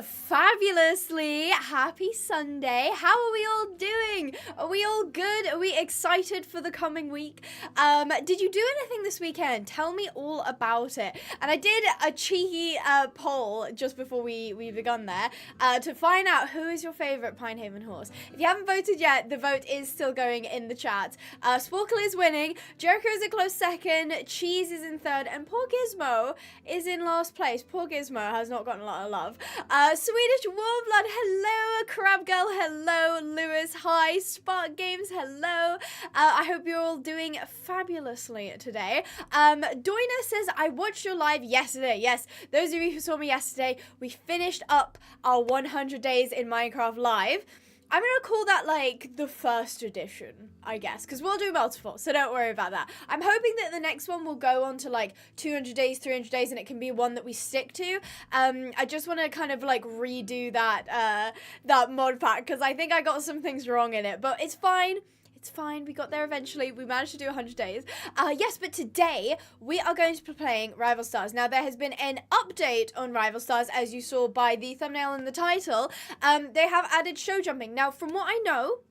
fabulously. Happy Sunday. How are we all doing? Are we all good? Are we excited for the coming week? Did you do anything this weekend? Tell me all about it. And I did a cheeky poll just before we begun there to find out who is your favorite Pinehaven horse. If you haven't voted yet, the vote is still going in the chat. Sporkle is winning. Jericho is a close second. Cheese is in third. And poor Gizmo is in last place. Poor Gizmo has not gotten a lot of love. Swedish Warblood, hello. Crab Girl, hello. Lewis, hi. Spark Games, hello. I hope you're all doing fabulously today. Doina says, I watched your live yesterday. Yes, those of you who saw me yesterday, we finished up our 100 days in Minecraft live. I'm going to call that, like, the first edition, I guess, because we'll do multiple, so don't worry about that. I'm hoping that the next one will go on to, like, 200 days, 300 days, and it can be one that we stick to. I just want to kind of, like, redo that mod pack, because I think I got some things wrong in it, but it's fine. It's fine, we got there eventually. We managed to do 100 days. Yes, but today we are going to be playing Rival Stars. Now, there has been an update on Rival Stars, as you saw by the thumbnail and the title. They have added show jumping. Now, from what I know,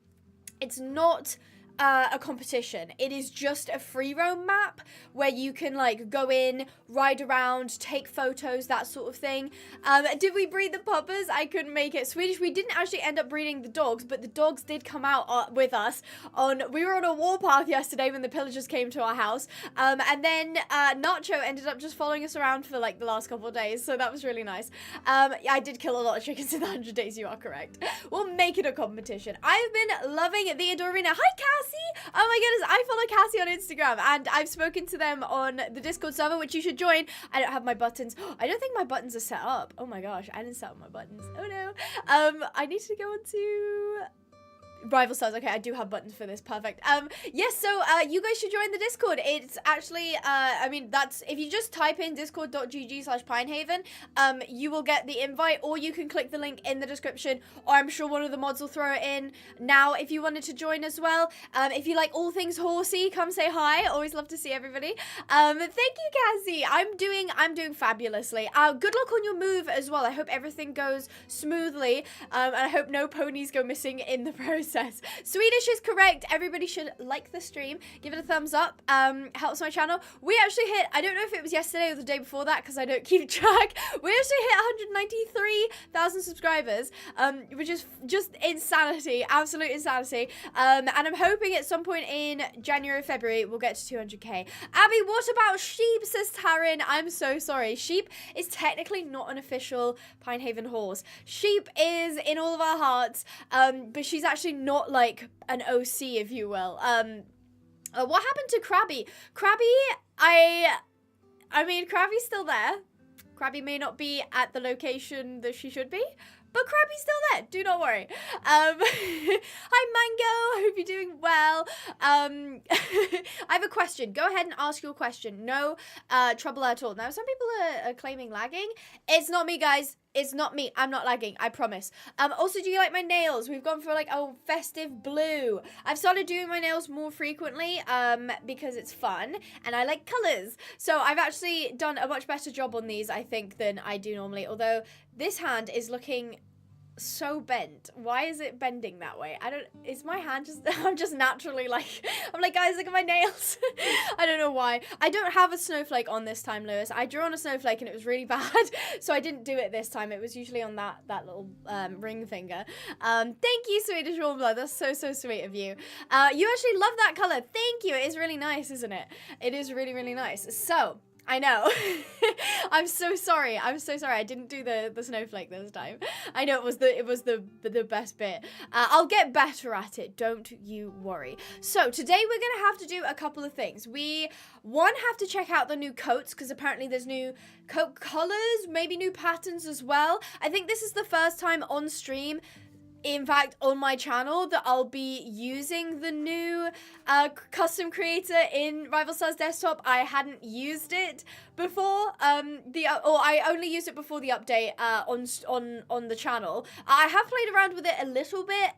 it's not a competition. It is just a free roam map where you can like go in, ride around, take photos, that sort of thing. Did we breed the puppers? I couldn't make it. Swedish, we didn't actually end up breeding the dogs, but the dogs did come out with us we were on a warpath yesterday when the pillagers came to our house. And then Nacho ended up just following us around for like the last couple of days, so that was really nice. I did kill a lot of chickens in the 100 days, you are correct. We'll make it a competition. I've been loving the Adorina. Hi, Cassie! Oh my goodness, I follow Cassie on Instagram, and I've spoken to them on the Discord server, which you should join. I don't have my buttons. I don't think my buttons are set up. Oh my gosh, I didn't set up my buttons. Oh no. I need to go on to Rival Stars. Okay, I do have buttons for this. Perfect. Yes, so you guys should join the Discord. It's actually I mean, that's if you just type in discord.gg/Pinehaven, you will get the invite, or you can click the link in the description, or I'm sure one of the mods will throw it in now if you wanted to join as well. If you like all things horsey, come say hi. Always love to see everybody. Thank you, Cassie. I'm doing fabulously. Good luck on your move as well. I hope everything goes smoothly, and I hope no ponies go missing in the process. Swedish is correct. Everybody should like the stream, give it a thumbs up, helps my channel. We actually hit, I don't know if it was yesterday or the day before that because I don't keep track, we actually hit 193,000 subscribers, which is just insanity, absolute insanity, and I'm hoping at some point in January, February, we'll get to 200k. Abby, what about sheep, says Taryn. I'm so sorry. Sheep is technically not an official Pinehaven horse. Sheep is in all of our hearts, but she's actually not like an OC, if you will. What happened to Krabby? Krabby, I mean, Krabby's still there. Krabby may not be at the location that she should be, but Krabby's still there. Do not worry. Hi, Mango. I hope you're doing well. I have a question. Go ahead and ask your question. No trouble at all. Now, some people are claiming lagging. It's not me, guys. It's not me. I'm not lagging. I promise. Also, do you like my nails? We've gone for like a festive blue. I've started doing my nails more frequently because it's fun and I like colors. So I've actually done a much better job on these, I think, than I do normally. Although this hand is looking so bent. Why is it bending that way? Is my hand just, I'm just naturally like, I'm like, guys, look at my nails. I don't know why. I don't have a snowflake on this time, Lewis. I drew on a snowflake and it was really bad, so I didn't do it this time. It was usually on that little ring finger. Thank you, Swedish Warm Blood. That's so sweet of you. You actually love that color. Thank you. It is really nice, isn't it? It is really, really nice. So, I know. I'm so sorry. I'm so sorry. I didn't do the snowflake this time. I know it was the best bit. I'll get better at it. Don't you worry. So today we're gonna have to do a couple of things. We have to check out the new coats because apparently there's new coat colors, maybe new patterns as well. I think this is the first time on stream, in fact, on my channel, that I'll be using the new custom creator in Rival Stars Desktop. I hadn't used it before, I only used it before the update on the channel. I have played around with it a little bit.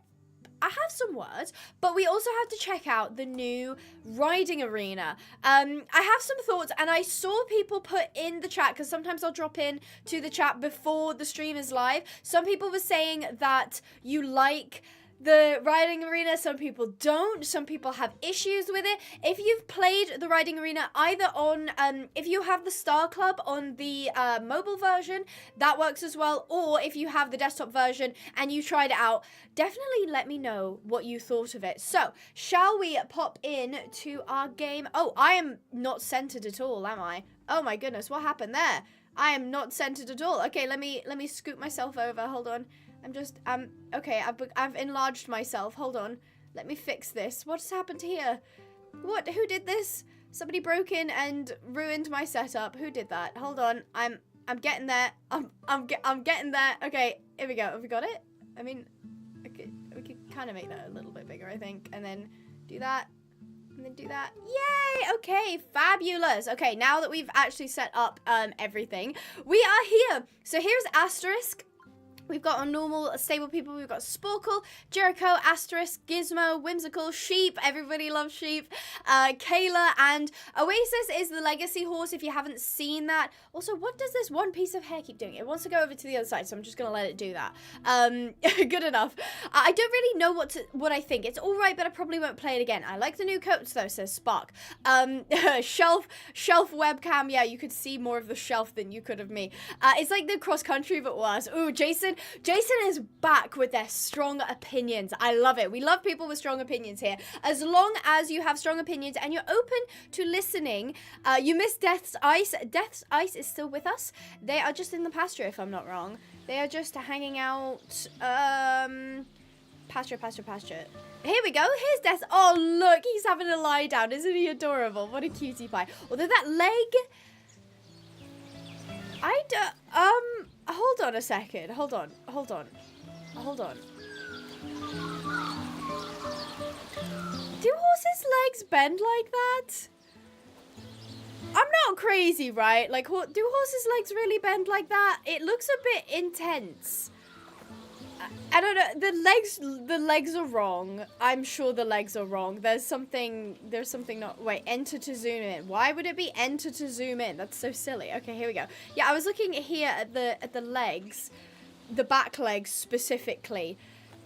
I have some words, but we also have to check out the new riding arena. I have some thoughts, and I saw people put in the chat, because sometimes I'll drop in to the chat before the stream is live. Some people were saying that you like the riding arena, some people don't, some people have issues with it. If you've played the riding arena either on, if you have the Star Club on the mobile version, that works as well, or if you have the desktop version and you tried it out, definitely let me know what you thought of it. So, shall we pop in to our game? Oh, I am not centered at all, am I? Oh my goodness, what happened there? I am not centered at all. Okay, let me scoot myself over, hold on. Okay, I've enlarged myself. Hold on. Let me fix this. What's happened here? What? Who did this? Somebody broke in and ruined my setup. Who did that? Hold on. I'm getting there. I'm getting there. Okay, here we go. Have we got it? I mean, okay, we could kind of make that a little bit bigger, I think. And then do that. And then do that. Yay! Okay, fabulous. Okay, now that we've actually set up everything, we are here. So here's Asterisk. We've got our normal stable people. We've got Sporkle, Jericho, Asterisk, Gizmo, Whimsical, Sheep. Everybody loves Sheep. Kayla, and Oasis is the legacy horse, if you haven't seen that. Also, what does this one piece of hair keep doing? It wants to go over to the other side, so I'm just going to let it do that. Good enough. I don't really know what I think. It's all right, but I probably won't play it again. I like the new coats, though, says Spark. Shelf webcam. Yeah, you could see more of the shelf than you could of me. It's like the cross-country, but worse. Ooh, Jason is back with their strong opinions. I love it. We love people with strong opinions here. As long as you have strong opinions and you're open to listening. You missed Death's Ice. Death's Ice is still with us. They are just in the pasture, if I'm not wrong. They are just hanging out. Pasture. Here we go. Here's Death. Oh, look. He's having a lie down. Isn't he adorable? What a cutie pie. Although that leg... hold on a second. Hold on. Do horses' legs bend like that? I'm not crazy, right? Like, do horses' legs really bend like that? It looks a bit intense. I don't know. The legs are wrong. I'm sure the legs are wrong. There's something not... Wait, enter to zoom in. Why would it be enter to zoom in? That's so silly. Okay, here we go. Yeah, I was looking here at the legs, the back legs specifically.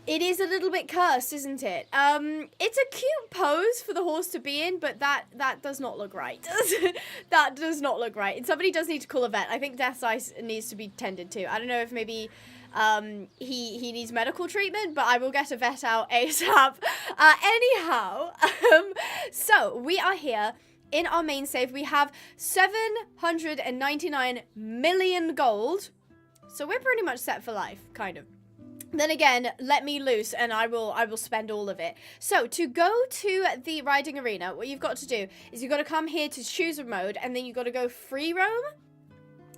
It is a little bit cursed, isn't it? It's a cute pose for the horse to be in, but that does not look right. That does not look right. And somebody does need to call a vet. I think Death's Ice needs to be tended to. I don't know if maybe... he needs medical treatment, but I will get a vet out ASAP. Anyhow, so we are here in our main save. We have 799 million gold. So we're pretty much set for life, kind of. Then again, let me loose and I will spend all of it. So to go to the riding arena, what you've got to do is you've got to come here to choose a mode, and then you've got to go free roam.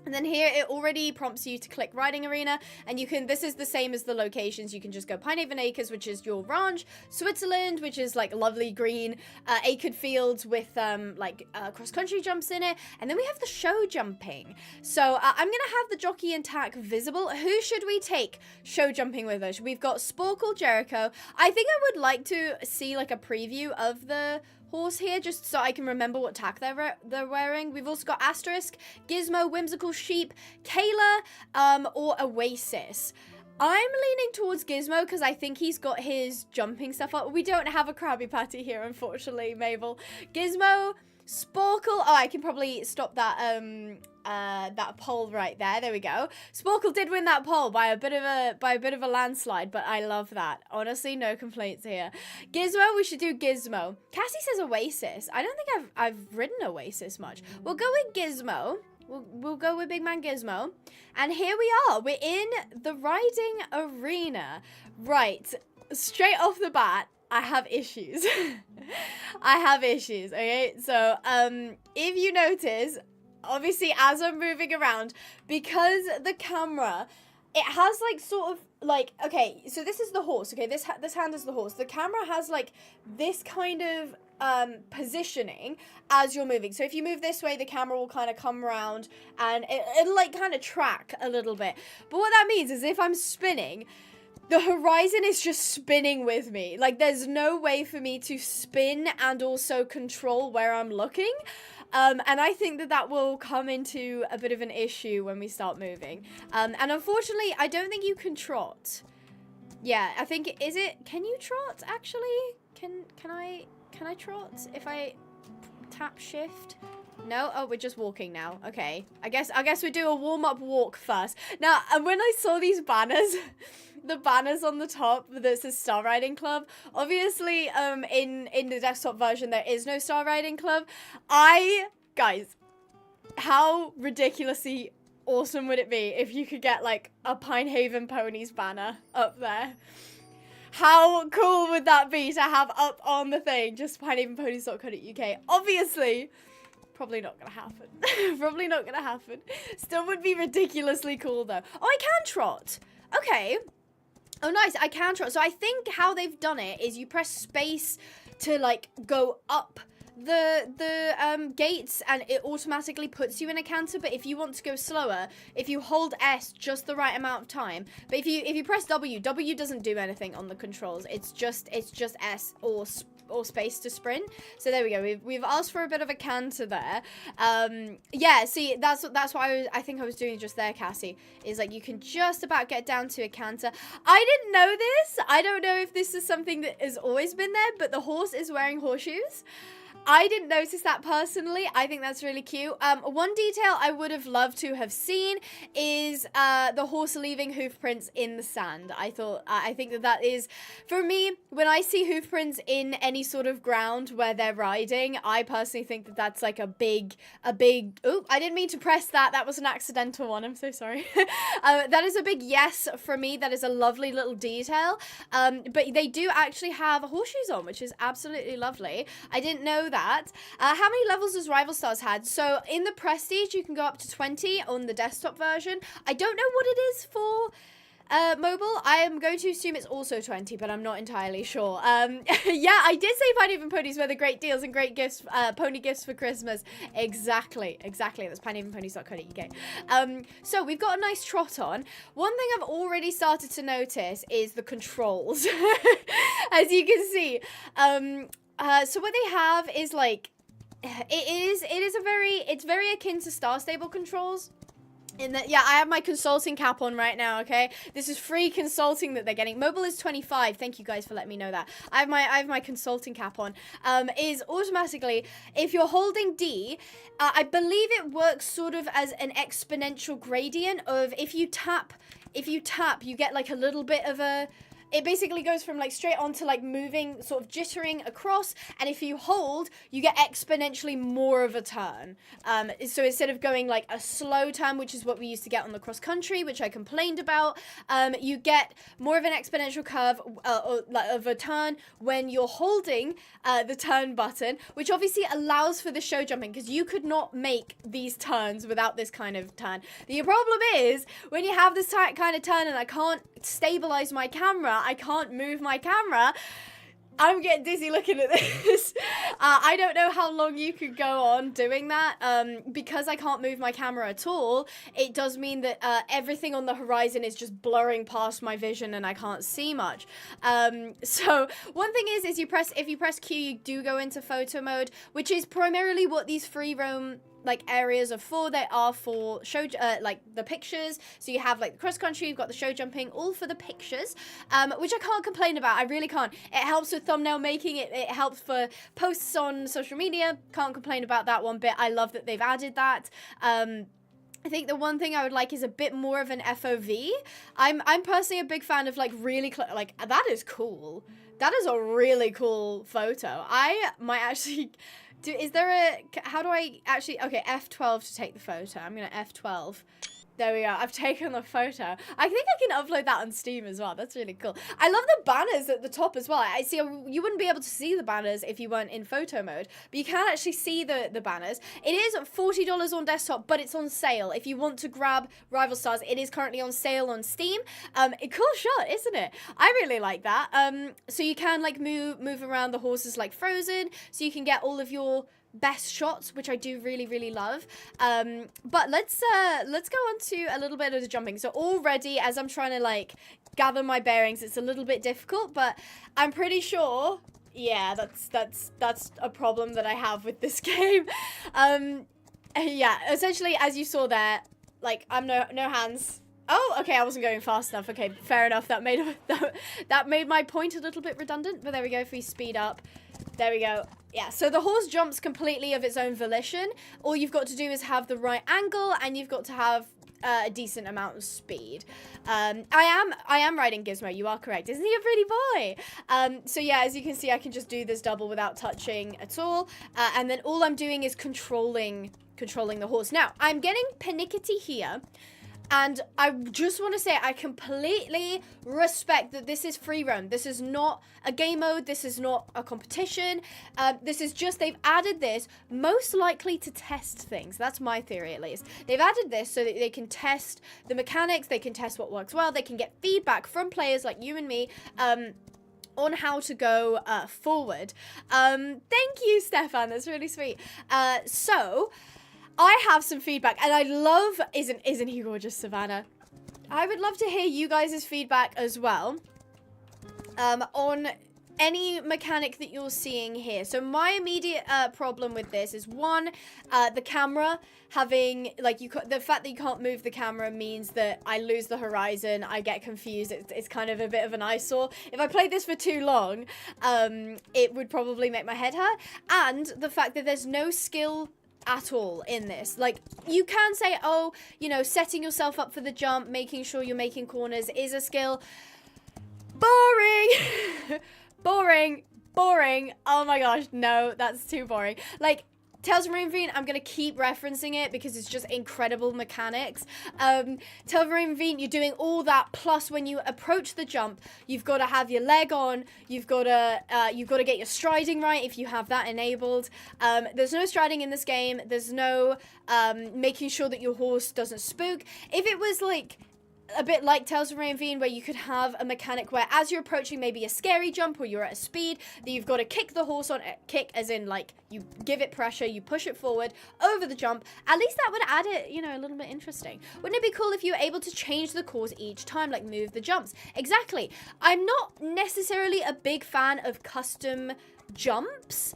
And then here it already prompts you to click riding arena, and you can, this is the same as the locations. You can just go Pinehaven Acres, which is your ranch, Switzerland, which is like lovely green, acred fields with cross-country jumps in it, and then we have the show jumping. So I'm gonna have the jockey and tack visible. Who should we take show jumping with us? We've got Sporkle, Jericho. I think I would like to see like a preview of the horse here, just so I can remember what tack they're wearing. We've also got Asterisk, Gizmo, Whimsical, Sheep, Kayla, or Oasis. I'm leaning towards Gizmo because I think he's got his jumping stuff up. We don't have a Krabby Patty here, unfortunately, Mabel. Gizmo, Sporkle. Oh, I can probably stop that that poll right there. There we go. Sporkle did win that poll by a bit of a landslide, but I love that. Honestly, no complaints here. Gizmo, we should do Gizmo. Cassie says Oasis. I don't think I've ridden Oasis much. We'll go with Gizmo. We'll go with Big Man Gizmo. And here we are. We're in the riding arena. Right. Straight off the bat, I have issues. I have issues, okay? So, if you notice, obviously, as I'm moving around, because the camera, it has, like, sort of, like, okay, so this is the horse, okay? This hand is the horse. The camera has, like, this kind of positioning as you're moving. So if you move this way, the camera will kind of come around and it'll like kind of track a little bit. But what that means is if I'm spinning, the horizon is just spinning with me. Like, there's no way for me to spin and also control where I'm looking. And I think that will come into a bit of an issue when we start moving. And unfortunately, I don't think you can trot. Yeah, I think, can you trot, actually? Can I trot if I tap shift? No? Oh, we're just walking now. Okay. I guess we do a warm-up walk first. Now, when I saw these banners, the banners on the top that says Star Riding Club, obviously, in the desktop version, there is no Star Riding Club. Guys, how ridiculously awesome would it be if you could get, like, a Pinehaven Ponies banner up there? How cool would that be to have up on the thing? Just pinehavenponies.co.uk. Obviously, probably not gonna happen. Probably not gonna happen. Still would be ridiculously cool, though. Oh, I can trot. Okay. Oh, nice. I can trot. So I think how they've done it is you press space to, like, go up the gates, and it automatically puts you in a canter. But if you want to go slower, if you hold S just the right amount of time, but if you press W doesn't do anything on the controls. It's just S or space to sprint. So there we go. We've asked for a bit of a canter there. Yeah, see, that's what I think I was doing just there, Cassie, is like you can just about get down to a canter. I didn't know this. I don't know if this is something that has always been there, but the horse is wearing horseshoes. I didn't notice that personally. I think that's really cute. One detail I would have loved to have seen is the horse leaving hoof prints in the sand. I think that is, for me, when I see hoof prints in any sort of ground where they're riding, I personally think that that's like a big, oh, I didn't mean to press that. That was an accidental one. I'm so sorry. That is a big yes for me. That is a lovely little detail. But they do actually have horseshoes on, which is absolutely lovely. I didn't know that. How many levels does Rival Stars had? So in the Prestige, you can go up to 20 on the desktop version. I don't know what it is for mobile. I am going to assume it's also 20, but I'm not entirely sure. Yeah, I did say Pinehaven Ponies were the great deals and great gifts, pony gifts for Christmas. Exactly. That's pinehavenponies.co.uk. So we've got a nice trot on. One thing I've already started to notice is the controls. As you can see, so what they have is like, it's very akin to Star Stable controls. In that, yeah, I have my consulting cap on right now, okay? This is free consulting that they're getting. Mobile is 25. Thank you guys for letting me know that. I have my consulting cap on. Is automatically, if you're holding D, I believe it works sort of as an exponential gradient of if you tap, you get like a little bit of a... It basically goes from like straight on to like moving, sort of jittering across, and if you hold, you get exponentially more of a turn. So instead of going like a slow turn, which is what we used to get on the cross country, which I complained about, you get more of an exponential curve of a turn when you're holding the turn button, which obviously allows for the show jumping, because you could not make these turns without this kind of turn. The problem is, when you have this kind of turn and I can't stabilize my camera, I can't move my camera, I'm getting dizzy looking at this. I don't know how long you could go on doing that. Because I can't move my camera at all, it does mean that everything on the horizon is just blurring past my vision and I can't see much. So one thing is if you press Q, you do go into photo mode, which is primarily what these free roam like areas are for. They are for show like the pictures. So you have like the cross country, you've got the show jumping, all for the pictures, which I can't complain about. I really can't. It helps with thumbnail making. It helps for posts on social media. Can't complain about that one bit. I love that they've added that. I think the one thing I would like is a bit more of an FOV. I'm personally a big fan of like really like that is cool. That is a really cool photo. I might actually. How do I actually, okay, F12 to take the photo. I'm going to F12. There we are. I've taken the photo. I think I can upload that on Steam as well. That's really cool. I love the banners at the top as well. I see you wouldn't be able to see the banners if you weren't in photo mode, but you can actually see the banners. It is $40 on desktop, but it's on sale. If you want to grab Rival Stars, it is currently on sale on Steam. A cool shot, isn't it? I really like that. So you can like move around the horses like Frozen, so you can get all of your best shots, which I do really, really love. But let's go on to a little bit of the jumping. So already, as I'm trying to like gather my bearings, it's a little bit difficult, but I'm pretty sure, yeah, that's a problem that I have with this game. Yeah, essentially, as you saw there, like, I'm no hands. Oh, okay, I wasn't going fast enough. Okay, fair enough. That made my point a little bit redundant, but there we go. If we speed up, there we go. Yeah, so the horse jumps completely of its own volition. All you've got to do is have the right angle, and you've got to have a decent amount of speed. I am riding Gizmo. You are correct. Isn't he a pretty boy? So yeah, as you can see, I can just do this double without touching at all. And then all I'm doing is controlling the horse. Now, I'm getting panicky here. And I just want to say I completely respect that this is free roam. This is not a game mode. This is not a competition. This is just, they've added this most likely to test things. That's my theory, at least. They've added this so that they can test the mechanics. They can test what works well. They can get feedback from players like you and me. On how to go forward. Thank you, Stefan. That's really sweet. So I have some feedback, and I love, isn't he gorgeous, Savannah? I would love to hear you guys' feedback as well on any mechanic that you're seeing here. So my immediate problem with this is, one, the camera having, like, the fact that you can't move the camera means that I lose the horizon. I get confused. It's kind of a bit of an eyesore. If I played this for too long, it would probably make my head hurt. And the fact that there's no skill at all in this. Like, you can say, oh, you know, setting yourself up for the jump, making sure you're making corners is a skill. Boring. boring. Oh my gosh, no, that's too boring. Like, Tales of Marine Fiend, I'm going to keep referencing it because it's just incredible mechanics. Tales of Marine Fiend, you're doing all that, plus when you approach the jump, you've got to have your leg on, you've got to get your striding right if you have that enabled. There's no striding in this game. There's no making sure that your horse doesn't spook. If it was like a bit like Tales of Marine Fiend, where you could have a mechanic where as you're approaching maybe a scary jump or you're at a speed, that you've got to kick the horse on, kick as in like you give it pressure, you push it forward over the jump, at least that would add it, you know, a little bit interesting. Wouldn't it be cool if you were able to change the course each time, like move the jumps? Exactly. I'm not necessarily a big fan of custom jumps,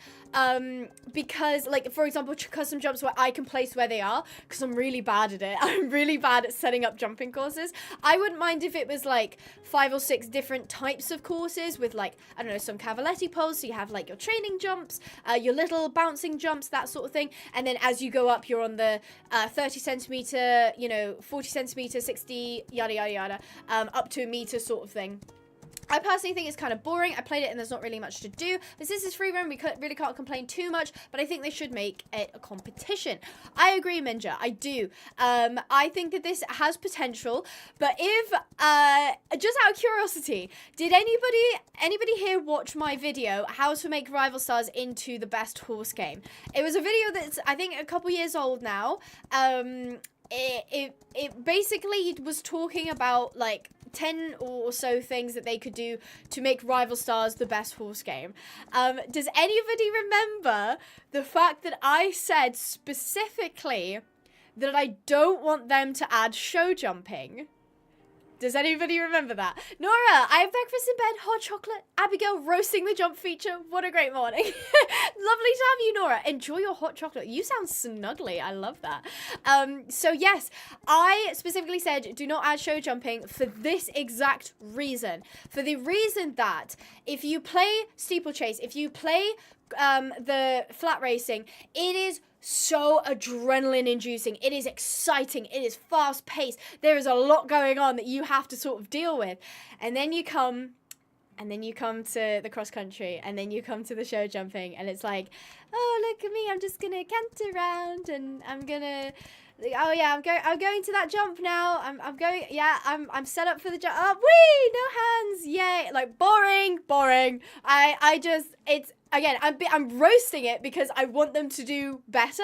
because, like, for example, custom jumps where I can place where they are, because I'm really bad at it. I'm really bad at setting up jumping courses. I wouldn't mind if it was, like, 5 or 6 different types of courses with, like, I don't know, some cavaletti poles, so you have, like, your training jumps, your little bouncing jumps, that sort of thing, and then as you go up, you're on the 30 centimeter, you know, 40 centimeter, 60, yada, yada, yada, up to a meter sort of thing. I personally think it's kind of boring. I played it and there's not really much to do. This is free roam. We really can't complain too much, but I think they should make it a competition. I agree, Minja. I do. I think that this has potential, but if, just out of curiosity, did anybody here watch my video, how to make Rival Stars into the best horse game? It was a video that's, I think, a couple years old now. It basically was talking about, like, 10 or so things that they could do to make Rival Stars the best horse game. Does anybody remember the fact that I said specifically that I don't want them to add show jumping? Does anybody remember that? Nora, I have breakfast in bed, hot chocolate, Abigail roasting the jump feature. What a great morning. Lovely to have you, Nora. Enjoy your hot chocolate. You sound snuggly. I love that. So yes, I specifically said do not add show jumping for this exact reason. For the reason that if you play Steeplechase, if you play the flat racing, it is so adrenaline inducing. It is exciting. It is fast paced. There is a lot going on that you have to sort of deal with. And then you come to the cross country, and then you come to the show jumping, and it's like, oh, look at me, I'm just gonna canter around, and I'm gonna, oh yeah, I'm going to that jump now. I'm set up for the jump. Oh, whee, no hands, yay! Like, boring. Again, I'm roasting it because I want them to do better,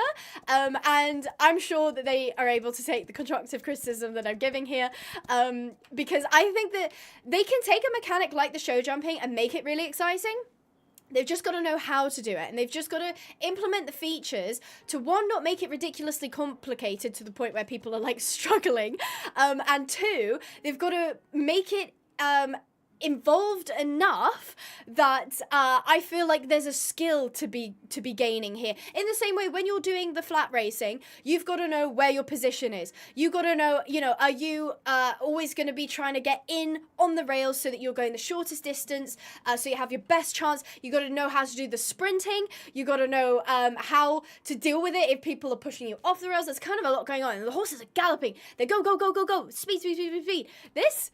and I'm sure that they are able to take the constructive criticism that I'm giving here, because I think that they can take a mechanic like the show jumping and make it really exciting, They've just got to know how to do it, and they've just got to implement the features to, one, not make it ridiculously complicated to the point where people are like struggling, and two, they've got to make it involved enough that I feel like there's a skill to be gaining here. In the same way, when you're doing the flat racing, you've got to know where your position is. You got to know, you know, are you always going to be trying to get in on the rails so that you're going the shortest distance, so you have your best chance. You got to know how to do the sprinting. You got to know how to deal with it if people are pushing you off the rails. There's kind of a lot going on, and the horses are galloping. They go, go, go, go, go. Speed, speed, speed, speed, speed. This...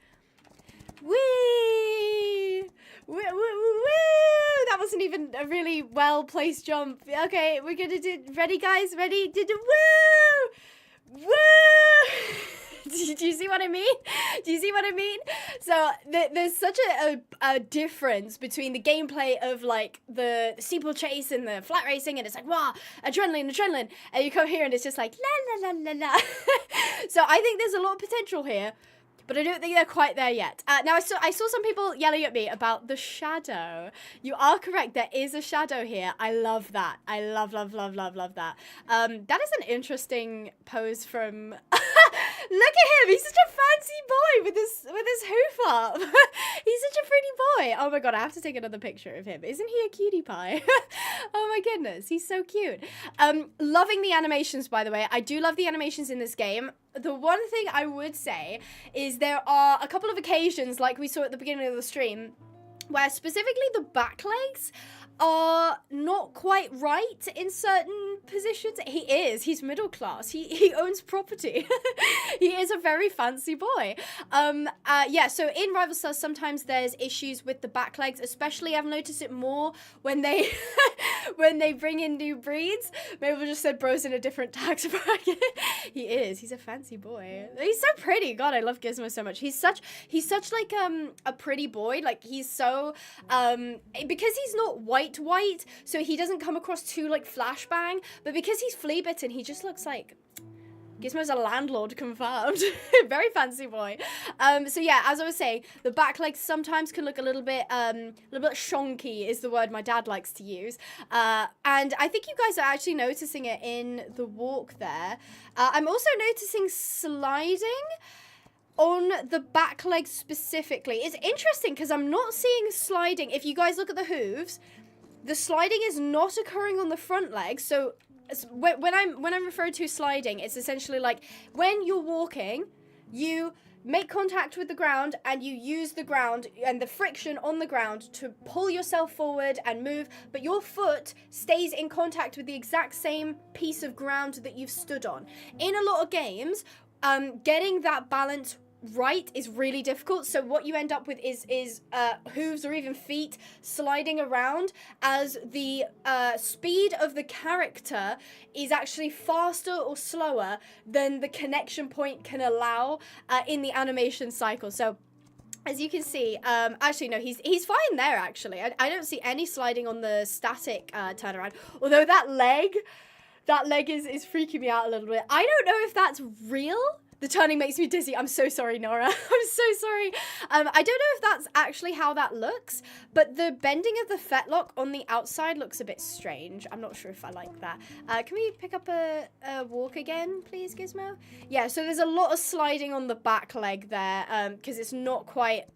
Whee! Woo, woo, woo, woo! That wasn't even a really well-placed jump. Okay, we're gonna do... Ready, guys? Ready? Woo! Woo! Do you see what I mean? Do you see what I mean? So there's such a difference between the gameplay of like the steeplechase and the flat racing, and it's like, wow, adrenaline, and you come here and it's just like la la la la la. So I think there's a lot of potential here, but I don't think they're quite there yet. Now, I saw some people yelling at me about the shadow. You are correct. There is a shadow here. I love that. I love that. That is an interesting pose from... Look at him. He's such a fancy boy with his hoof up. He's such a pretty boy. Oh, my God. I have to take another picture of him. Isn't he a cutie pie? Oh, my goodness. He's so cute. Loving the animations, by the way. I do love the animations in this game. The one thing I would say is there are a couple of occasions, like we saw at the beginning of the stream, where specifically the back legs are not quite right in certain positions. He's middle class. He owns property. He is a very fancy boy. Yeah, so in Rival Stars, sometimes there's issues with the back legs, especially I've noticed it more when they when they bring in new breeds. Maybe we'll just said bro's in a different tax bracket. He's a fancy boy. He's so pretty. God, I love Gizmo so much. He's such like a pretty boy. Like he's so because he's not white, so he doesn't come across too like flashbang, but because he's flea bitten, he just looks like Gizmo's a landlord confirmed. Very fancy boy. So yeah, as I was saying, the back legs sometimes can look a little bit shonky is the word my dad likes to use. And I think you guys are actually noticing it in the walk there. I'm also noticing sliding on the back legs specifically. It's interesting because I'm not seeing sliding. If you guys look at the hooves, the sliding is not occurring on the front legs. So when I'm referring to sliding, it's essentially like when you're walking, you make contact with the ground and you use the ground and the friction on the ground to pull yourself forward and move, but your foot stays in contact with the exact same piece of ground that you've stood on. In a lot of games, getting that balance right is really difficult, so what you end up with is hooves or even feet sliding around as the speed of the character is actually faster or slower than the connection point can allow in the animation cycle. So as you can see, actually no, he's fine there actually. I don't see any sliding on the static turnaround, although that leg is freaking me out a little bit. I don't know if that's real. The turning makes me dizzy. I'm so sorry, Nora. I'm so sorry. I don't know if that's actually how that looks, but the bending of the fetlock on the outside looks a bit strange. I'm not sure if I like that. Can we pick up a walk again, please, Gizmo? Yeah, so there's a lot of sliding on the back leg there because it's not quite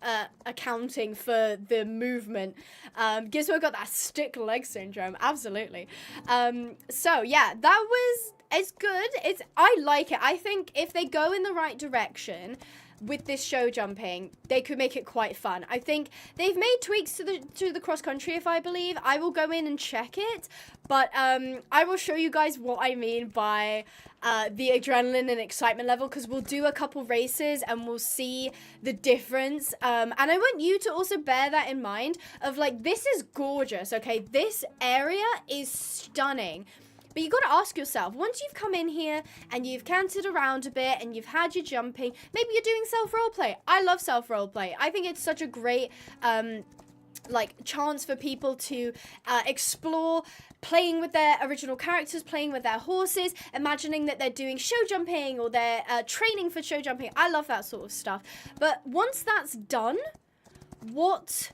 accounting for the movement. Gizmo got that stick leg syndrome. Absolutely. So, yeah, that was... It's good. I like it. I think if they go in the right direction with this show jumping, they could make it quite fun. I think they've made tweaks to the cross country, if I believe. I will go in and check it, but I will show you guys what I mean by the adrenaline and excitement level, because we'll do a couple races and we'll see the difference. And I want you to also bear that in mind of like, this is gorgeous, okay? This area is stunning. But you got to ask yourself, once you've come in here and you've cantered around a bit and you've had your jumping, maybe you're doing self-roleplay. I love self-roleplay. I think it's such a great like chance for people to explore playing with their original characters, playing with their horses, imagining that they're doing show jumping or they're training for show jumping. I love that sort of stuff. But once that's done, what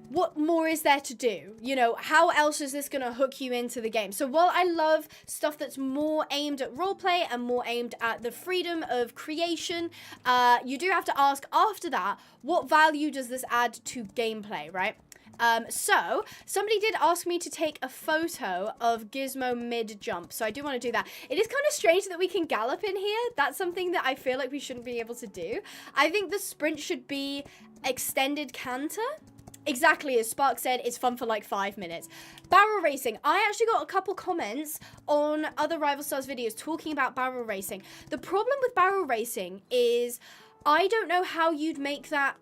what more is there to do? You know, how else is this going to hook you into the game? So while I love stuff that's more aimed at roleplay and more aimed at the freedom of creation, you do have to ask after that, what value does this add to gameplay, right? So somebody did ask me to take a photo of Gizmo mid-jump, so I do want to do that. It is kind of strange that we can gallop in here. That's something that I feel like we shouldn't be able to do. I think the sprint should be extended canter. Exactly, as Spark said, it's fun for like 5 minutes. Barrel racing. I actually got a couple comments on other Rival Stars videos talking about barrel racing. The problem with barrel racing is I don't know how you'd make that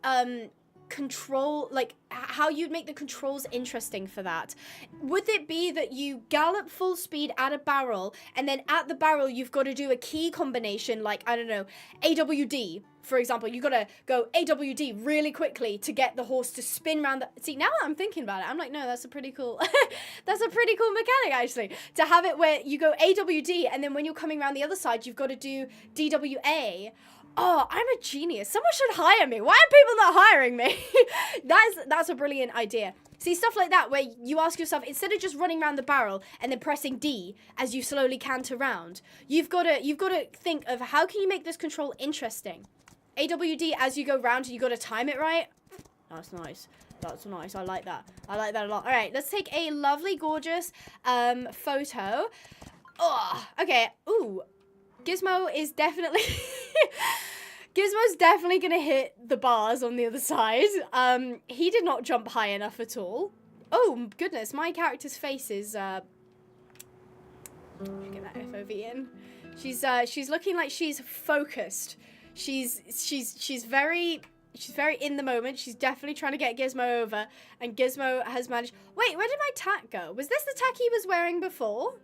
control, like how you'd make the controls interesting for that. Would it be that you gallop full speed at a barrel and then at the barrel you've got to do a key combination, like, I don't know, AWD, for example. You got to go AWD really quickly to get the horse to spin around the... See, now I'm thinking about it, I'm like, no, that's a pretty cool that's a pretty cool mechanic, actually, to have it where you go AWD and then when you're coming around the other side you've got to do DWA. Oh, I'm a genius. Someone should hire me. Why are people not hiring me? That's a brilliant idea. See, stuff like that where you ask yourself, instead of just running around the barrel and then pressing D as you slowly canter around, you've got to think of how can you make this control interesting. AWD as you go round, you got to time it right. That's nice. That's nice. I like that. I like that a lot. All right, let's take a lovely, gorgeous photo. Oh, okay. Ooh. Gizmo is definitely... Gizmo's definitely going to hit the bars on the other side. He did not jump high enough at all. Oh, goodness. My character's face is... Get that FOV in. She's looking like she's focused. She's very in the moment. She's definitely trying to get Gizmo over. And Gizmo has managed... Wait, where did my tack go? Was this the tack he was wearing before?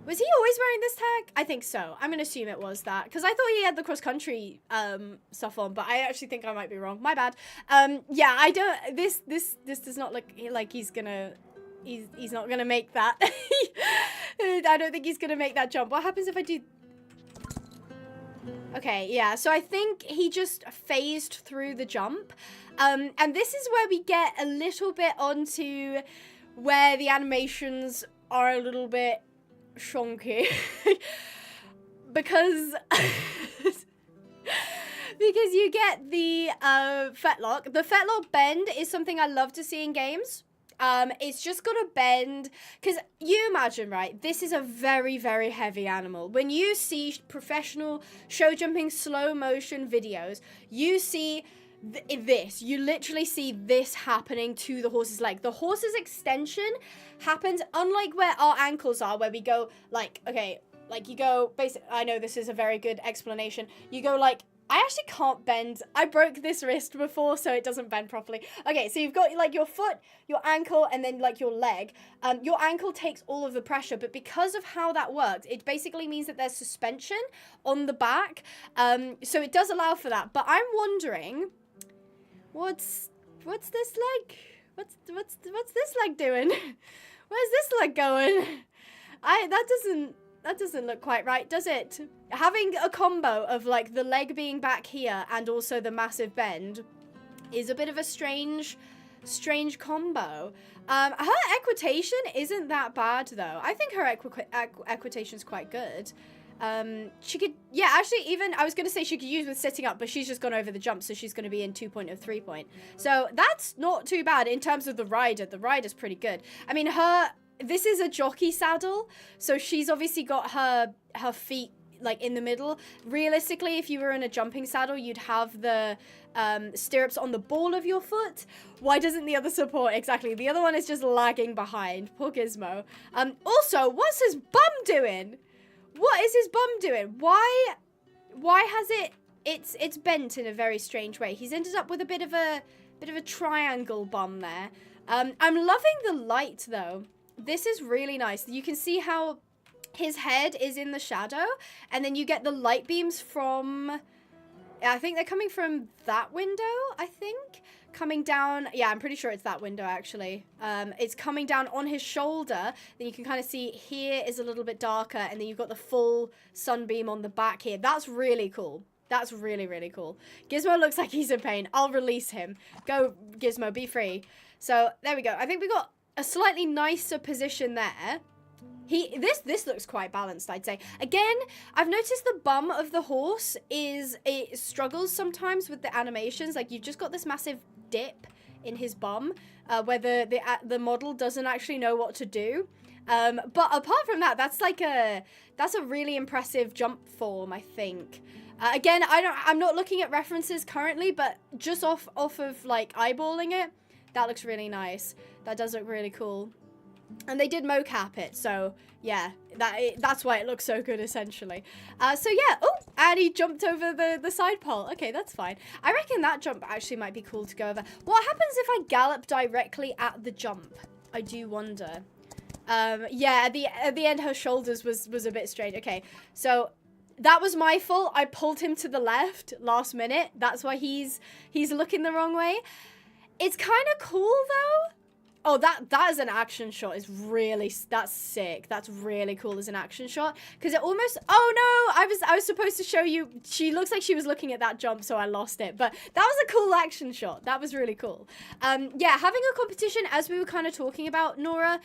Was he always wearing this tag? I think so. I'm going to assume it was that. Because I thought he had the cross-country stuff on. But I actually think I might be wrong. My bad. Yeah, I don't... This does not look like he's going to... He's not going to make that. I don't think he's going to make that jump. What happens if I do... Okay, yeah. So I think he just phased through the jump. And this is where we get a little bit onto where the animations are a little bit... shonky. because you get the fetlock. The fetlock bend is something I love to see in games. It's just got to bend, because you imagine, right, this is a very, very heavy animal. When you see professional show jumping slow motion videos, you see this. You literally see this happening to the horse's leg. The horse's extension happens unlike where our ankles are, where we go like, okay, like you go basic. I know this is a very good explanation. You go like, I actually can't bend. I broke this wrist before, so it doesn't bend properly. Okay, so you've got like your foot, your ankle, and then like your leg. Your ankle takes all of the pressure, but because of how that works, it basically means that there's suspension on the back. So it does allow for that. But I'm wondering, what's this leg? What's this leg doing? Where's this leg going? That doesn't look quite right, does it? Having a combo of like the leg being back here and also the massive bend is a bit of a strange combo. Her equitation isn't that bad though. I think her equitation's quite good. She could, yeah, actually even, I was going to say she could use with sitting up, but she's just gone over the jump, so she's going to be in 2 or 3 point. So that's not too bad in terms of the rider. The rider's pretty good. I mean, this is a jockey saddle, so she's obviously got her feet like in the middle. Realistically, if you were in a jumping saddle, you'd have the stirrups on the ball of your foot. Why doesn't the other support? Exactly. The other one is just lagging behind. Poor Gizmo. Also, what's his bum doing? What is his bum doing? Why has it's bent in a very strange way? He's ended up with a bit of a triangle bum there. I'm loving the light though. This is really nice. You can see how his head is in the shadow, and then you get the light beams from, I think they're coming from that window, I think. Coming down, yeah, I'm pretty sure it's that window, actually. It's coming down on his shoulder. Then you can kind of see here is a little bit darker, and then you've got the full sunbeam on the back here. That's really cool. That's really, really cool. Gizmo looks like he's in pain. I'll release him. Go, Gizmo, be free. So, there we go. I think we got a slightly nicer position there. This looks quite balanced, I'd say. Again, I've noticed the bum of the horse it struggles sometimes with the animations. Like, you've just got this massive dip in his bum, where the model doesn't actually know what to do. But apart from that, that's a really impressive jump form, I think. Again, I'm not looking at references currently, but just off of like eyeballing it, that looks really nice. That does look really cool. And they did mocap it, so yeah, that's why it looks so good, essentially. So yeah, oh, and he jumped over the side pole. Okay, that's fine. I reckon that jump actually might be cool to go over. What happens if I gallop directly at the jump? I do wonder. Yeah, at the end, her shoulders was a bit strange. Okay, so that was my fault. I pulled him to the left last minute. That's why he's looking the wrong way. It's kind of cool, though. Oh, that is an action shot. That's sick. That's really cool as an action shot. Because it almost, oh no, I was supposed to show you, she looks like she was looking at that jump, so I lost it. But that was a cool action shot. That was really cool. Yeah, having a competition, as we were kind of talking about, Nora,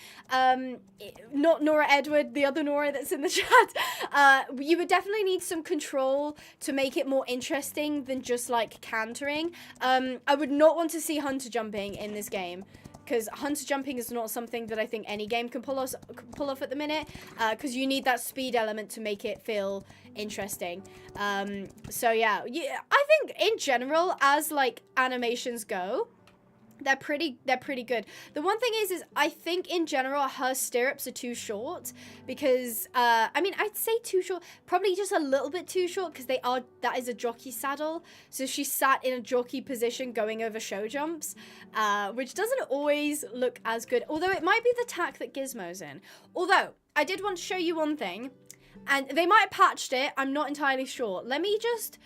not Nora Edward, the other Nora that's in the chat, you would definitely need some control to make it more interesting than just like cantering. I would not want to see hunter jumping in this game, because hunter jumping is not something that I think any game can pull off at the minute, because you need that speed element to make it feel interesting. So yeah, I think in general, as like animations go, they're pretty good. The one thing is I think in general her stirrups are too short, because I mean, I'd say too short, probably just a little bit too short, because that is a jockey saddle, so she's sat in a jockey position going over show jumps, which doesn't always look as good, although it might be the tack that Gizmo's in. Although I did want to show you one thing, and they might have patched it, I'm not entirely sure. Let me just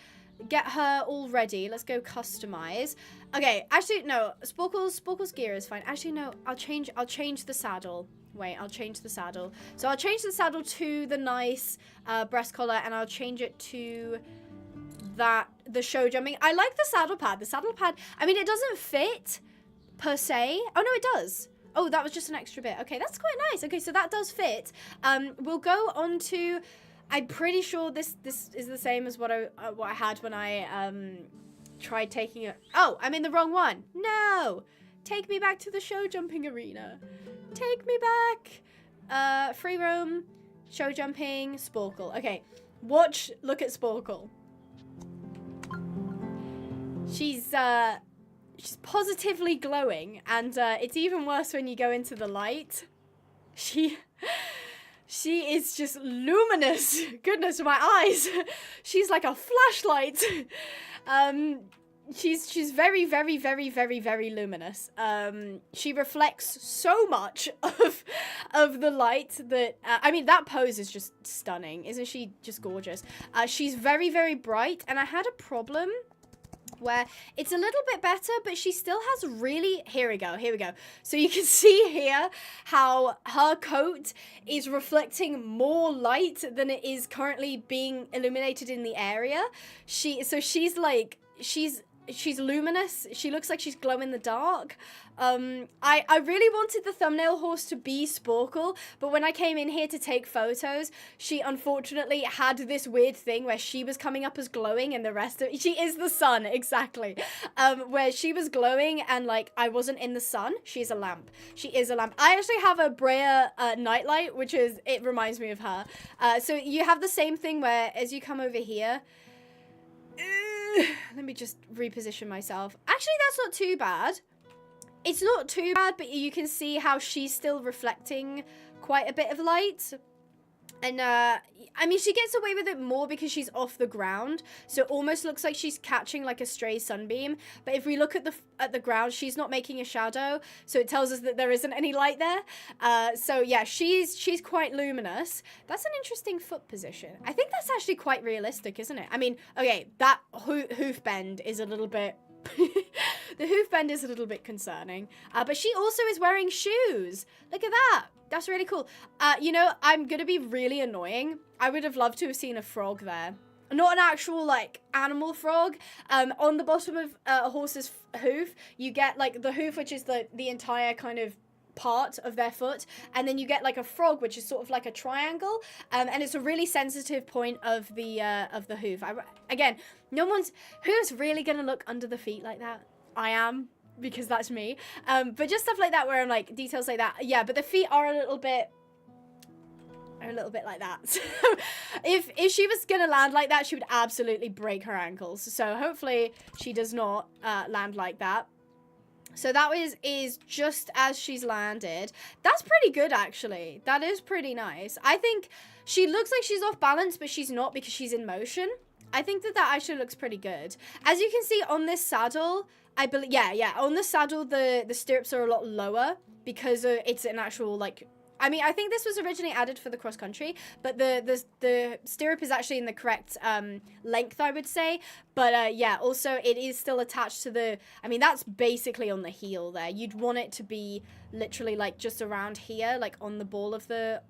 get her all ready. Let's go customize. Okay, actually no, Sporkle's gear is fine. Actually no, I'll change the saddle. Wait, I'll change the saddle. So I'll change the saddle to the nice breast collar, and I'll change it to the show jumping. I like the saddle pad. The saddle pad, I mean, it doesn't fit per se. Oh no, it does. Oh, that was just an extra bit. Okay, that's quite nice. Okay, so that does fit. We'll go on to, I'm pretty sure this is the same as what I had when I tried taking it. Oh, I'm in the wrong one. No, take me back to the show jumping arena. Take me back. Free roam, show jumping, Sporkle. Okay, look at Sporkle. She's positively glowing, and it's even worse when you go into the light. She is just luminous. Goodness, my eyes. She's like a flashlight. She's very, very, very, very, very luminous. She reflects so much of the light that, I mean, that pose is just stunning. Isn't she just gorgeous? She's very, very bright, and I had a problem where it's a little bit better, but she still has really, here we go. So you can see here how her coat is reflecting more light than it is currently being illuminated in the area. She's luminous. She looks like she's glow in the dark. I really wanted the thumbnail horse to be Sporkle, but when I came in here to take photos, she unfortunately had this weird thing where she was coming up as glowing, and the rest of she is the sun, exactly. Where she was glowing and like I wasn't in the sun. She's a lamp. She is a lamp. I actually have a Brea nightlight, it reminds me of her. So you have the same thing where as you come over here, let me just reposition myself. Actually, that's not too bad. It's not too bad, but you can see how she's still reflecting quite a bit of light. And, I mean, she gets away with it more because she's off the ground. So it almost looks like she's catching, like, a stray sunbeam. But if we look at the ground, she's not making a shadow. So it tells us that there isn't any light there. So, yeah, she's quite luminous. That's an interesting foot position. I think that's actually quite realistic, isn't it? I mean, okay, that hoof bend is a little bit... the hoof bend is a little bit concerning. But she also is wearing shoes. Look at that. That's really cool. You know, I'm going to be really annoying. I would have loved to have seen a frog there. not an actual like animal frog. On the bottom of a horse's hoof, you get like the hoof, which is the entire kind of part of their foot, and then you get like a frog, which is sort of like a triangle, and it's a really sensitive point of the hoof. Again, who's really gonna look under the feet like that? I am, because that's me. But just stuff like that where I'm like, details like that. Yeah, but the feet are a little bit like that. So if she was gonna land like that, she would absolutely break her ankles. So hopefully she does not land like that. So that is just as she's landed. That's pretty good, actually. That is pretty nice. I think she looks like she's off balance, but she's not because she's in motion. I think that actually looks pretty good. As you can see on this saddle, I believe, yeah, on the saddle, the stirrups are a lot lower because it's an actual, like, I mean, I think this was originally added for the cross country, but the stirrup is actually in the correct length, I would say. But yeah, also it is still attached to the, I mean, that's basically on the heel there. You'd want it to be literally like just around here, like on the ball of the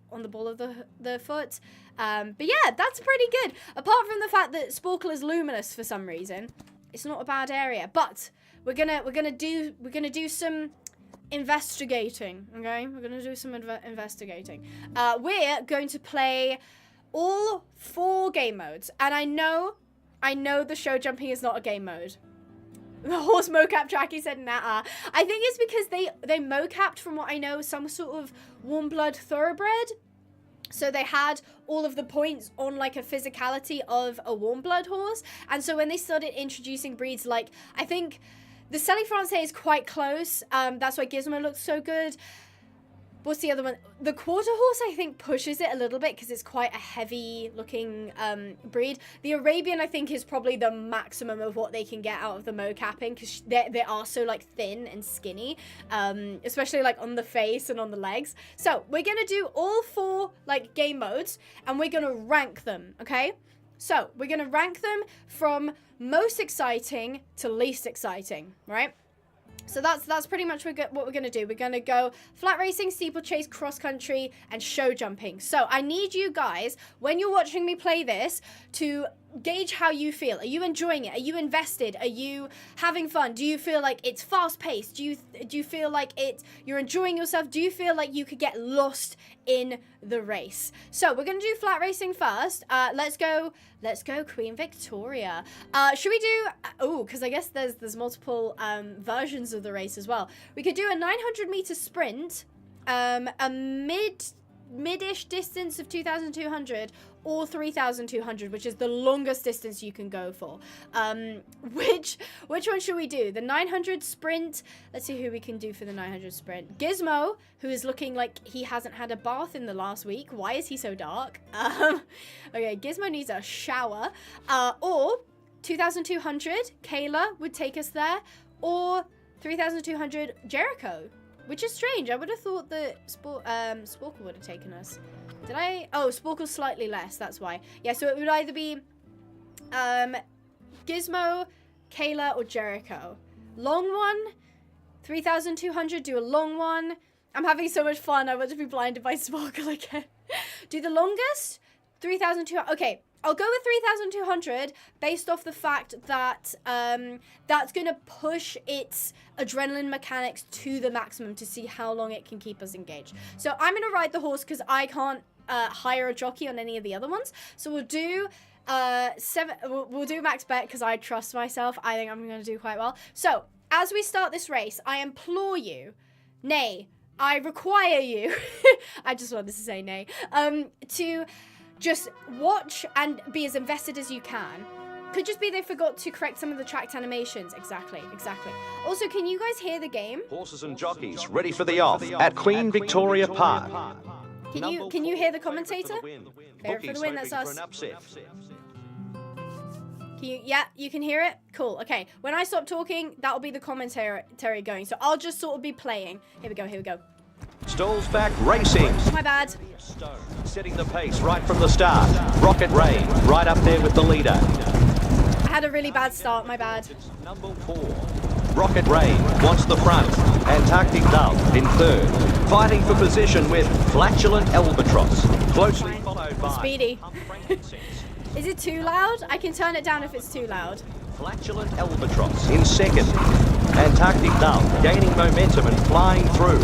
foot. But yeah, that's pretty good. Apart from the fact that Sporkle is luminous for some reason, it's not a bad area. But we're gonna do some investigating, okay? We're gonna do some investigating. We're going to play all 4 game modes, and I know the show jumping is not a game mode. The horse mocap tracky said nah. I think it's because they mocapped, from what I know, some sort of warm blood thoroughbred. So they had all of the points on like a physicality of a warm blood horse, and so when they started introducing breeds, like I think the Sally Francais is quite close. That's why Gizmo looks so good. What's the other one? The quarter horse, I think, pushes it a little bit because it's quite a heavy-looking breed. The Arabian, I think, is probably the maximum of what they can get out of the mocapping because they are so, like, thin and skinny, especially, like, on the face and on the legs. So we're going to do all 4, like, game modes, and we're going to rank them, okay? So we're going to rank them from most exciting to least exciting, right? So that's pretty much what we're going to do. We're going to go flat racing, steeplechase, cross country, and show jumping. So I need you guys, when you're watching me play this, to gauge how you feel. Are you enjoying it? Are you invested? Are you having fun? Do you feel like it's fast paced? Do you feel like you're enjoying yourself? Do you feel like you could get lost in the race? So we're gonna do flat racing first. Let's go Queen Victoria. Should we do, because I guess there's multiple versions of the race as well. We could do a 900-meter sprint, a mid-ish distance of 2,200, or 3,200, which is the longest distance you can go for. Which one should we do? The 900 sprint. Let's see who we can do for the 900 sprint. Gizmo, who is looking like he hasn't had a bath in the last week. Why is he so dark? Okay, Gizmo needs a shower. Or 2,200, Kayla would take us there. Or 3,200, Jericho. Which is strange. I would have thought that Sporkle would have taken us. Did I? Oh, Sporkle's slightly less. That's why. Yeah, so it would either be Gizmo, Kayla, or Jericho. Long one, 3,200. Do a long one. I'm having so much fun. I want to be blinded by Sporkle again. Do the longest, 3,200. Okay, I'll go with 3,200 based off the fact that that's going to push its adrenaline mechanics to the maximum to see how long it can keep us engaged. So I'm going to ride the horse because I can't hire a jockey on any of the other ones. So we'll do we'll do max bet because I trust myself. I think I'm going to do quite well. So as we start this race, I implore you, nay, I require you, I just wanted to say nay, to just watch and be as invested as you can. Could just be they forgot to correct some of the tracked animations. Exactly. Also, can you guys hear the game? Horses and jockeys ready for the off at Queen Victoria Park. Can you hear the commentator? Favorite for the win, that's us. Yeah, you can hear it? Cool, okay. When I stop talking, that'll be the commentary going. So I'll just sort of be playing. Here we go. Stalls back racing. My bad. Setting the pace right from the start. Rocket Rain right up there with the leader. I had a really bad start, my bad. Number 4. Rocket Rain wants the front. Antarctic Dove in third. Fighting for position with Flatulent Albatross. Closely followed by Speedy. Is it too loud? I can turn it down if it's too loud. Flatulent Albatross in second. Antarctic Dove gaining momentum and flying through.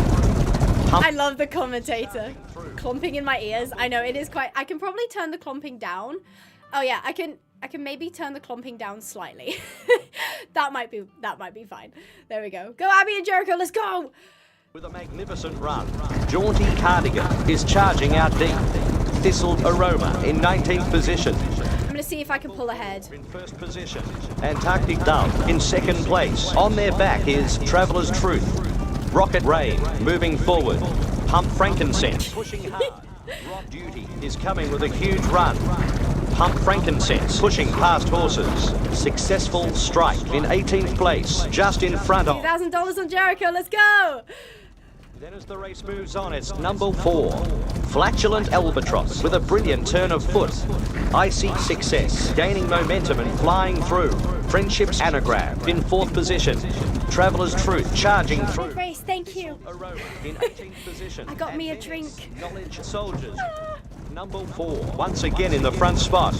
I love the commentator. Clomping in my ears. I know, it is quite... I can probably turn the clomping down. Oh yeah, I can maybe turn the clomping down slightly. that might be fine. There we go. Go Abby and Jericho, let's go! With a magnificent run, Jaunty Cardigan is charging out deep. Thistled Aroma in 19th position. I'm going to see if I can pull ahead. In first position, Antarctic Dove in second place. On their back is Traveller's Truth. Rocket Rain moving forward. Pump Frankincense pushing hard. Rock Duty is coming with a huge run. Pump Frankincense pushing past horses. Successful Strike in 18th place, just in front of. $2,000 on Jericho, let's go! Then as the race moves on, it's number 4, Flatulent Albatross, with a brilliant turn of foot. Icy Success, gaining momentum and flying through. Friendship's Anagram in 4th position. Traveller's Truth charging through. Good race, thank you. Aroma in 18th position. I got me a drink. Knowledge Soldiers. Number 4, once again in the front spot.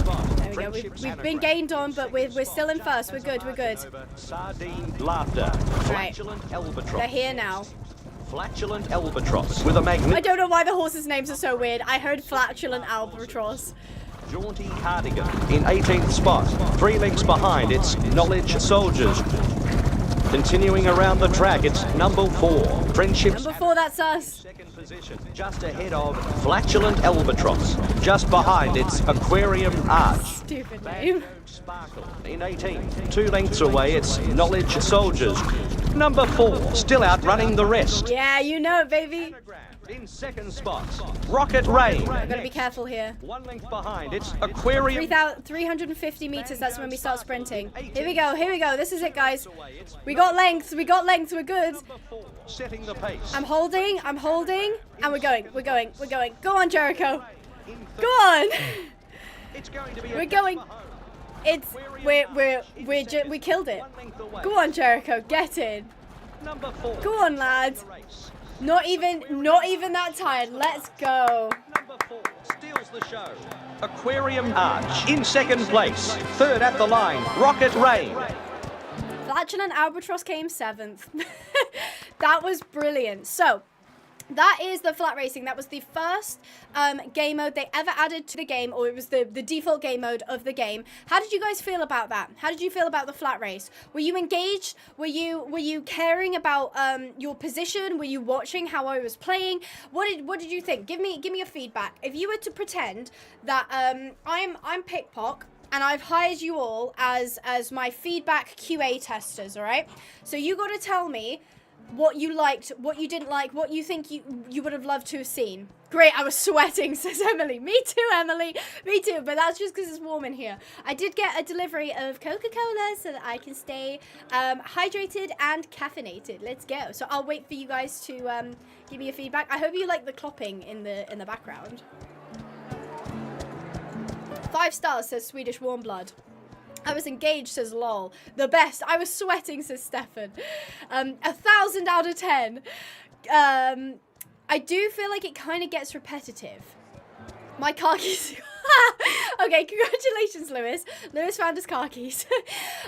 There we go. We've been gained on, but we're still in first. We're good. We're good. Sardine Laughter. Right. Flatulent Albatross. They're here now. Flatulent Albatross with a magnet. I don't know why the horses' names are so weird. I heard Flatulent Albatross. Jaunty Cardigan in 18th spot. 3 lengths behind, it's Knowledge Soldiers. Continuing around the track, it's number 4, Friendships. Number 4, that's us. Second position, just ahead of Flatulent Albatross. Just behind, it's Aquarium Arch. Stupid name. Sparkle in 18th. 2 lengths away, it's Knowledge Soldiers. Number 4, still outrunning the rest. Yeah, you know it, baby. In second spot, Rocket Rain. I've got to be careful here. 1 length behind, it's Aquarium. 350 meters, that's when we start sprinting. Here we go, here we go. This is it, guys. We got length, we're good. Setting the pace. I'm holding, and we're going. Go on, Jericho. Go on. It's going to be We're going. We killed it. Go on, Jericho, get in. Number 4. Go on, lads. Not even that tired. Let's go. Number 4 steals the show. Aquarium Arch in second place. Third at the line, Rocket Rain. Flatulent Albatross came 7th. That was brilliant. So, that is the flat racing. That was the first game mode they ever added to the game, or it was the default game mode of the game. How did you guys feel about that? How did you feel about the flat race? Were you engaged? Were you caring about your position? Were you watching how I was playing? What did you think? Give me your feedback. If you were to pretend that I'm Pickpock, and I've hired you all as my feedback QA testers, all right? So you got to tell me what you liked, what you didn't like, what you think you would have loved to have seen. Great, I was sweating, says Emily. Me too, Emily. Me too, but that's just because it's warm in here. I did get a delivery of Coca-Cola so that I can stay hydrated and caffeinated. Let's go. So I'll wait for you guys to give me your feedback. I hope you like the clopping in the background. 5 stars, says Swedish Warm Blood. I was engaged, says lol. The best. I was sweating, says Stefan. 1,000 out of 10. I do feel like it kind of gets repetitive. My car keys. Okay, congratulations, Lewis. Lewis found his car keys.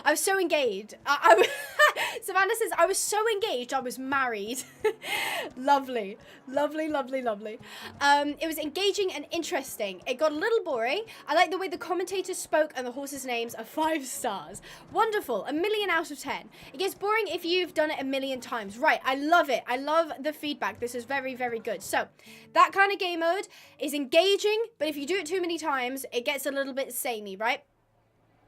I was so engaged. Savannah says, I was so engaged, I was married. Lovely. Lovely, lovely, lovely. It was engaging and interesting. It got a little boring. I like the way the commentators spoke and the horses' names are 5 stars. Wonderful. 1,000,000 out of 10. It gets boring if you've done it 1,000,000 times. Right, I love it. I love the feedback. This is very, very good. So, that kind of game mode is engaging, but if you do it too many times, it gets a little bit samey, right?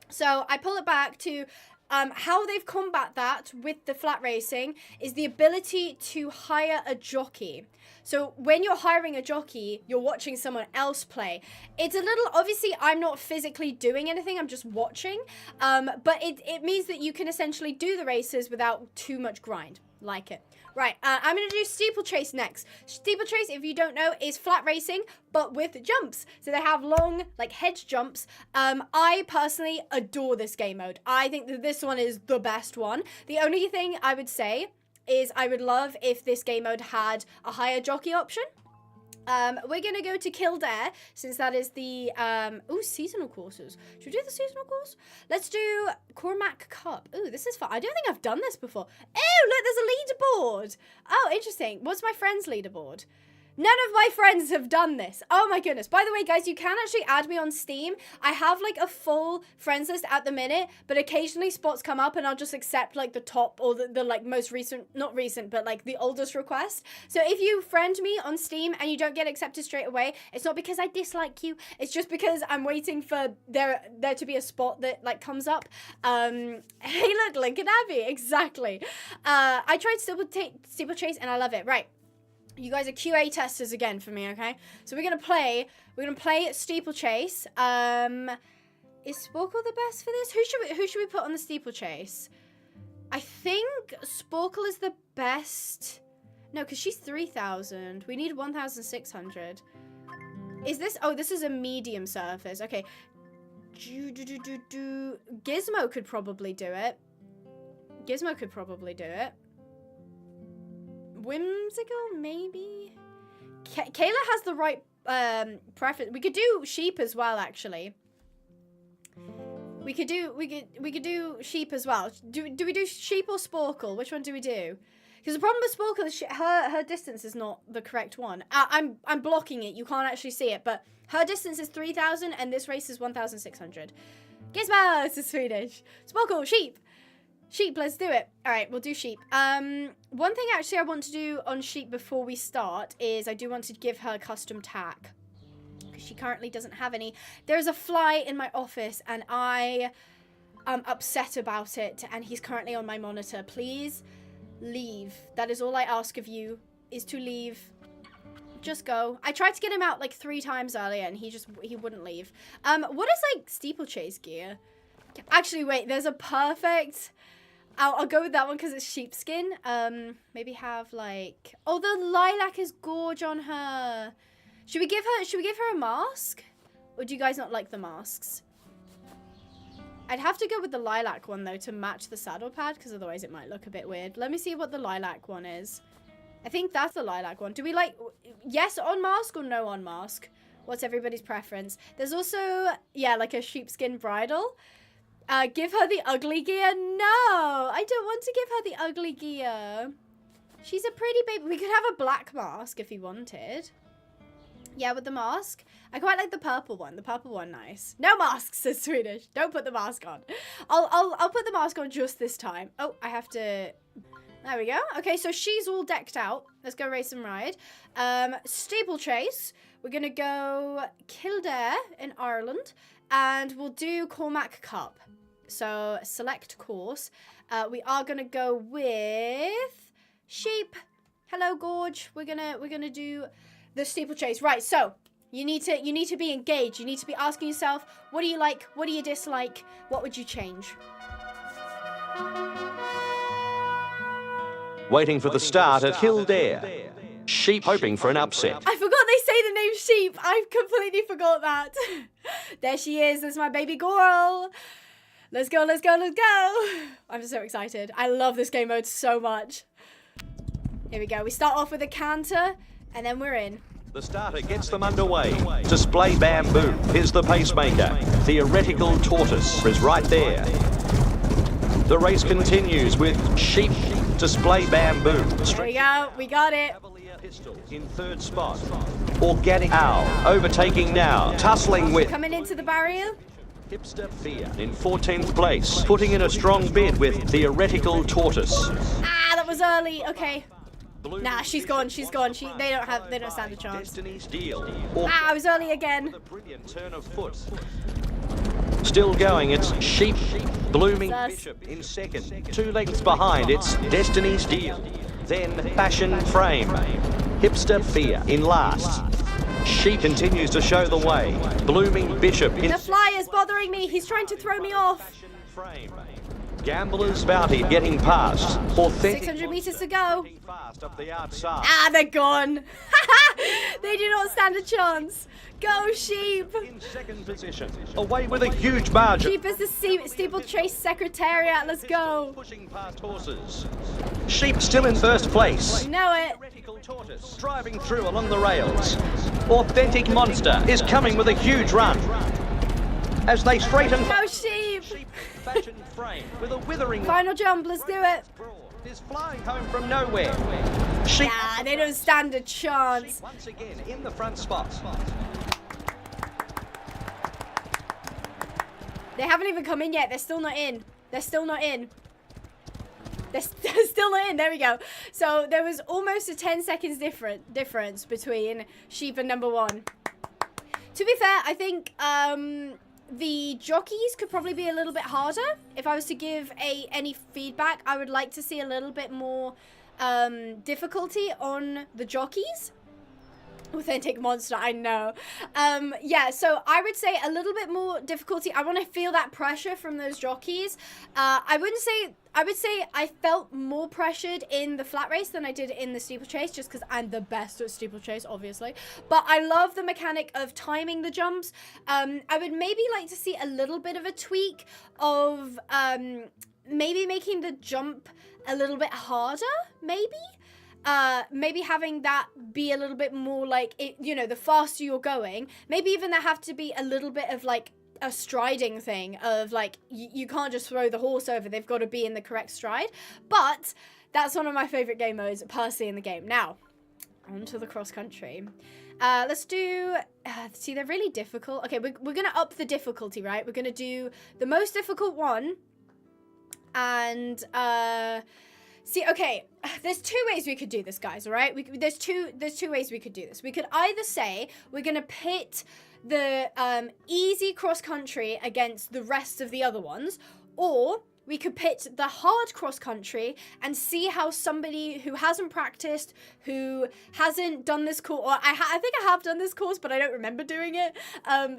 So I pull it back to how they've combat that with the flat racing is the ability to hire a jockey. So when you're hiring a jockey, you're watching someone else play. It's a little, obviously I'm not physically doing anything, I'm just watching, but it means that you can essentially do the races without too much grind. Like it. Right, I'm going to do Steeplechase next. Steeplechase, if you don't know, is flat racing, but with jumps. So they have long, like, hedge jumps. I personally adore this game mode. I think that this one is the best one. The only thing I would say is I would love if this game mode had a higher jockey option. We're going to go to Kildare, since that is the, seasonal courses. Should we do the seasonal course? Let's do Cormac Cup. Ooh, this is fun. I don't think I've done this before. Oh, look, there's a leaderboard. Oh, interesting. What's my friend's leaderboard? None of my friends have done this. Oh my goodness. By the way, guys, you can actually add me on Steam. I have like a full friends list at the minute, but occasionally spots come up and I'll just accept like the top or the like most recent, not recent, but like the oldest request. So if you friend me on Steam and you don't get accepted straight away, it's not because I dislike you. It's just because I'm waiting for there to be a spot that like comes up. Hey, look, Lincoln Abbey. Exactly. I tried Steeplechase and I love it. Right. You guys are QA testers again for me, okay? So we're gonna play Steeplechase. Is Sporkle the best for this? Who should we put on the Steeplechase? I think Sporkle is the best. No, because she's 3,000. We need 1,600. Is this? Oh, this is a medium surface. Okay. Gizmo could probably do it. Whimsical, maybe? Kayla has the right preference. We could do sheep as well, actually. We could do sheep as well. Do we do sheep or Sporkle? Which one do we do? Because the problem with Sporkle is her distance is not the correct one. I'm blocking it. You can't actually see it, but her distance is 3,000 and this race is 1,600. Gizmo, this is Swedish. Sporkle, sheep. Sheep, let's do it. All right, we'll do sheep. One thing actually I want to do on sheep before we start is I do want to give her custom tack, because she currently doesn't have any. There's a fly in my office and I am upset about it, and he's currently on my monitor. Please leave. That is all I ask of you, is to leave. Just go. I tried to get him out like 3 times earlier and he wouldn't leave. What is like Steeplechase gear? Actually, wait, there's a perfect... I'll go with that one because it's sheepskin. Maybe have like... Oh, the lilac is gorge on her. Should we give her a mask? Or do you guys not like the masks? I'd have to go with the lilac one though to match the saddle pad, because otherwise it might look a bit weird. Let me see what the lilac one is. I think that's the lilac one. Do we like yes on mask or no on mask? What's everybody's preference? There's also, yeah, like a sheepskin bridle. Give her the ugly gear? No, I don't want to give her the ugly gear. She's a pretty baby. We could have a black mask if you wanted. Yeah, with the mask. I quite like the purple one. The purple one, nice. No masks, says Swedish. Don't put the mask on. I'll put the mask on just this time. Oh, I have to... There we go. Okay, so she's all decked out. Let's go race and ride. Steeplechase. We're going to go Kildare in Ireland. And we'll do Cormac Cup. So select course. We are gonna go with sheep. Hello, Gorge. We're gonna do the Steeplechase. Right. So you need to be engaged. You need to be asking yourself, what do you like? What do you dislike? What would you change? Waiting for the start at Kildare. Sheep hoping for an upset. I forgot they say the name sheep. I completely forgot that. There she is. There's my baby girl. Let's go, let's go, let's go. I'm so excited. I love this game mode so much. Here we go. We start off with a canter, and then we're in. The starter gets them underway. Display bamboo. Here's the pacemaker. Theoretical tortoise is right there. The race continues with sheep. Display bamboo. There we go. We got it. Pistol in 3rd spot. Organic owl overtaking now. Tussling with. Coming into the barrier. Hipster Fear in 14th place. Putting in a strong bid with Theoretical Tortoise. Ah, that was early. Okay. Nah, she's gone. She's gone. They don't stand a chance. Destiny's Deal. Ah, I was early again. A brilliant turn of foot. Still going, it's Sheep. Blooming Bishop in 2nd. 2 lengths behind, it's Destiny's Deal. Then Fashion Frame. Hipster Fear in last. Sheep continues to show the way. Blooming Bishop in... The fly is bothering me. He's trying to throw me off. Frame. Gamblers bounty getting past. Authentic 600 meters to go. fast up the outside. Ah, they're gone. They do not stand a chance. Go, sheep. In second position, away with a huge margin. Sheep is the Steeplechase Secretariat. Let's go. Pushing past horses. Sheep still in first place. You know it. Theoretical tortoise driving through along the rails. Authentic Monster is coming with a huge run. As they straighten. Go, sheep. Sheep fashion frame with a withering. Final jump. Let's do it. Is flying home from nowhere. Sheep Nah, they don't stand a chance. once again in the front spot. They haven't even come in yet. They're still not in. They're still not in. They're still not in. There we go. So there was almost a 10 seconds difference between sheep and number one. To be fair, I think the jockeys could probably be a little bit harder. If I was to give any feedback, I would like to see a little bit more difficulty on the jockeys. Authentic Monster, I know. Yeah, so I would say a little bit more difficulty. I want to feel that pressure from those jockeys. I would say I felt more pressured in the flat race than I did in the steeplechase, just because I'm the best at steeplechase, obviously. But I love the mechanic of timing the jumps. I would maybe like to see a little bit of a tweak of maybe making the jump a little bit harder, maybe? Maybe having that be a little bit more like, you know, the faster you're going, maybe even there have to be a little bit of like a striding thing of like, you can't just throw the horse over, they've got to be in the correct stride. But that's one of my favorite game modes personally in the game. Now, on to the cross country. Let's do, see, they're really difficult. Okay, we're going to up the difficulty, right? We're going to do the most difficult one. And, see, okay, there's two ways we could do this, guys, all right? There's two ways we could do this. We could either say we're going to pit the easy cross-country against the rest of the other ones, or we could pit the hard cross-country and see how somebody who hasn't practiced, who hasn't done this course, or I think I have done this course, but I don't remember doing it.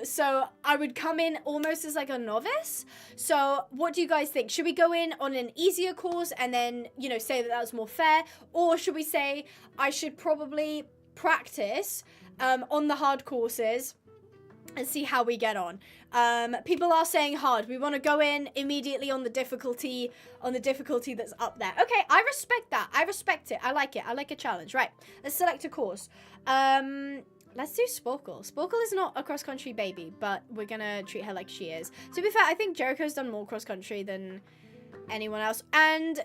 So I would come in almost as like a novice. So what do you guys think? Should we go in on an easier course and then, you know, say that was more fair? Or should we say I should probably practice on the hard courses and see how we get on? People are saying hard. We want to go in immediately on the difficulty that's up there. Okay, I respect that. I respect it. I like it. I like a challenge. Right, let's select a course. Let's do Sporkle. Sporkle is not a cross-country baby, but we're gonna treat her like she is. To be fair, I think Jericho's done more cross-country than anyone else. And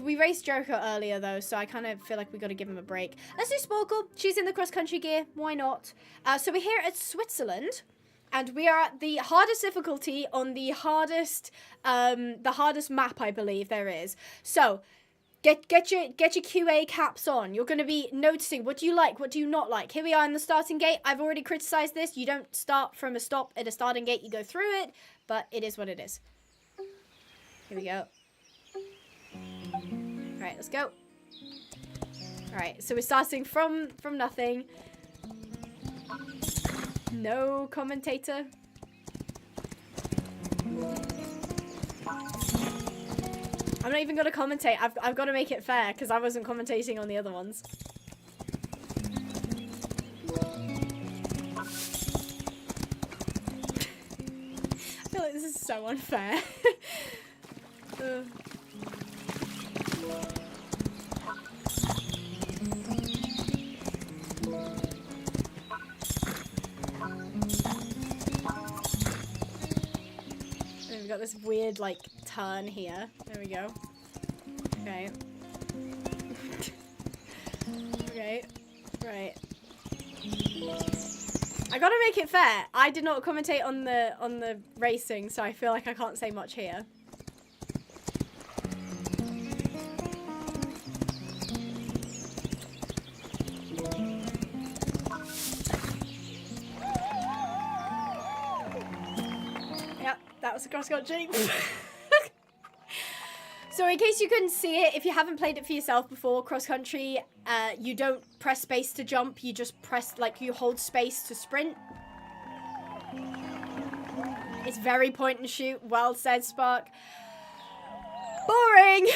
we raced Jericho earlier, though, so I kind of feel like we got to give him a break. Let's do Sporkle. She's in the cross-country gear. Why not? So we're here at Switzerland, and we are at the hardest difficulty on the hardest map, I believe there is. So get your QA caps on. You're going to be noticing what do you like, what do you not like. Here we are in the starting gate. I've already criticized this. You don't start from a stop at a starting gate. You go through it, but it is what it is. Here we go. Alright, let's go. Alright, so we're starting from nothing. No commentator. I'm not even going to commentate. I've got to make it fair because I wasn't commentating on the other ones. I feel like this is so unfair. We've got this weird, like, turn here. There we go. Okay. Okay. Right. I gotta make it fair. I did not commentate on the racing, so I feel like I can't say much here. That was a cross-country. So in case you couldn't see it, if you haven't played it for yourself before, cross-country, you don't press space to jump, you just press, like, you hold space to sprint. It's very point and shoot. Well said, Spark. Boring.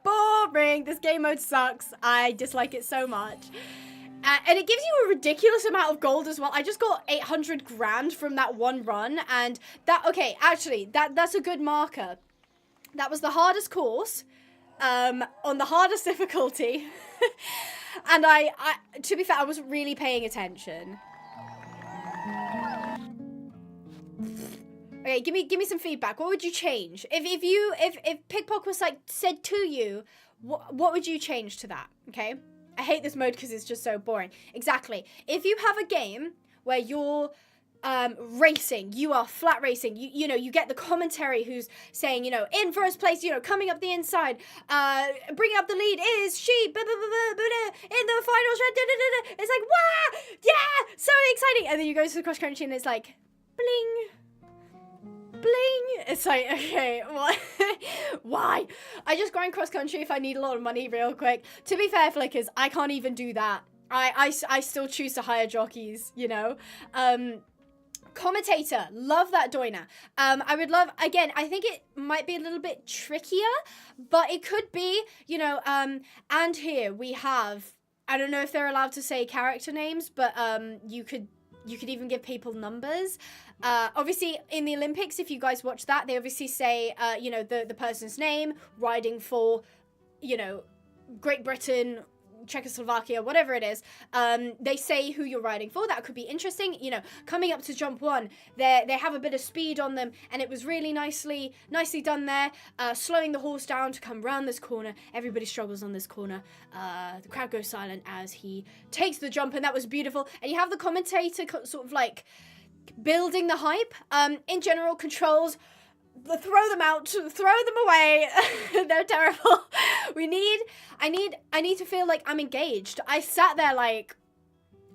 Boring. This game mode sucks. I dislike it so much. And it gives you a ridiculous amount of gold as well. I just got 800 grand from that one run. And that, okay, actually, that's a good marker. That was the hardest course, on the hardest difficulty. And I, to be fair, I wasn't really paying attention. Okay, give me some feedback. What would you change? If Pigpock was like, said to you, what would you change to that? Okay? I hate this mode because it's just so boring. Exactly. If you have a game where you're racing, you are flat racing, you know, you get the commentary who's saying, you know, in first place, you know, coming up the inside, bringing up the lead is she, in the finals, it's like, wow, yeah, so exciting. And then you go to the cross country and it's like, bling. Bling! It's like, okay, what? Why? I just grind cross country if I need a lot of money real quick. To be fair, Flickers, I can't even do that. I still choose to hire jockeys, you know? Commentator, love that Doina. I would love, again, I think it might be a little bit trickier, but it could be, you know, and here we have, I don't know if they're allowed to say character names, but you could even give people numbers. Obviously, in the Olympics, if you guys watch that, they obviously say, you know, the person's name, riding for, you know, Great Britain, Czechoslovakia, whatever it is. They say who you're riding for. That could be interesting. You know, coming up to jump one, they have a bit of speed on them, and it was really nicely done there. Slowing the horse down to come round this corner. Everybody struggles on this corner. The crowd goes silent as he takes the jump, and that was beautiful. And you have the commentator sort of like building the hype. In general, controls, throw them out, throw them away. They're terrible. I need to feel like I'm engaged. I sat there like,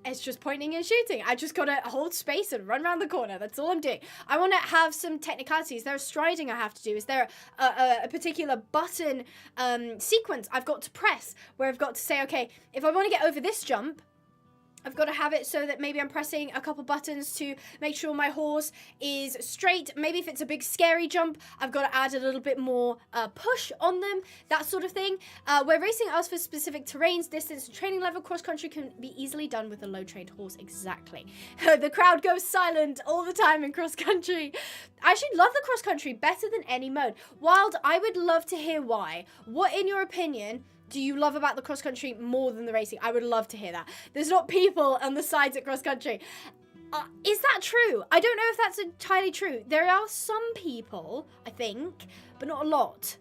it's just pointing and shooting. I just gotta hold space and run around the corner. That's all I'm doing. I want to have some technicalities. There's striding I have to do. Is there a particular button sequence I've got to press where I've got to say, okay, if I want to get over this jump, I've got to have it so that maybe I'm pressing a couple buttons to make sure my horse is straight. Maybe if it's a big scary jump, I've got to add a little bit more push on them, that sort of thing. Where racing asks for specific terrains, distance, and training level, cross country can be easily done with a low-trained horse. Exactly. The crowd goes silent all the time in cross country. I actually love the cross country better than any mode. Wild, I would love to hear why. What, in your opinion, do you love about the cross country more than the racing? I would love to hear that. There's not people on the sides at cross country. Is that true? I don't know if that's entirely true. There are some people, I think, but not a lot.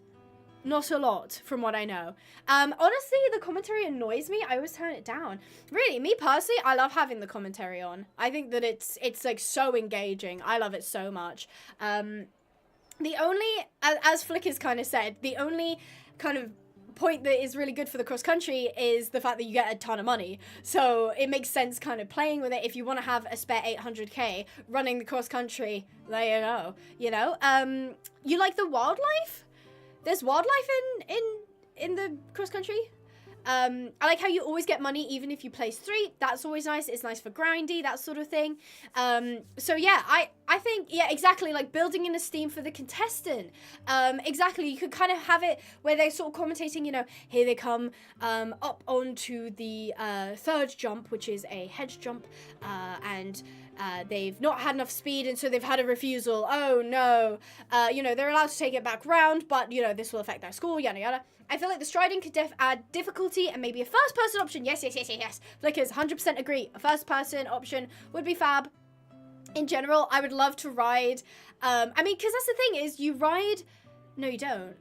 Not a lot, from what I know. Honestly, the commentary annoys me. I always turn it down. Really, me personally, I love having the commentary on. I think that it's like so engaging. I love it so much. The only, as Flickers kind of said, the only kind of point that is really good for the cross country is the fact that you get a ton of money. So it makes sense kind of playing with it. If you want to have a spare 800k running the cross country, there you go. You know, you like the wildlife? There's wildlife in the cross country. I like how you always get money even if you place 3. That's always nice. It's nice for grindy, that sort of thing. So yeah, I think, yeah, exactly, like building in esteem for the contestant. Exactly, you could kind of have it where they're sort of commentating, you know, here they come up onto the 3rd jump, which is a hedge jump, and they've not had enough speed, and so they've had a refusal. Oh no. You know, they're allowed to take it back round, but, you know, this will affect their score, yada yada. I feel like the striding could add difficulty and maybe a first-person option. Yes. Flickers, 100% agree. A first-person option would be fab. In general, I would love to ride. I mean, because that's the thing is you ride... No, you don't.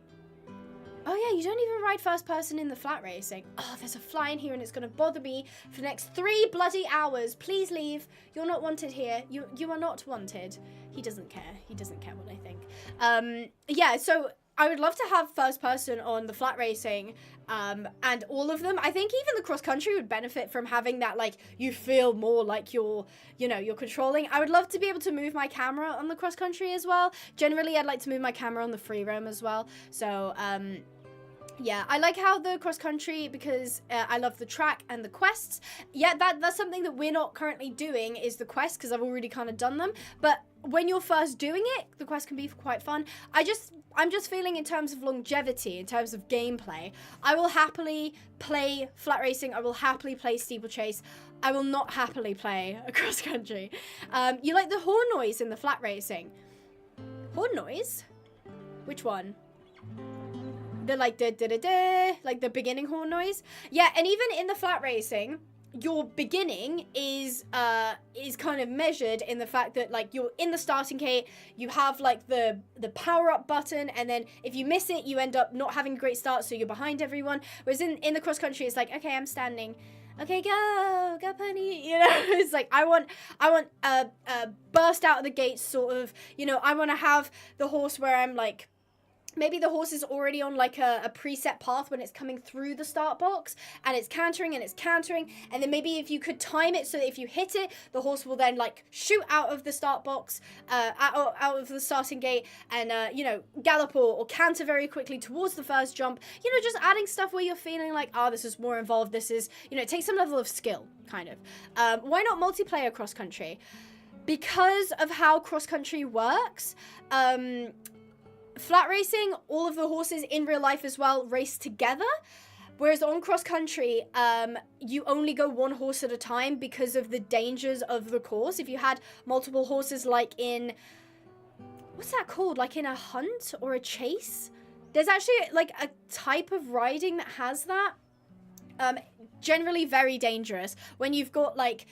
Oh, yeah, you don't even ride first-person in the flat racing. Oh, there's a fly in here and it's going to bother me for the next 3 bloody hours. Please leave. You're not wanted here. You are not wanted. He doesn't care. He doesn't care what I think. Yeah, so... I would love to have first person on the flat racing, and all of them. I think even the cross country would benefit from having that, like, you feel more like you're controlling. I would love to be able to move my camera on the cross country as well. Generally, I'd like to move my camera on the free roam as well. So, Yeah, I like how the cross country, because I love the track and the quests. Yeah, that's something that we're not currently doing, is the quests, because I've already kind of done them. But when you're first doing it, the quest can be quite fun. I'm just feeling in terms of longevity, in terms of gameplay, I will happily play flat racing. I will happily play steeplechase. I will not happily play a cross country. You like the horn noise in the flat racing? Horn noise? Which one? The like da like the beginning horn noise. Yeah, and even in the flat racing, your beginning is kind of measured in the fact that like you're in the starting gate, you have like the power up button, and then if you miss it, you end up not having a great start, so you're behind everyone. Whereas in the cross country, it's like, okay, I'm standing. Okay, go pony. You know, it's like I want burst out of the gate sort of. You know, I want to have the horse where I'm like, maybe the horse is already on like a preset path when it's coming through the start box, and it's cantering, and then maybe if you could time it so that if you hit it, the horse will then like shoot out of the start box, out of the starting gate, and you know, gallop or canter very quickly towards the first jump. You know, just adding stuff where you're feeling like, oh, this is more involved. This is, you know, it takes some level of skill, kind of. Why not multiplayer cross country? Because of how cross country works. Flat racing, all of the horses in real life as well race together, whereas on cross country, you only go one horse at a time because of the dangers of the course. If you had multiple horses, like in, what's that called? Like in a hunt or a chase? There's actually like a type of riding that has that. Generally very dangerous when you've got like,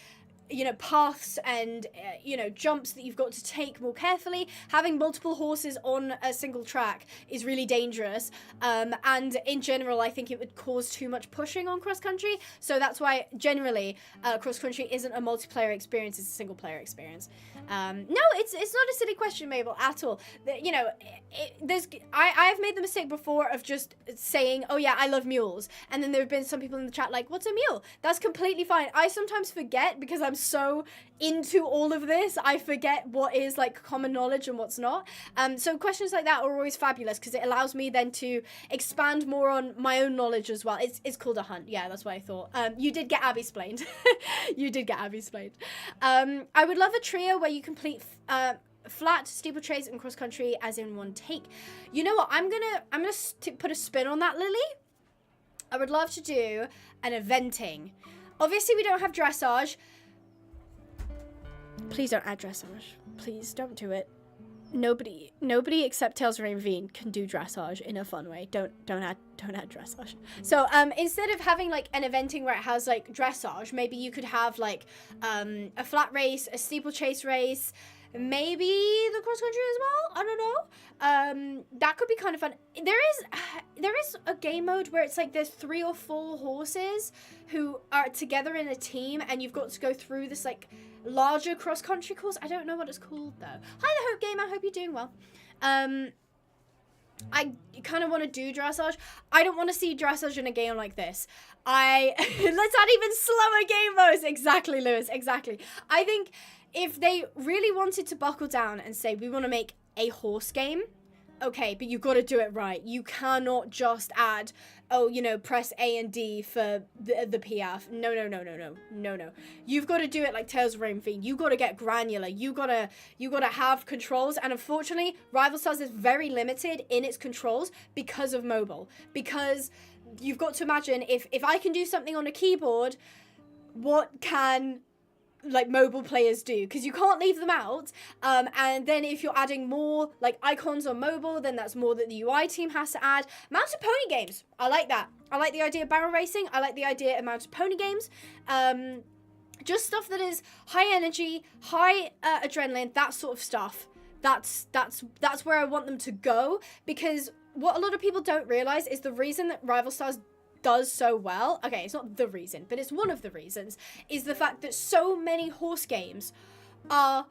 you know, paths and, you know, jumps that you've got to take more carefully. Having multiple horses on a single track is really dangerous. And in general, I think it would cause too much pushing on cross country. So that's why generally cross country isn't a multiplayer experience, it's a single player experience. No, it's not a silly question, Mabel, at all. You know, I've made the mistake before of just saying, oh yeah, I love mules. And then there have been some people in the chat like, what's a mule? That's completely fine. I sometimes forget because I'm so into all of this, I forget what is like common knowledge and what's not. So questions like that are always fabulous because it allows me then to expand more on my own knowledge as well. It's called a hunt. Yeah, that's what I thought. You did get Abby explained. You did get Abby explained. I would love a trio where you complete flat, steeplechase, and cross country as in one take. You know what? I'm gonna put a spin on that, Lily. I would love to do an eventing. Obviously, we don't have dressage. Please don't add dressage. Please don't do it. Nobody except Tales of Ravine can do dressage in a fun way. Don't add dressage. So instead of having like an eventing where it has like dressage, maybe you could have like a flat race, a steeplechase race, maybe the cross country as well. I don't know. That could be kind of fun. There is a game mode where it's like there's 3 or 4 horses who are together in a team, and you've got to go through this like larger cross country course. I don't know what it's called though. Hi there, Hope Game. I hope you're doing well. I kind of want to do dressage. I don't want to see dressage in a game like this. Let's add even slower game modes. Exactly, Lewis. Exactly. I think if they really wanted to buckle down and say, we want to make a horse game, okay, but you've got to do it right. You cannot just add, oh, you know, press A and D for the PF. No. You've got to do it like Tales of Ravine. You got to get granular. You got to have controls. And unfortunately, Rival Stars is very limited in its controls because of mobile. Because you've got to imagine if I can do something on a keyboard, what can like mobile players do? Because you can't leave them out, and then if you're adding more like icons on mobile, then that's more that the UI team has to add. Mounted pony games, I like that. I like the idea of barrel racing. I like the idea of mounted pony games. Just stuff that is high energy, high adrenaline, that sort of stuff. That's where I want them to go, because what a lot of people don't realize is the reason that Rival Stars does so well, okay, it's not the reason, but it's one of the reasons, is the fact that so many horse games are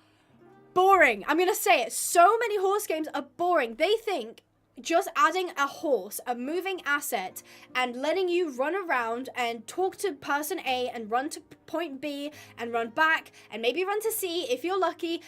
boring. I'm gonna say it. So many horse games are boring. They think just adding a horse, a moving asset, and letting you run around and talk to person A and run to point B and run back and maybe run to C if you're lucky,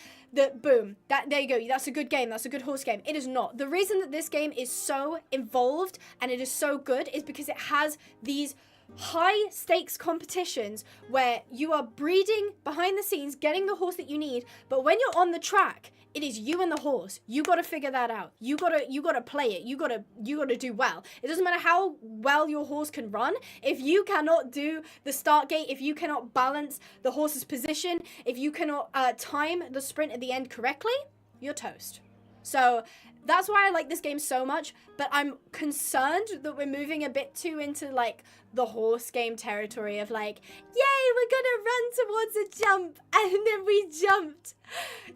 boom, there you go. That's a good game. That's a good horse game. It is not. The reason that this game is so involved and it is so good is because it has these high stakes competitions where you are breeding behind the scenes, getting the horse that you need, but when you're on the track, it is you and the horse. You got to figure that out. You got to play it. You got to do well. It doesn't matter how well your horse can run. If you cannot do the start gate, if you cannot balance the horse's position, if you cannot time the sprint at the end correctly, you're toast. So that's why I like this game so much, but I'm concerned that we're moving a bit too into like the horse game territory of like, yay, we're gonna run towards a jump, and then we jumped.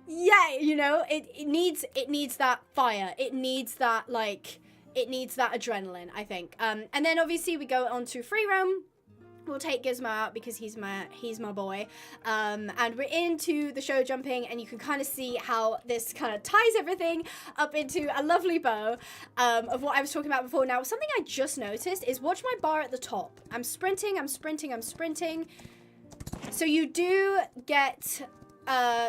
Yeah, you know, it needs that fire. It needs that adrenaline, I think. And then obviously we go on to free roam. We'll take Gizmo out because he's my boy. And we're into the show jumping, and you can kind of see how this kind of ties everything up into a lovely bow of what I was talking about before. Now, something I just noticed is watch my bar at the top. I'm sprinting. So you do get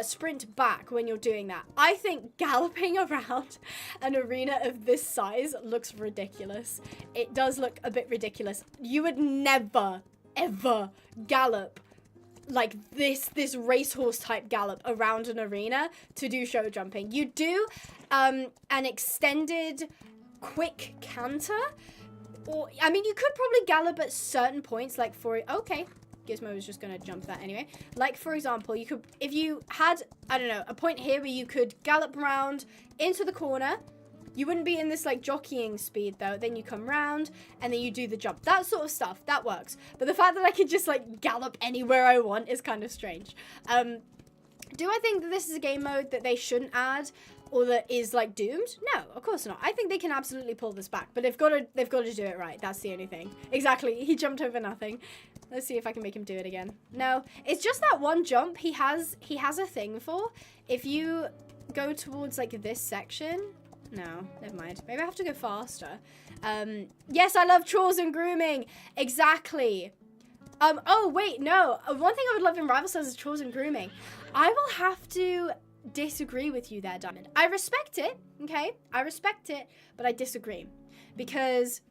sprint back when you're doing that. I think galloping around an arena of this size looks ridiculous. It does look a bit ridiculous. You would never ever gallop like this racehorse type gallop around an arena to do show jumping. You do an extended quick canter, or I mean you could probably gallop at certain points, like Gizmo was just gonna jump that anyway. Like for example, you could, if you had, I don't know, a point here where you could gallop around into the corner. You wouldn't be in this like jockeying speed though. Then you come round and then you do the jump. That sort of stuff, that works. But the fact that I could just like gallop anywhere I want is kind of strange. Do I think that this is a game mode that they shouldn't add or that is like doomed? No, of course not. I think they can absolutely pull this back, but they've got to do it right. That's the only thing. Exactly. He jumped over nothing. Let's see if I can make him do it again. No, it's just that one jump he has a thing for. If you go towards like this section. No, never mind. Maybe I have to go faster. Yes, I love chores and grooming. Exactly. Oh, wait, no. One thing I would love in Rival Stars is chores and grooming. I will have to disagree with you there, Diamond. I respect it, okay? I respect it, but I disagree. Because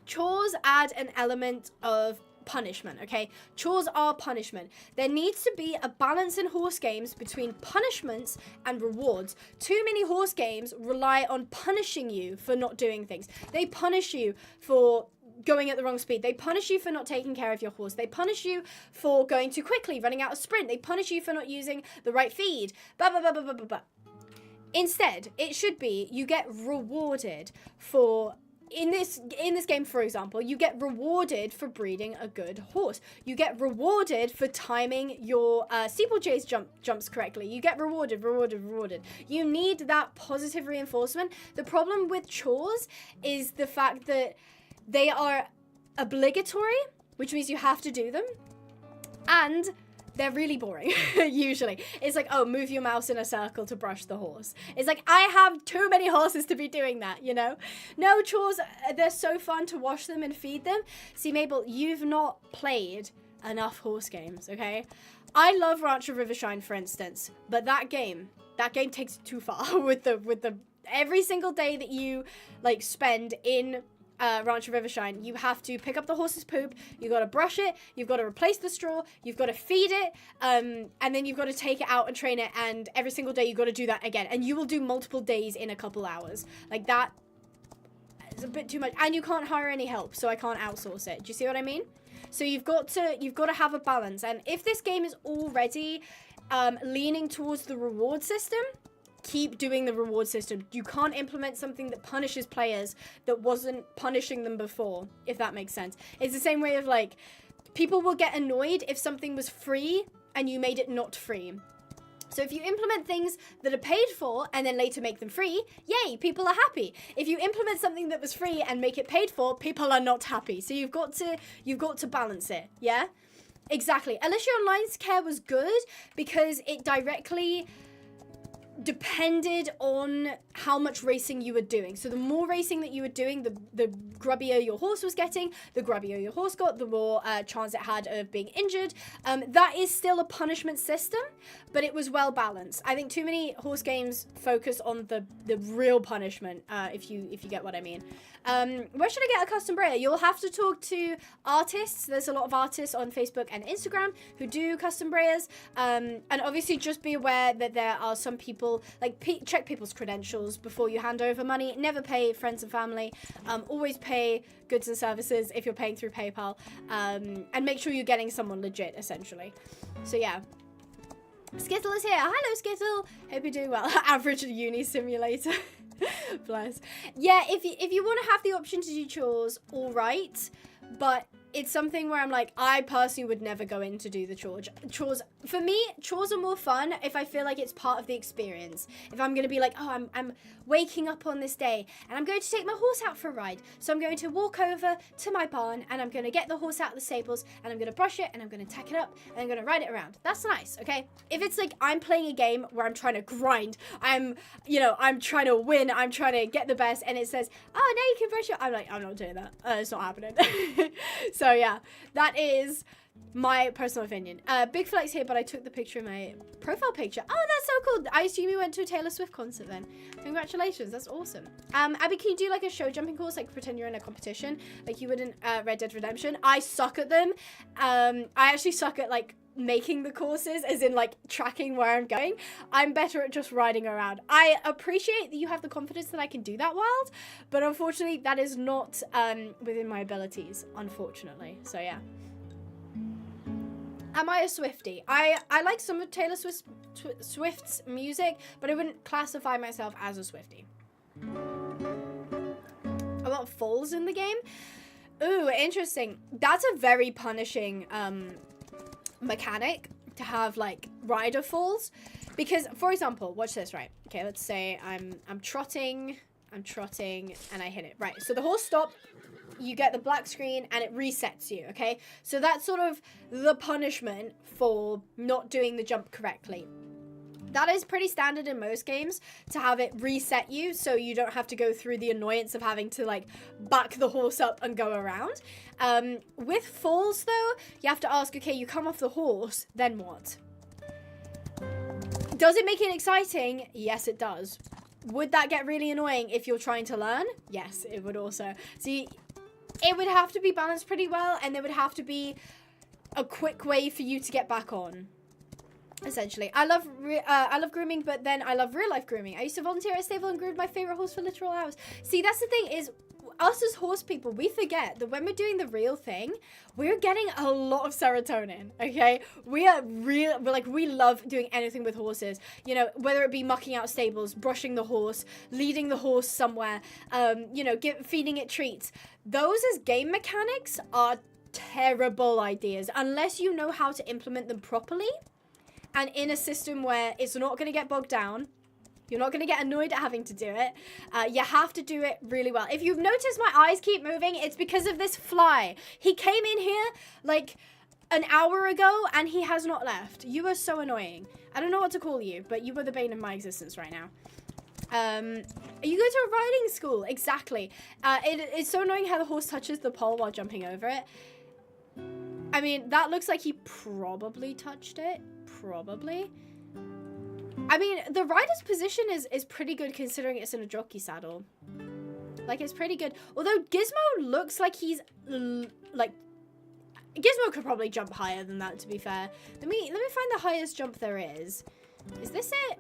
chores add an element of punishment, okay? Chores are punishment. There needs to be a balance in horse games between punishments and rewards. Too many horse games rely on punishing you for not doing things. They punish you for going at the wrong speed. They punish you for not taking care of your horse. They punish you for going too quickly, running out of sprint. They punish you for not using the right feed. Blah, blah, blah, blah, blah, blah, blah. Instead, it should be you get rewarded for... In this game, for example, you get rewarded for breeding a good horse. You get rewarded for timing your steeplechase jumps correctly. You get rewarded. You need that positive reinforcement. The problem with chores is the fact that they are obligatory, which means you have to do them, and they're really boring, usually. It's like, oh, move your mouse in a circle to brush the horse. It's like, I have too many horses to be doing that, you know? No, chores, they're so fun to wash them and feed them. See, Mabel, you've not played enough horse games, okay? I love Rancho Rivershine, for instance, but that game takes it too far with the every single day that you, like, spend in... Rancho Rivershine, you have to pick up the horse's poop, you got to brush it, you've got to replace the straw, you've got to feed it, and then you've got to take it out and train it, and every single day you've got to do that again, and you will do multiple days in a couple hours. Like, that is a bit too much, and you can't hire any help, so I can't outsource it. Do you see what I mean? So you've got to have a balance, and if this game is already leaning towards the reward system, keep doing the reward system. You can't implement something that punishes players that wasn't punishing them before, if that makes sense. It's the same way of like, people will get annoyed if something was free and you made it not free. So if you implement things that are paid for and then later make them free, yay, people are happy. If you implement something that was free and make it paid for, people are not happy. So you've got to balance it, yeah? Exactly. Alicia Online's care was good because it directly depended on how much racing you were doing. So the more racing that you were doing, the grubbier your horse was getting. The grubbier your horse got, the more chance it had of being injured. That is still a punishment system, but it was well balanced. I think too many horse games focus on the real punishment, if you get what I mean. Where should I get a custom brayer? You'll have to talk to artists. There's a lot of artists on Facebook and Instagram who do custom brayers. And obviously just be aware that there are some people, like check people's credentials before you hand over money. Never pay friends and family. Always pay goods and services if you're paying through PayPal. And make sure you're getting someone legit, essentially. So yeah. Skittle is here. Hello, Skittle. Hope you're doing well. Average uni simulator. Bless. Yeah, if you want to have the option to do chores, all right, but it's something where I'm like, I personally would never go in to do the chores. For me, chores are more fun if I feel like it's part of the experience. If I'm going to be like, oh, I'm waking up on this day and I'm going to take my horse out for a ride. So I'm going to walk over to my barn and I'm going to get the horse out of the stables and I'm going to brush it and I'm going to tack it up and I'm going to ride it around. That's nice, okay? If it's like I'm playing a game where I'm trying to grind, I'm trying to win, I'm trying to get the best, and it says, oh, now you can brush it. I'm like, I'm not doing that. It's not happening. So yeah, that is my personal opinion. Big flex here, but I took the picture in my profile picture. Oh, that's so cool. I assume you went to a Taylor Swift concert then. Congratulations, that's awesome. Abby, can you do like a show jumping course, like pretend you're in a competition, like you would in Red Dead Redemption? I suck at them. I actually suck at like making the courses, as in like tracking where I'm going. I'm better at just riding around. I appreciate that you have the confidence that I can do that wild, but unfortunately that is not within my abilities, unfortunately. So yeah. Am I a Swiftie? I like some of Taylor Swift's music, but I wouldn't classify myself as a Swiftie. A lot of falls in the game. Ooh, interesting. That's a very punishing mechanic to have, like, rider falls. Because, for example, watch this, right? Okay, let's say I'm trotting, and I hit it. Right, so the horse stopped. You get the black screen and it resets you, okay? So that's sort of the punishment for not doing the jump correctly. That is pretty standard in most games, to have it reset you so you don't have to go through the annoyance of having to like back the horse up and go around. With falls though, you have to ask, okay, you come off the horse, then what? Does it make it exciting? Yes, it does. Would that get really annoying if you're trying to learn? Yes, it would also. See, it would have to be balanced pretty well, and there would have to be a quick way for you to get back on. Essentially, I love grooming, but then I love real life grooming. I used to volunteer at a stable and groomed my favorite horse for literal hours. See, that's the thing is, us as horse people, we forget that when we're doing the real thing, we're getting a lot of serotonin. Okay, we love doing anything with horses. You know, whether it be mucking out stables, brushing the horse, leading the horse somewhere, feeding it treats. Those as game mechanics are terrible ideas unless you know how to implement them properly. And in a system where it's not going to get bogged down, you're not going to get annoyed at having to do it. You have to do it really well. If you've noticed my eyes keep moving, it's because of this fly. He came in here like an hour ago and he has not left. You are so annoying. I don't know what to call you, but you are the bane of my existence right now. You go to a riding school. Exactly. It's so annoying how the horse touches the pole while jumping over it. I mean, that looks like he probably touched it. Probably. I mean, the rider's position is pretty good considering it's in a jockey saddle. Like, it's pretty good. Although Gizmo looks like he's, Gizmo could probably jump higher than that, to be fair. Let me find the highest jump there is. Is this it?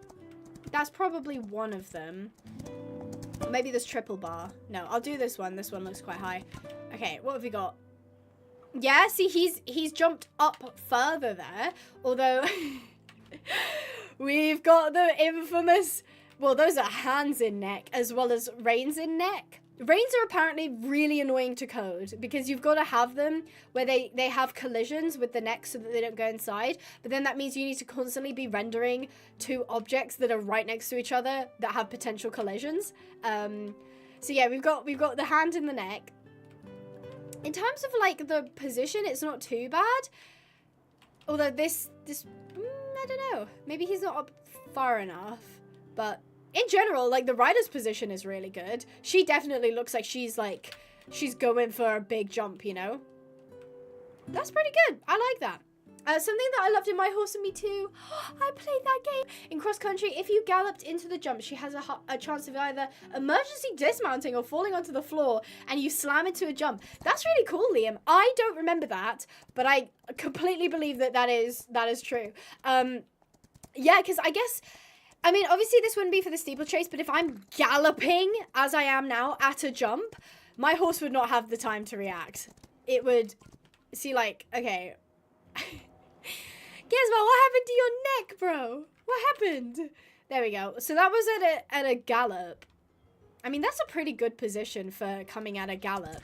That's probably one of them. Maybe this triple bar. No, I'll do this one. This one looks quite high. Okay, what have we got? Yeah, see, he's jumped up further there. Although, we've got the infamous... Well, those are hands in neck as well as reins in neck. Reins are apparently really annoying to code because you've got to have them where they have collisions with the neck so that they don't go inside. But then that means you need to constantly be rendering two objects that are right next to each other that have potential collisions. So yeah, we've got the hand in the neck. In terms of like the position, it's not too bad. Although this I don't know. Maybe he's not up far enough. But in general, like, the rider's position is really good. She definitely looks like she's going for a big jump, you know? That's pretty good. I like that. Something that I loved in My Horse and Me Too, I played that game. In cross country, if you galloped into the jump, she has a chance of either emergency dismounting or falling onto the floor, and you slam into a jump. That's really cool, Liam. I don't remember that, but I completely believe that is true. Yeah, because I guess, I mean, obviously this wouldn't be for the steeplechase, but if I'm galloping, as I am now, at a jump, my horse would not have the time to react. It would, see, like, okay. Guess what happened to your neck, bro? What happened? There we go. So that was at a gallop. I mean, that's a pretty good position for coming at a gallop.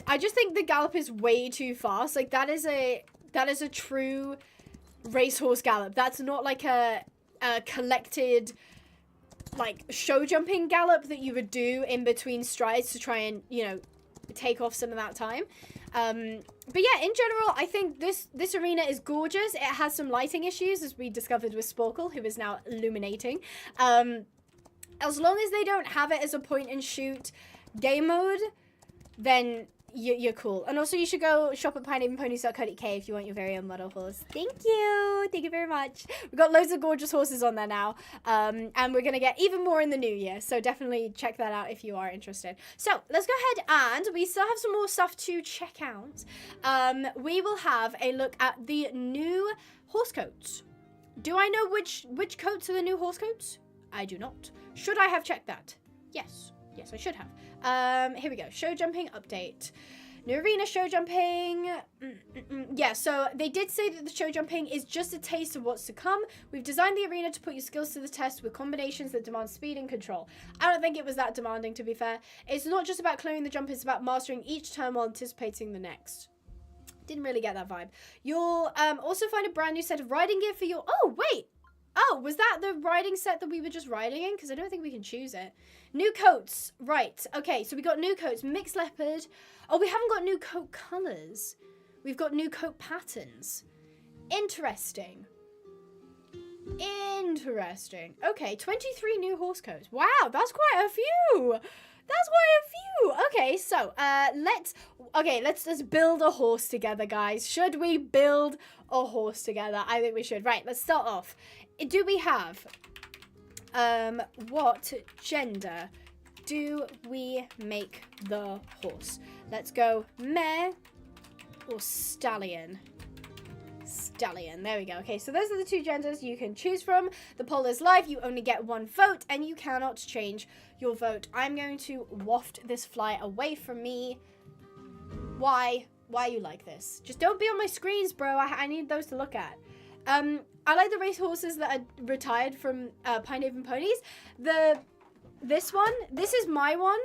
I just think the gallop is way too fast. Like, that is a true racehorse gallop. That's not like a collected, like, show jumping gallop that you would do in between strides to try and, you know, take off some of that time. But yeah, in general, I think this arena is gorgeous. It has some lighting issues, as we discovered with Sporkle, who is now illuminating. As long as they don't have it as a point and shoot game mode, then you're cool. And also, you should go shop at pinehavenponies.co.uk if you want your very own model horse. Thank you very much. We've got loads of gorgeous horses on there now, and we're gonna get even more in the new year, so definitely check that out if you are interested. So let's go ahead, and we still have some more stuff to check out. We will have a look at the new horse coats. Do I know which coats are the new horse coats? I do not. Should I have checked that? Yes, I should have. Here we go. Show jumping update. New arena show jumping. Yeah, so they did say that the show jumping is just a taste of what's to come. We've designed the arena to put your skills to the test with combinations that demand speed and control. I don't think it was that demanding, to be fair. It's not just about clearing the jump, it's about mastering each turn while anticipating the next. Didn't really get that vibe. You'll also find a brand new set of riding gear for your... Oh, wait! Oh, was that the riding set that we were just riding in? Because I don't think we can choose it. New coats. Right. Okay, so we got new coats. Mixed leopard. Oh, we haven't got new coat colours. We've got new coat patterns. Interesting. Interesting. Okay, 23 new horse coats. Wow, that's quite a few. That's quite a few. Okay, so let's just build a horse together, guys. Should we build a horse together? I think we should. Right, let's start off. Do we have what gender do we make the horse? Let's go mare or stallion. Stallion. There we go. Okay, so those are the two genders you can choose from. The poll is live. You only get one vote, and you cannot change your vote. I'm going to waft this fly away from me. Why? Why are you like this? Just don't be on my screens, bro. I need those to look at. I like the race horses that are retired from Pinehaven Ponies. This is my one.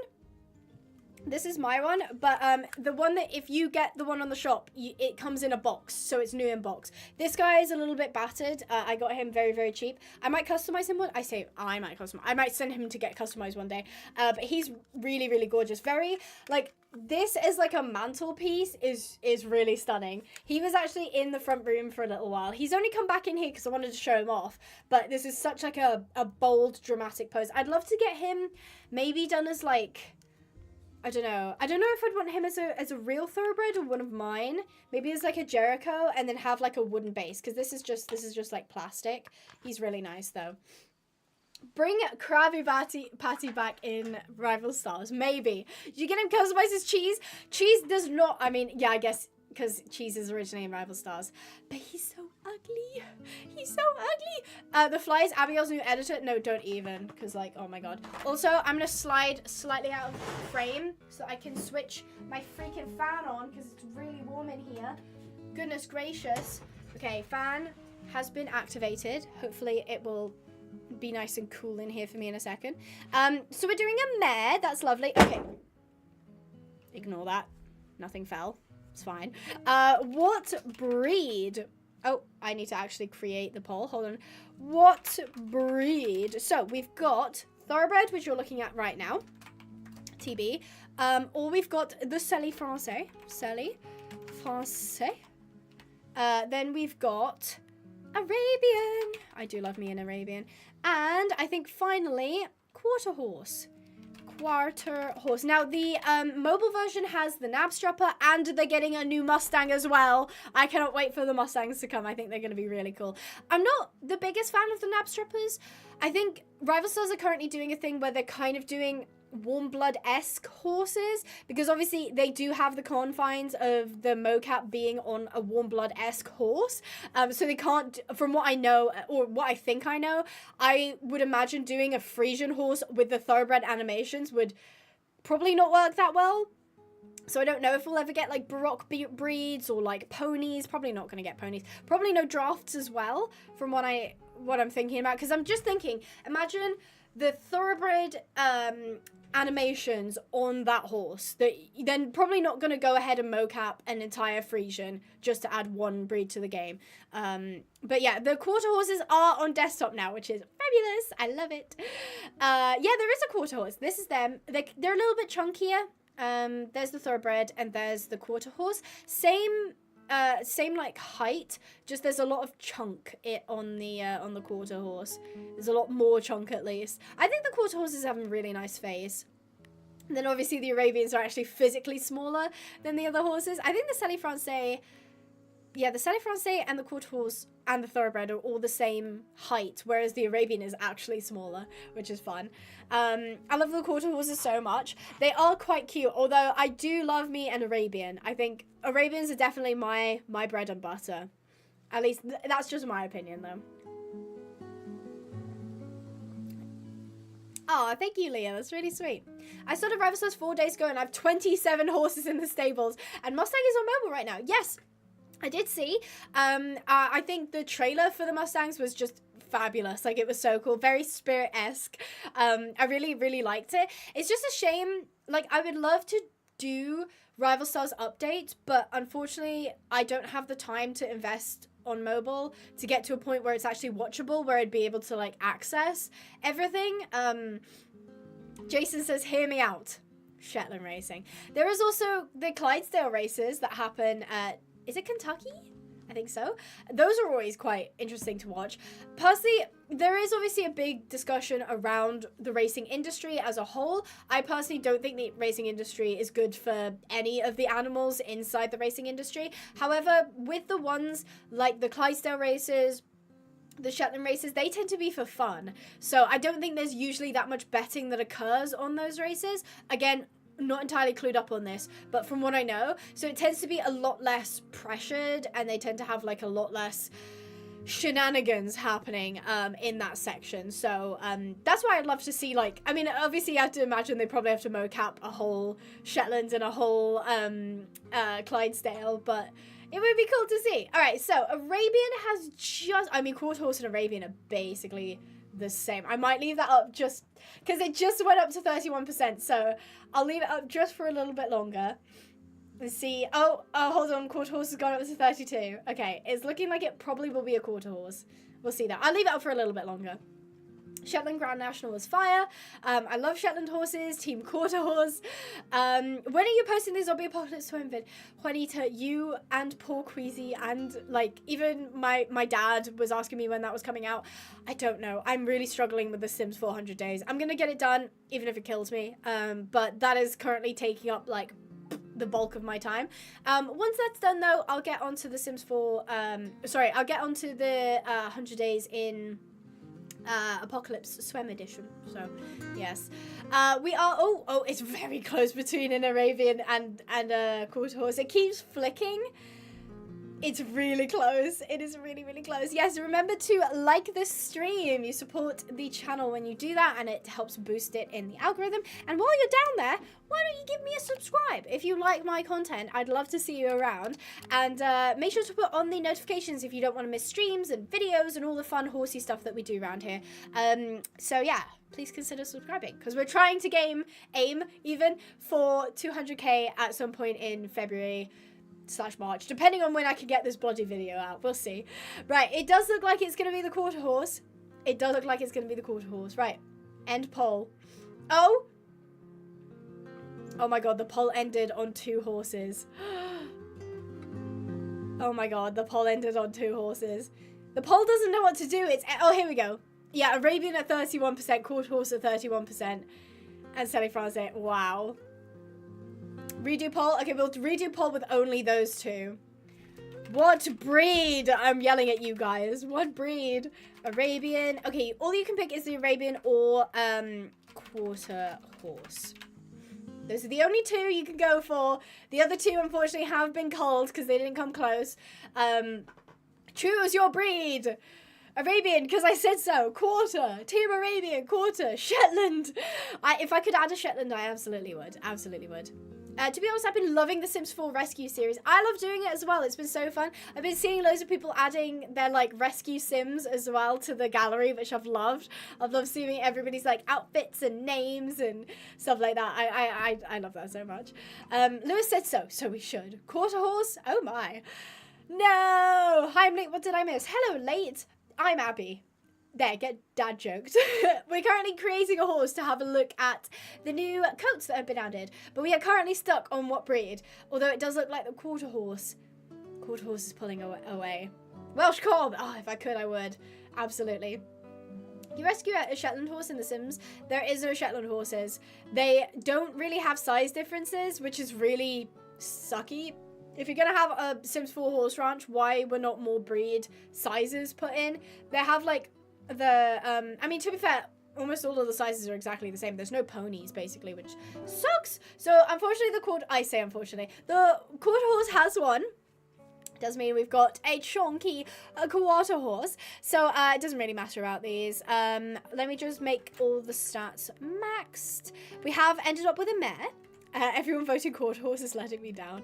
This is my one, but the one that if you get the one on the shop, it comes in a box, so it's new in box. This guy is a little bit battered. I got him very, very cheap. I might customize him one. I say I might customize. I might send him to get customized one day. But he's really, really gorgeous. Very, like, this is like a mantelpiece is really stunning. He was actually in the front room for a little while. He's only come back in here because I wanted to show him off. But this is such like a bold, dramatic pose. I'd love to get him maybe done as like... I don't know if I'd want him as a real thoroughbred or one of mine. Maybe as like a Jericho and then have like a wooden base, because this is just like plastic. He's really nice though. Bring Krabby Patty back in Rival Stars. Maybe. Did you get him customized as Cheese? Cheese does not, I mean, yeah, I guess because Cheese is originally in Rival Stars. But he's so ugly. He's so ugly. The Fly is Abigail's new editor. No, don't even. Because, like, oh my god. Also, I'm going to slide slightly out of frame so I can switch my freaking fan on because it's really warm in here. Goodness gracious. Okay, fan has been activated. Hopefully it will be nice and cool in here for me in a second. So we're doing a mare. That's lovely. Okay. Ignore that. Nothing fell. It's fine. What breed? Oh, I need to actually create the poll. Hold on. What breed? So we've got Thoroughbred, which you're looking at right now. TB. Or we've got the Selle Francais. Selle Francais. Then we've got Arabian. I do love me an Arabian. And I think finally, quarter horse. Quarter horse. Now, the mobile version has the nab strapper, and they're getting a new Mustang as well. I cannot wait for the Mustangs to come. I think they're going to be really cool. I'm not the biggest fan of the nab strappers. I think Rival Stars are currently doing a thing where they're kind of doing warm blood-esque horses, because obviously they do have the confines of the mocap being on a warm blood-esque horse, so they can't, from what I know, or what I think I know, I would imagine doing a Frisian horse with the thoroughbred animations would probably not work that well. So I don't know if we'll ever get like Baroque breeds or like ponies. Probably not going to get ponies. Probably no drafts as well, from what I'm thinking about, because I'm just thinking, imagine the thoroughbred animations on that horse. That then probably not going to go ahead and mocap an entire Frisian just to add one breed to the game. But yeah, the quarter horses are on desktop now, which is fabulous. I love it. Yeah, there is a quarter horse. This is them. They're a little bit chunkier. There's the thoroughbred and there's the quarter horse. Same like height, just there's a lot of chunk on the quarter horse. There's a lot more chunk at least. I think the quarter horses have a really nice face. And then obviously the Arabians are actually physically smaller than the other horses. I think the Selle Francais, yeah, the Selle Francais and the quarter horse and the thoroughbred are all the same height, whereas the Arabian is actually smaller, which is fun. I love the quarter horses so much. They are quite cute, although I do love me an Arabian. I think Arabians are definitely my bread and butter. At least that's just my opinion, though. Oh, thank you, Leah. That's really sweet. I started Rival Stars 4 days ago and I have 27 horses in the stables. And Mustang is on mobile right now. Yes, I did see. I think the trailer for the Mustangs was just fabulous. Like, it was so cool. Very Spirit-esque. I really, really liked it. It's just a shame. Like, I would love to do Rival Stars updates, but unfortunately, I don't have the time to invest on mobile to get to a point where it's actually watchable, where I'd be able to, like, access everything. Jason says, hear me out. Shetland racing. There is also the Clydesdale races that happen at, is it Kentucky? I think so. Those are always quite interesting to watch. Personally, there is obviously a big discussion around the racing industry as a whole. I personally don't think the racing industry is good for any of the animals inside the racing industry. However, with the ones like the Clydesdale races, the Shetland races, they tend to be for fun. So I don't think there's usually that much betting that occurs on those races. Again, not entirely clued up on this, but from what I know, so it tends to be a lot less pressured, and they tend to have like a lot less shenanigans happening in that section. So that's why I'd love to see, like, I mean, obviously you have to imagine they probably have to mocap a whole Shetland and a whole Clydesdale, but it would be cool to see. All right, so Arabian has just, I mean, quarter horse and Arabian are basically the same. I might leave that up just because it just went up to 31%, so I'll leave it up just for a little bit longer. Let's see. Oh, hold on. Quarter horse has gone up to 32. Okay, it's looking like it probably will be a quarter horse. We'll see that. I'll leave it up for a little bit longer. Shetland Grand National was fire. I love Shetland horses. Team quarter horse. When are you posting the Zombie Apocalypse swim vid? Juanita, you and poor Queasy and like even my dad was asking me when that was coming out. I don't know. I'm really struggling with The Sims 400 Days. I'm gonna get it done even if it kills me. But that is currently taking up like the bulk of my time. Once that's done though, I'll get onto The Sims 4. I'll get onto the 100 Days in Apocalypse Swim Edition. So yes, we are. Oh, it's very close between an Arabian and a quarter horse. It keeps flicking. It's really close. It is really, really close. Yes, remember to like this stream. You support the channel when you do that, and it helps boost it in the algorithm. And while you're down there, why don't you give me a subscribe? If you like my content, I'd love to see you around. And make sure to put on the notifications if you don't want to miss streams and videos and all the fun horsey stuff that we do around here. So yeah, please consider subscribing, because we're trying to aim even for 200k at some point in February/March, depending on when I can get this bloody video out. We'll see. Right, it does look like it's going to be the quarter horse. It does look like it's going to be the quarter horse. Right, end poll. Oh my god, the poll ended on 2 horses. Oh my god, the poll ended on 2 horses. The poll doesn't know what to do. It's, oh, here we go. Yeah, Arabian at 31%, Quarter Horse at 31%, and Sally France. Wow. Redo poll. Okay, we'll redo poll with only those two. What breed? I'm yelling at you guys. What breed? Arabian. Okay, all you can pick is the Arabian or Quarter Horse. Those are the only two you can go for. The other two, unfortunately, have been culled because they didn't come close. Choose your breed. Arabian, because I said so. Quarter. Team Arabian. Quarter. Shetland. If I could add a Shetland, I absolutely would. Absolutely would. To be honest, I've been loving the Sims 4 Rescue series. I love doing it as well. It's been so fun. I've been seeing loads of people adding their, like, rescue Sims as well to the gallery, which I've loved. I've loved seeing everybody's, like, outfits and names and stuff like that. I love that so much. Lewis said so, so we should. Quarter Horse? Oh, my. No! Hi, I'm late. What did I miss? Hello, late. I'm Abby. There, get dad joked. We're currently creating a horse to have a look at the new coats that have been added. But we are currently stuck on what breed. Although it does look like the Quarter Horse. Quarter Horse is pulling away. Welsh Cob! Oh, if I could, I would. Absolutely. You rescue a Shetland horse in The Sims. There is no Shetland horses. They don't really have size differences, which is really sucky. If you're going to have a Sims 4 horse ranch, why were not more breed sizes put in? They have, like, the, I mean, to be fair, almost all of the sizes are exactly the same. There's no ponies, basically, which sucks. So, unfortunately, the Quarter Horse has one. Does mean we've got a chunky Quarter Horse. So, it doesn't really matter about these. Let me just make all the stats maxed. We have ended up with a mare. Everyone voting Quarter Horse is letting me down.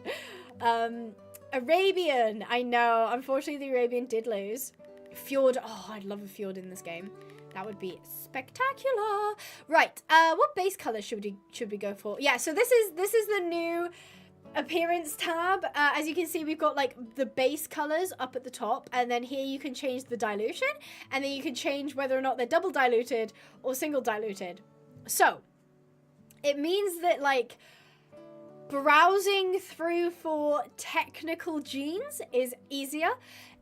Arabian, I know. Unfortunately, the Arabian did lose. Fjord. Oh, I'd love a fjord in this game. That would be spectacular. Right. What base color should we go for? Yeah. So this is the new appearance tab. As you can see, we've got like the base colors up at the top, and then here you can change the dilution, and then you can change whether or not they're double diluted or single diluted. So it means that like browsing through for technical genes is easier.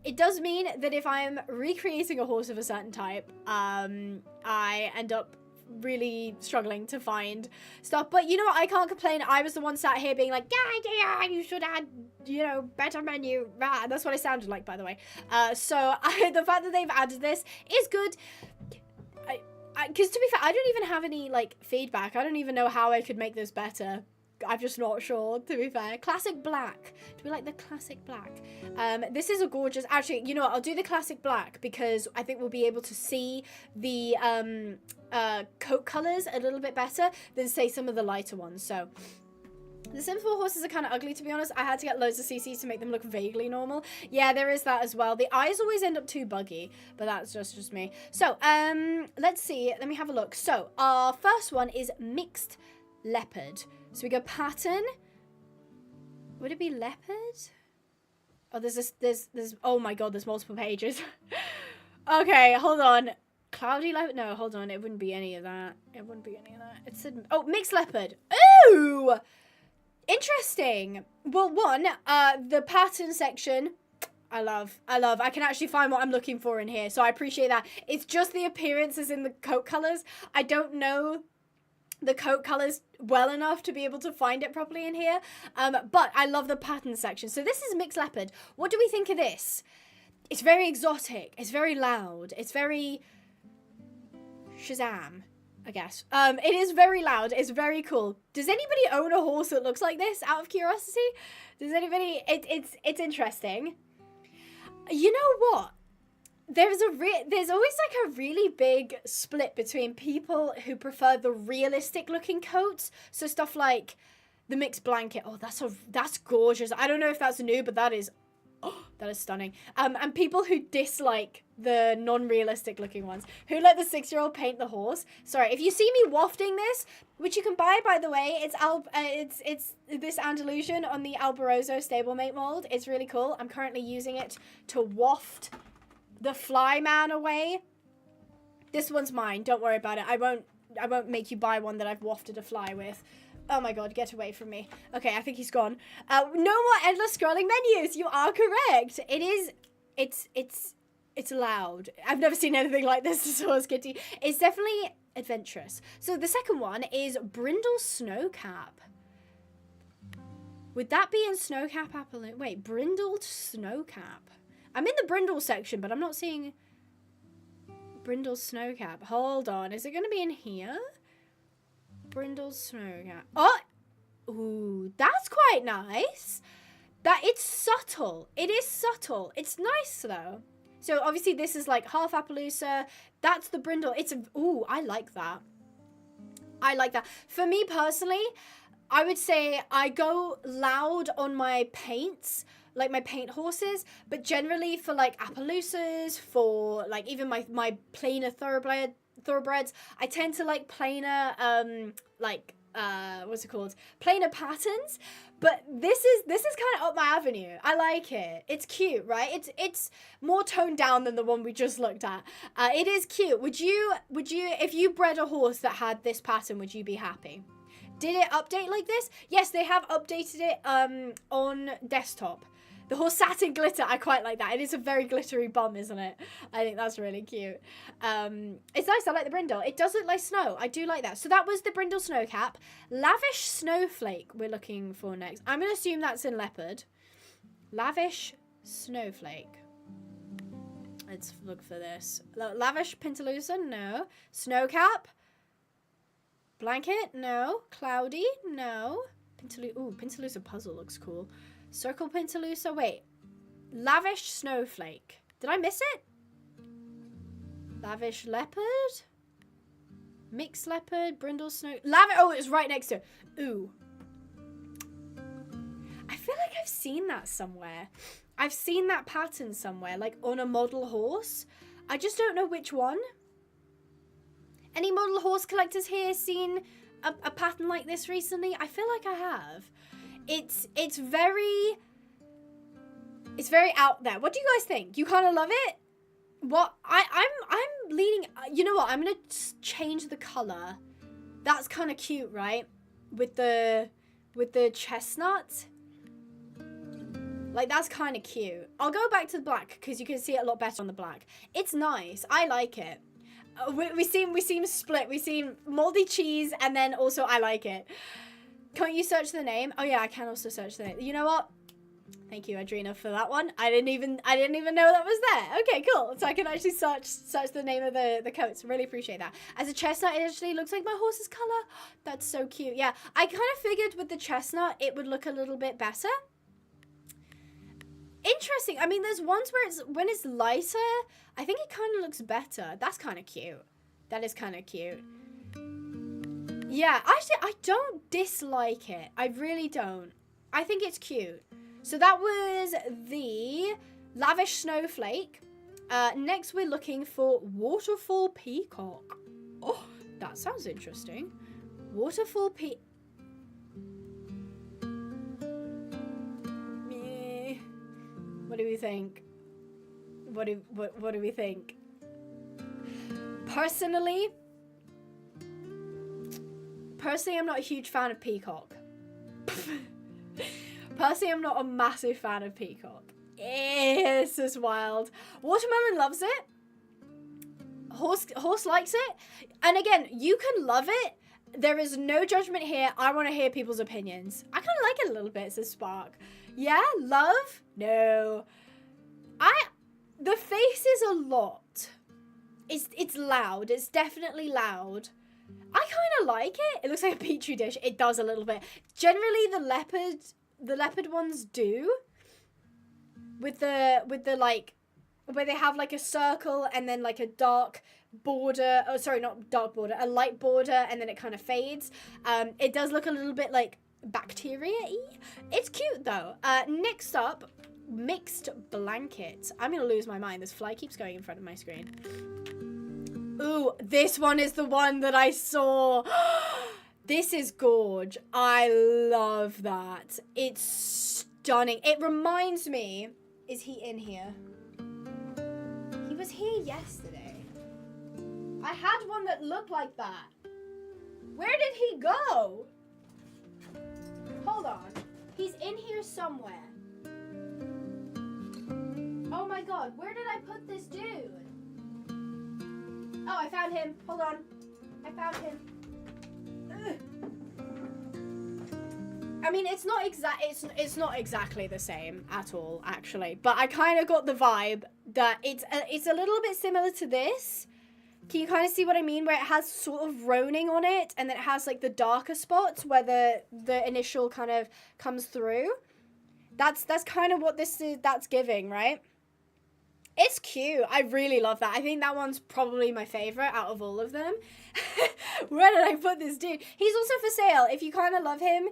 It does mean that if I'm recreating a horse of a certain type, I end up really struggling to find stuff. But you know what? I can't complain. I was the one sat here being like, yeah, you should add, you know, better menu. Rah. That's what I sounded like, by the way. So the fact that they've added this is good. Because to be fair, I don't even have any, like, feedback. I don't even know how I could make this better. I'm just not sure, to be fair. Classic black. Do we like the classic black? This is a gorgeous... Actually, you know what? I'll do the classic black because I think we'll be able to see the coat colours a little bit better than, say, some of the lighter ones. So, the Sims 4 horses are kind of ugly, to be honest. I had to get loads of CCs to make them look vaguely normal. Yeah, there is that as well. The eyes always end up too buggy, but that's just me. So, let's see. Let me have a look. So, our first one is mixed leopard. So we go pattern. Would it be leopard? Oh, there's oh my god, there's multiple pages. Okay, hold on. Cloudy leopard? No, hold on. It wouldn't be any of that. It wouldn't be any of that. It said, oh, mixed leopard. Ooh! Interesting. Well, one, the pattern section, I love. I can actually find what I'm looking for in here, so I appreciate that. It's just the appearances in the coat colors. I don't know the coat colors well enough to be able to find it properly in here. But I love the pattern section. So this is mixed leopard. What do we think of this? It's very exotic. It's very loud. It's very Shazam, I guess. It is very loud. It's very cool. Does anybody own a horse that looks like this, out of curiosity? Does anybody? It's interesting. You know what? There's always like a really big split between people who prefer the realistic looking coats. So stuff like the mixed blanket. Oh, that's gorgeous. I don't know if that's new, but that is stunning. And people who dislike the non-realistic looking ones, who let the 6-year-old paint the horse. Sorry, if you see me wafting this, which you can buy, by the way, it's this Andalusian on the Alborozo stablemate mold. It's really cool. I'm currently using it to waft the fly man away. This one's mine. Don't worry about it. I won't make you buy one that I've wafted a fly with. Oh my god, get away from me. Okay, I think he's gone. No more endless scrolling menus. You are correct. It's It's loud. I've never seen anything like this, so it's kitty. It's definitely adventurous. So the second one is Brindle Snowcap. Would that be in Snowcap Appaloosa? Wait, Brindled Snowcap. I'm in the Brindle section, but I'm not seeing Brindle Snowcap. Hold on. Is it going to be in here? Brindle Snowcap. Oh! Ooh, that's quite nice. It's subtle. It is subtle. It's nice, though. So, obviously, this is, like, half Appaloosa. That's the Brindle. Ooh, I like that. I like that. For me, personally, I would say I go loud on my paints, like my paint horses, but generally for like Appaloosas, for like even my plainer thoroughbreds, I tend to like plainer what's it called? Plainer patterns. But this is kind of up my avenue. I like it. It's cute, right? It's more toned down than the one we just looked at. It is cute. Would you if you bred a horse that had this pattern, would you be happy? Did it update like this? Yes, they have updated it on desktop. The horse sat in glitter. I quite like that. It is a very glittery bum, isn't it? I think that's really cute. It's nice. I like the brindle. It does look like snow. I do like that. So that was the brindle snowcap. Lavish snowflake we're looking for next. I'm going to assume that's in leopard. Lavish snowflake. Let's look for this. Lavish Pintaloosa? No. Snowcap? Blanket? No. Cloudy? No. Pintaloosa puzzle looks cool. Circle Pintaloosa? Wait. Lavish Snowflake. Did I miss it? Lavish Leopard? Mixed Leopard? Brindle Snow... Oh, it's right next to it. Ooh. I feel like I've seen that somewhere. I've seen that pattern somewhere, like on a model horse. I just don't know which one. Any model horse collectors here seen a pattern like this recently? I feel like I have. It's very out there. What do you guys think? You kind of love it? What I'm leaning. You know what? I'm gonna change the color. That's kind of cute, right? With the chestnut. Like, that's kind of cute. I'll go back to the black because you can see it a lot better on the black. It's nice. I like it. We seem split. We seem moldy cheese, and then also I like it. Can't you search the name? Oh yeah, I can also search the name. You know what? Thank you, Adrena, for that one. I didn't even know that was there. Okay, cool. So I can actually search the name of the coats. Really appreciate that. As a chestnut, it actually looks like my horse's color. That's so cute. Yeah, I kind of figured with the chestnut it would look a little bit better. Interesting. I mean, there's ones where when it's lighter, I think it kind of looks better. That's kind of cute. That is kind of cute. Yeah, actually, I don't dislike it. I really don't. I think it's cute. So that was the Lavish Snowflake. Next, we're looking for Waterfall Peacock. Oh, that sounds interesting. Waterfall Peacock. What do we think? What do we think? Personally, I'm not a huge fan of Peacock. Personally, I'm not a massive fan of Peacock. This is wild. Watermelon loves it. Horse likes it. And again, you can love it. There is no judgment here. I want to hear people's opinions. I kind of like it a little bit, says Spark. Yeah, love? No. The face is a lot. It's loud. It's definitely loud. I kind of like it. It looks like a petri dish. It does a little bit. Generally, the leopard ones do. With the like, where they have like a circle and then like a dark border. Oh, sorry, not dark border. A light border, and then it kind of fades. It does look a little bit like bacteria-y. It's cute though. Next up, mixed blanket. I'm gonna lose my mind. This fly keeps going in front of my screen. Ooh, this one is the one that I saw. This is gorge. I love that. It's stunning. It reminds me, is he in here? He was here yesterday. I had one that looked like that. Where did he go? Hold on. He's in here somewhere. Oh my god, where did I put this dude? Oh, I found him. Hold on. I found him. Ugh. I mean, it's not exactly the same at all, actually. But I kind of got the vibe that it's a little bit similar to this. Can you kind of see what I mean? Where it has sort of roning on it, and then it has like the darker spots where the initial kind of comes through. That's kind of what that's giving, right? It's cute. I really love that. I think that one's probably my favorite out of all of them. Where did I put this dude? He's also for sale. If you kind of love him,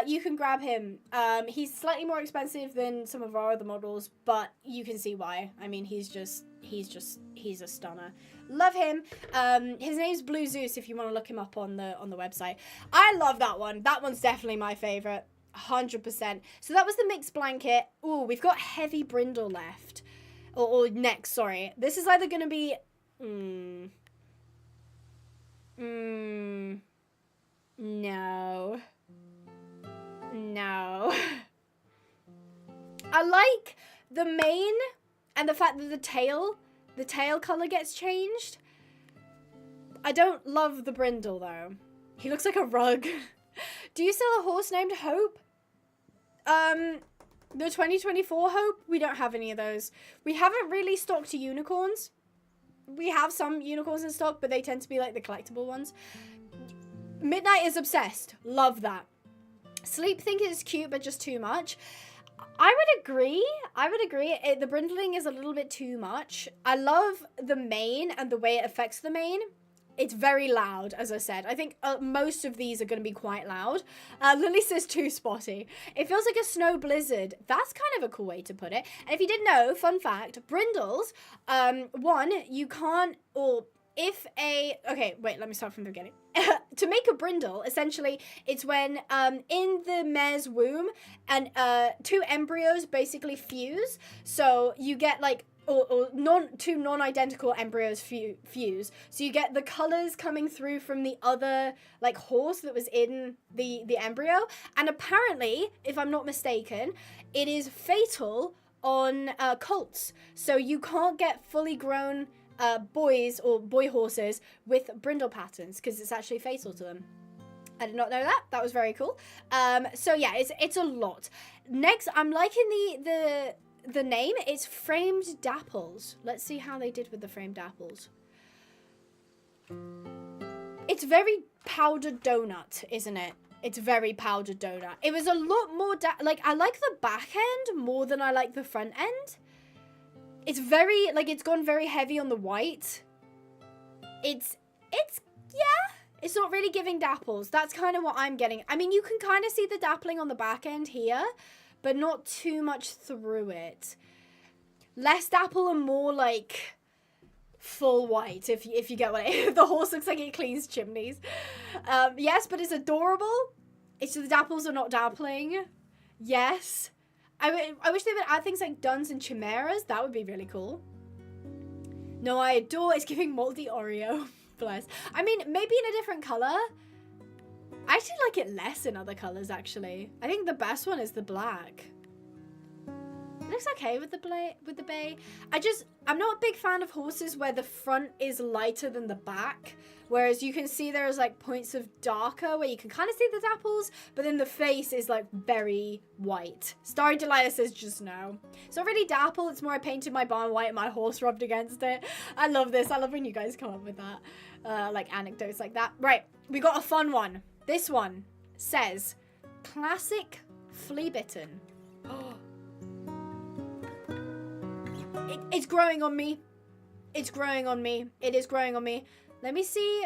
you can grab him. He's slightly more expensive than some of our other models, but you can see why. I mean, he's a stunner. Love him. His name's Blue Zeus if you want to look him up on the website. I love that one. That one's definitely my favorite. 100%. So that was the mixed blanket. Ooh, we've got heavy brindle left. Or next, sorry. This is either going to be... No. No. I like the mane and the fact that the tail color gets changed. I don't love the brindle, though. He looks like a rug. Do you sell a horse named Hope? The 2024 Hope? We don't have any of those. We haven't really stocked unicorns. We have some unicorns in stock, but they tend to be like the collectible ones. Midnight is obsessed. Love that. Sleep think it's cute, but just too much. I would agree. The brindling is a little bit too much. I love the mane and the way it affects the mane. It's very loud, as I said. I think most of these are going to be quite loud. Lily says too spotty. It feels like a snow blizzard. That's kind of a cool way to put it. And if you didn't know, fun fact, brindles, one, you can't, or if a, okay, wait, let me start from the beginning. To make a brindle, essentially, it's when in the mare's womb and two embryos basically fuse. So you get like, or two non-identical embryos fuse. So you get the colors coming through from the other like horse that was in the embryo. And apparently, if I'm not mistaken, it is fatal on colts. So you can't get fully grown boys or boy horses with brindle patterns because it's actually fatal to them. I did not know that. That was very cool. So yeah, it's a lot. Next, I'm liking the name. It's Framed Dapples. Let's see how they did with the Framed Dapples. It's very powdered donut, isn't it? It's very powdered donut. It was a lot more, like, I like the back end more than I like the front end. It's very, like, it's gone very heavy on the white. It's not really giving dapples. That's kind of what I'm getting. I mean, you can kind of see the dappling on the back end here, but not too much through it. Less dapple and more, like, full white, if you get what the horse looks like it cleans chimneys. Yes, but it's adorable. It's the dapples are not dappling. Yes. I wish they would add things like duns and chimeras. That would be really cool. No, I adore. It's giving moldy Oreo. Bless. I mean, maybe in a different color. I actually like it less in other colors, actually. I think the best one is the black. It looks okay with the bay. I'm not a big fan of horses where the front is lighter than the back. Whereas you can see there's like points of darker where you can kind of see the dapples, but then the face is like very white. Starry Delilah says just no. It's not really dapple, it's more I painted my barn white and my horse rubbed against it. I love this. I love when you guys come up with that. Like anecdotes like that. Right, we got a fun one. This one says, classic flea bitten. It's growing on me. It's growing on me. It is growing on me. Let me see.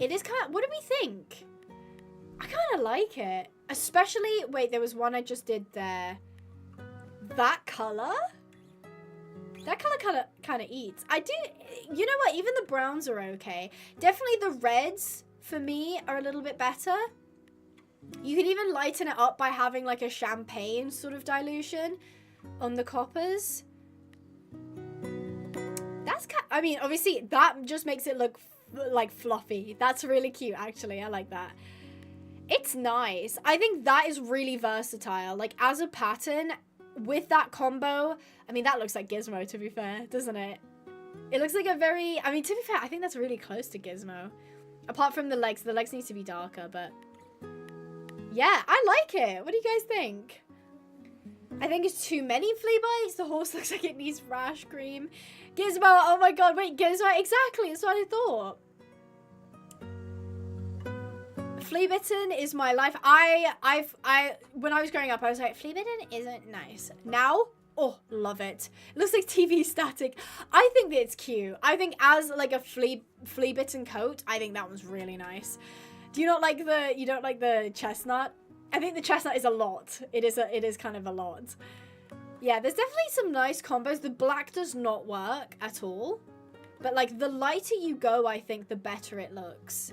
It is kind of, what do we think? I kind of like it. Especially, wait, there was one I just did there. That color? That color kind of eats. I do, you know what? Even the browns are okay. Definitely the reds, for me, are a little bit better. You can even lighten it up by having like a champagne sort of dilution on the coppers. That's kind, I mean, obviously that just makes it look like fluffy. That's really cute, actually. I like that. It's nice. I think that is really versatile. Like as a pattern, with that combo, I mean, that looks like Gizmo, to be fair, doesn't it? It looks like a very, I mean, to be fair, I think that's really close to Gizmo. Apart from the legs need to be darker, but yeah, I like it. What do you guys think? I think it's too many flea bites. The horse looks like it needs rash cream. Gizmo, oh my god, wait, Gizmo, exactly, that's what I thought. Flea bitten is my life. When I was growing up, I was like, flea bitten isn't nice. Now, oh, love it. It looks like TV static. I think that it's cute. I think as like a flea bitten coat, I think that one's really nice. Do you not like you don't like the chestnut? I think the chestnut is a lot. It is kind of a lot. Yeah, there's definitely some nice combos. The black does not work at all. But like the lighter you go, I think the better it looks.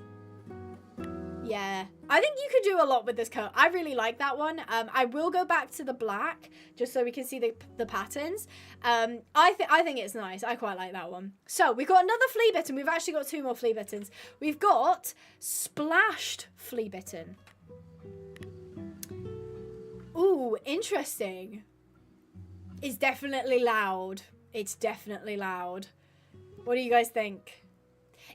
Yeah, I think you could do a lot with this coat. I really like that one. I will go back to the black just so we can see the patterns. I think it's nice. I quite like that one. So we've got another flea bitten. We've actually got 2 more flea bittens. We've got splashed flea bitten. Ooh, interesting. It's definitely loud. It's definitely loud. What do you guys think?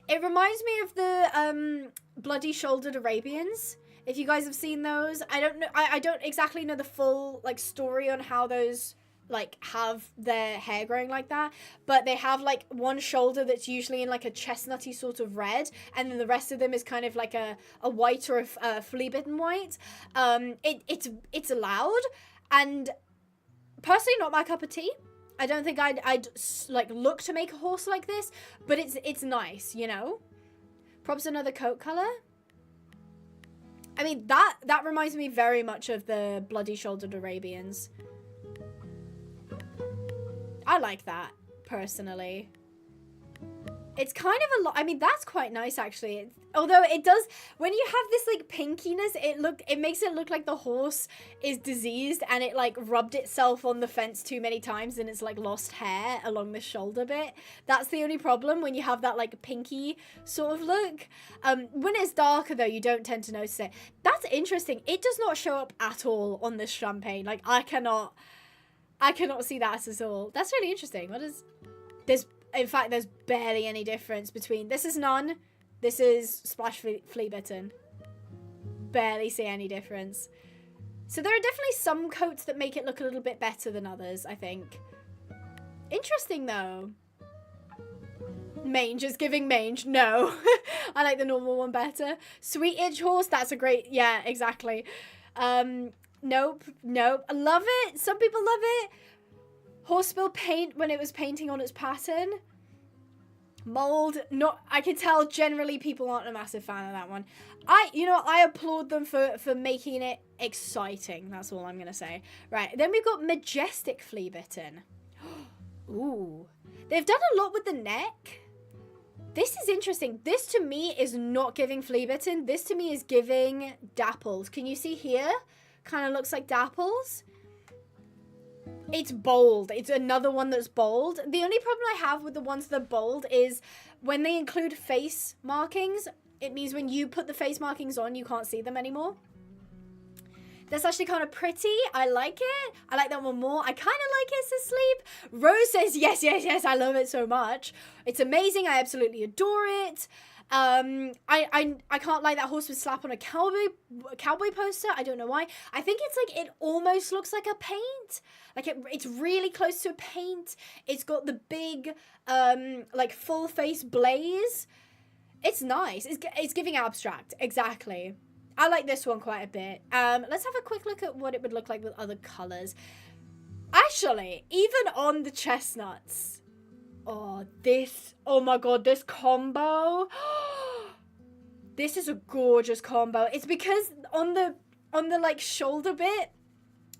It reminds me of the bloody shouldered Arabians. If you guys have seen those, I don't know. I don't exactly know the full like story on how those like have their hair growing like that, but they have like one shoulder that's usually in like a chestnutty sort of red, and then the rest of them is kind of like a white or a flea bitten white. It's loud, and personally not my cup of tea. I don't think I'd like look to make a horse like this, but it's nice, you know. Props another coat color. I mean that reminds me very much of the bloody shouldered Arabians. I like that personally. It's kind of a lot. I mean, that's quite nice actually. Although it does, when you have this like pinkiness, it makes it look like the horse is diseased and it like rubbed itself on the fence too many times and it's like lost hair along the shoulder bit. That's the only problem when you have that like pinky sort of look. When it's darker though, you don't tend to notice it. That's interesting. It does not show up at all on this champagne. Like I cannot see that at all. That's really interesting. In fact, there's barely any difference between... This is none. This is splash flea bitten. Barely see any difference. So there are definitely some coats that make it look a little bit better than others, I think. Interesting, though. Mange is giving mange. No. I like the normal one better. Sweet itch horse. That's a great... Yeah, exactly. Nope. I love it. Some people love it. Horse spill paint when it was painting on its pattern. Mold, I can tell generally people aren't a massive fan of that one. I applaud them for making it exciting. That's all I'm going to say. Right, then we've got majestic flea bitten. Ooh. They've done a lot with the neck. This is interesting. This to me is not giving flea bitten. This to me is giving dapples. Can you see here? Kind of looks like dapples. It's bold. It's another one that's bold. The only problem I have with the ones that are bold is when they include face markings, it means when you put the face markings on, you can't see them anymore. That's actually kind of pretty. I like it. I like that one more. I kind of like it to sleep. Rose says, yes. I love it so much. It's amazing. I absolutely adore it. I can't like that horse would slap on a cowboy poster. I don't know why. I think it's like it almost looks like a paint. Like it's really close to a paint. It's got the big like full face blaze. It's nice. It's giving abstract. Exactly. I like this one quite a bit. Let's have a quick look at what it would look like with other colors. Actually, even on the chestnuts. Oh my god, this combo. This is a gorgeous combo. It's because on the like shoulder bit,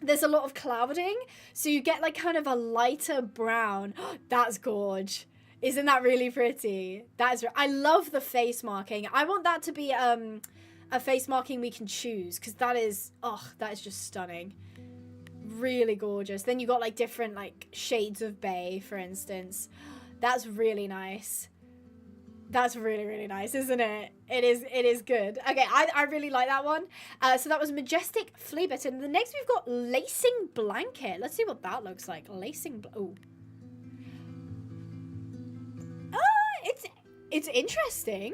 there's a lot of clouding, so you get like kind of a lighter brown. That's gorge. Isn't that really pretty? I love the face marking. I want that to be a face marking we can choose, because that is just stunning. Really gorgeous. Then you got like different like shades of bay, for instance. That's really nice. That's really, really nice, isn't it? It is good. Okay, I really like that one. So that was Majestic Flea Bitten. The next we've got Lacing Blanket. Let's see what that looks like. Lacing, ooh. It's interesting.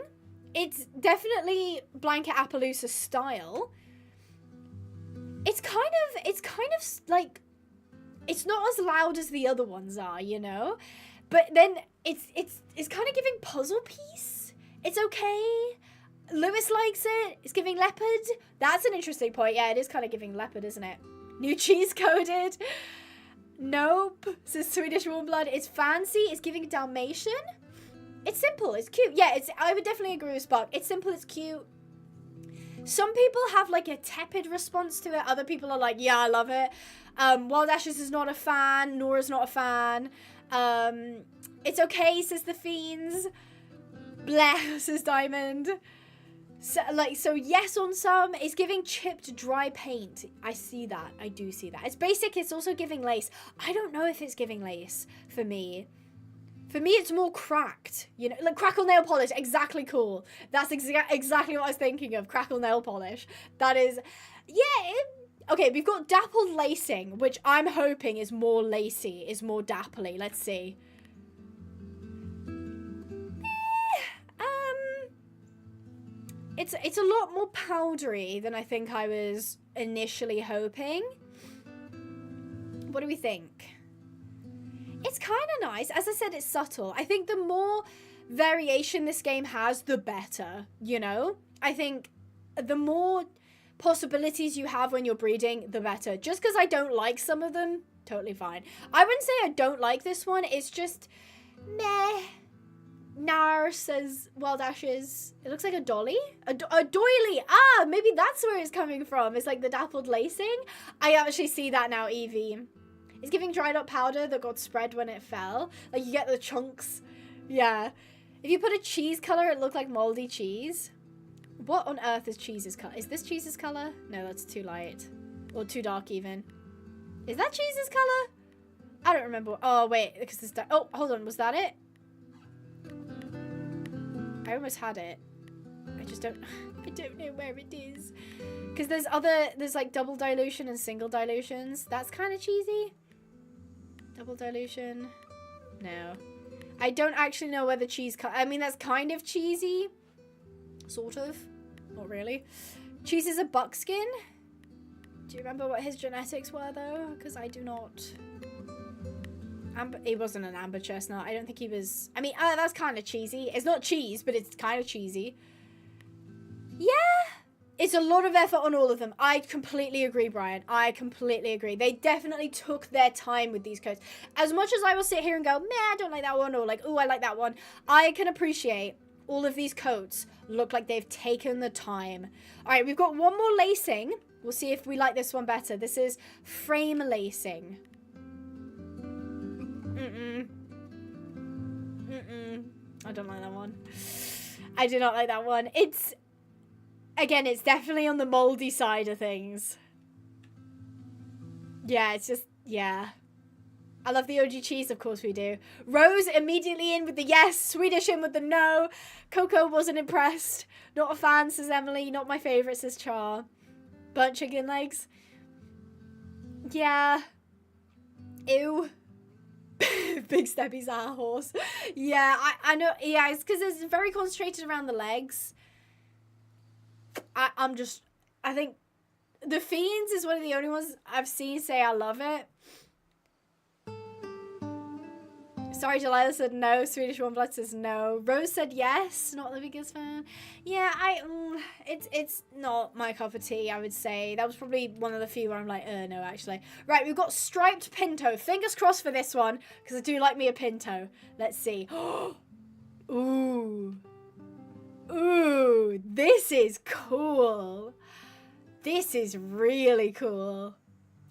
It's definitely Blanket Appaloosa style. It's kind of like, it's not as loud as the other ones are, you know? But then it's kind of giving puzzle piece. It's okay. Lewis likes it. It's giving leopard. That's an interesting point. Yeah, it is kind of giving leopard, isn't it? New cheese coated. Nope. Says Swedish warm blood. It's fancy. It's giving Dalmatian. It's simple. It's cute. Yeah, I would definitely agree with Spark. It's simple. It's cute. Some people have like a tepid response to it. Other people are like, yeah, I love it. Wild Ashes is not a fan. Nora's not a fan. It's okay, says the Fiends. Bleh, says Diamond. So yes on some. It's giving chipped dry paint. I see that. I do see that. It's basic. It's also giving lace. I don't know if it's giving lace for me. For me, it's more cracked. You know, like crackle nail polish. Exactly cool. That's exactly what I was thinking of. Crackle nail polish. That is, yeah. Okay, we've got dappled lacing, which I'm hoping is more lacy, is more dappley. Let's see. It's a lot more powdery than I think I was initially hoping. What do we think? It's kind of nice. As I said, it's subtle. I think the more variation this game has, the better, you know? I think the more possibilities you have when you're breeding, the better. Just because I don't like some of them, totally fine. I wouldn't say I don't like this one. It's just meh. Nar, says Wild Ashes. It looks like a dolly. A doily. Ah, maybe that's where it's coming from. It's like the dappled lacing. I actually see that now, Evie. It's giving dried up powder that got spread when it fell. Like you get the chunks. Yeah. If you put a cheese color, it looked like moldy cheese. What on earth is cheese's color? Is this cheese's color? No, that's too light. Or too dark even. Is that cheese's color? I don't remember. Oh, wait. Because this... Oh, hold on. Was that it? I almost had it. I just don't... I don't know where it is. Because there's like double dilution and single dilutions. That's kind of cheesy. Double dilution. No. I don't actually know where the cheese... I mean, that's kind of cheesy. Sort of. Not really. Cheese is a buckskin. Do you remember what his genetics were, though? Because I do not. He wasn't an amber chestnut. I don't think he was... I mean, that's kind of cheesy. It's not cheese, but it's kind of cheesy. Yeah. It's a lot of effort on all of them. I completely agree, Brian. I completely agree. They definitely took their time with these coats. As much as I will sit here and go, meh, I don't like that one, or like, ooh, I like that one, I can appreciate all of these coats look like they've taken the time. All right, we've got one more lacing. We'll see if we like this one better. This is frame lacing. I don't like that one. I do not like that one. Again, it's definitely on the moldy side of things. Yeah, it's just, yeah. I love the OG cheese, of course we do. Rose immediately in with the yes. Swedish in with the no. Coco wasn't impressed. Not a fan, says Emily. Not my favourite, says Char. Burnt chicken legs. Yeah. Ew. Big Steppy's our horse. Yeah, I know. Yeah, it's because it's very concentrated around the legs. I think the Fiends is one of the only ones I've seen say I love it. Sorry, Delilah said no. Swedish Warm Blood says no. Rose said yes. Not the biggest fan. Yeah, it's not my cup of tea, I would say. That was probably one of the few where I'm like, no, actually. Right, we've got Striped Pinto. Fingers crossed for this one, because I do like me a Pinto. Let's see. Ooh. Ooh, this is cool. This is really cool.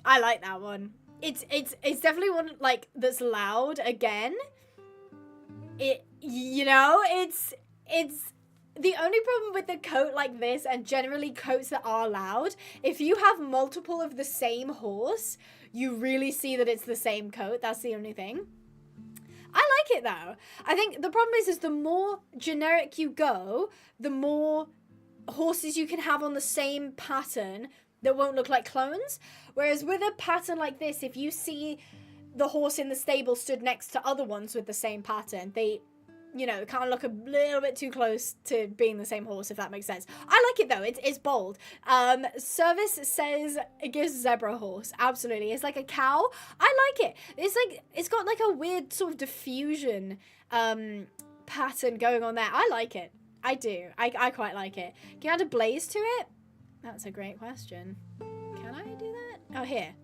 I like that one. It's definitely one like that's loud again. It's the only problem with the coat like this and generally coats that are loud, if you have multiple of the same horse, you really see that it's the same coat. That's the only thing. I like it though. I think the problem is the more generic you go, the more horses you can have on the same pattern that won't look like clones. Whereas with a pattern like this, if you see the horse in the stable stood next to other ones with the same pattern, they, you know, kind of look a little bit too close to being the same horse, if that makes sense. I like it though. It's bold. Service says it gives zebra horse. Absolutely. It's like a cow. I like it. It's got like a weird sort of diffusion pattern going on there. I like it. I do. I quite like it. Can you add a blaze to it? That's a great question. Can I do that? Oh, here.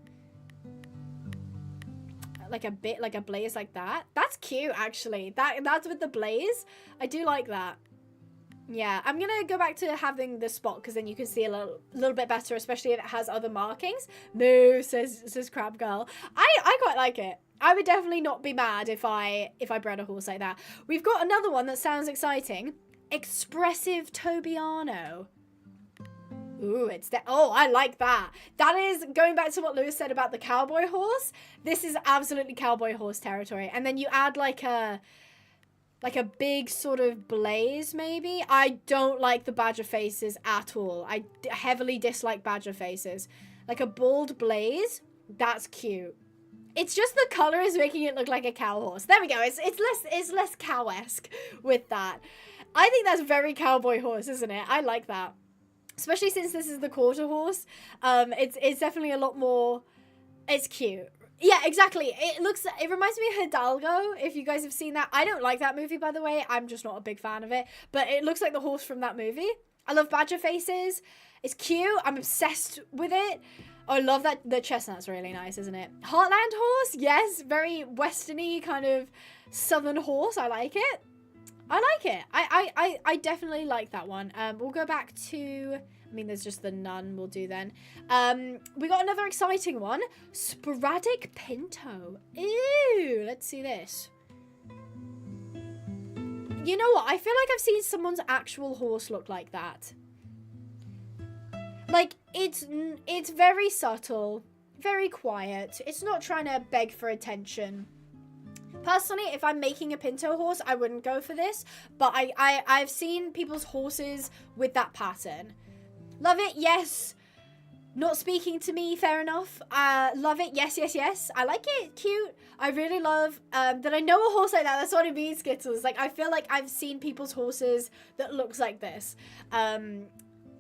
Like a bit, like a blaze like that. That's cute, actually. That's with the blaze. I do like that. Yeah, I'm gonna go back to having the spot because then you can see a little bit better, especially if it has other markings. Moo, says Crab Girl. I quite like it. I would definitely not be mad if I bred a horse like that. We've got another one that sounds exciting. Expressive Tobiano. Ooh, oh, I like that. That is, going back to what Lewis said about the cowboy horse, this is absolutely cowboy horse territory. And then you add like a big sort of blaze, maybe. I don't like the badger faces at all. I heavily dislike badger faces. Like a bald blaze, that's cute. It's just the color is making it look like a cow horse. There we go. It's less cow-esque with that. I think that's very cowboy horse, isn't it? I like that. Especially since this is the quarter horse. It's definitely a lot more, it's cute. Yeah, exactly. It reminds me of Hidalgo, if you guys have seen that. I don't like that movie, by the way. I'm just not a big fan of it. But it looks like the horse from that movie. I love badger faces. It's cute. I'm obsessed with it. Oh, I love that. The chestnut's really nice, isn't it? Heartland horse, yes. Very westerny kind of southern horse. I like it. I like it. I definitely like that one. We'll go back to, I mean, there's just the nun we'll do then. We got another exciting one. Sporadic Pinto. Ew, let's see this. You know what? I feel like I've seen someone's actual horse look like that. Like, it's very subtle, very quiet. It's not trying to beg for attention. Personally, if I'm making a pinto horse, I wouldn't go for this. But I've seen people's horses with that pattern. Love it, yes. Not speaking to me, fair enough. Love it, yes, yes, yes. I like it, cute. I really love that I know a horse like that. That's what it means, Skittles. Like, I feel like I've seen people's horses that looks like this.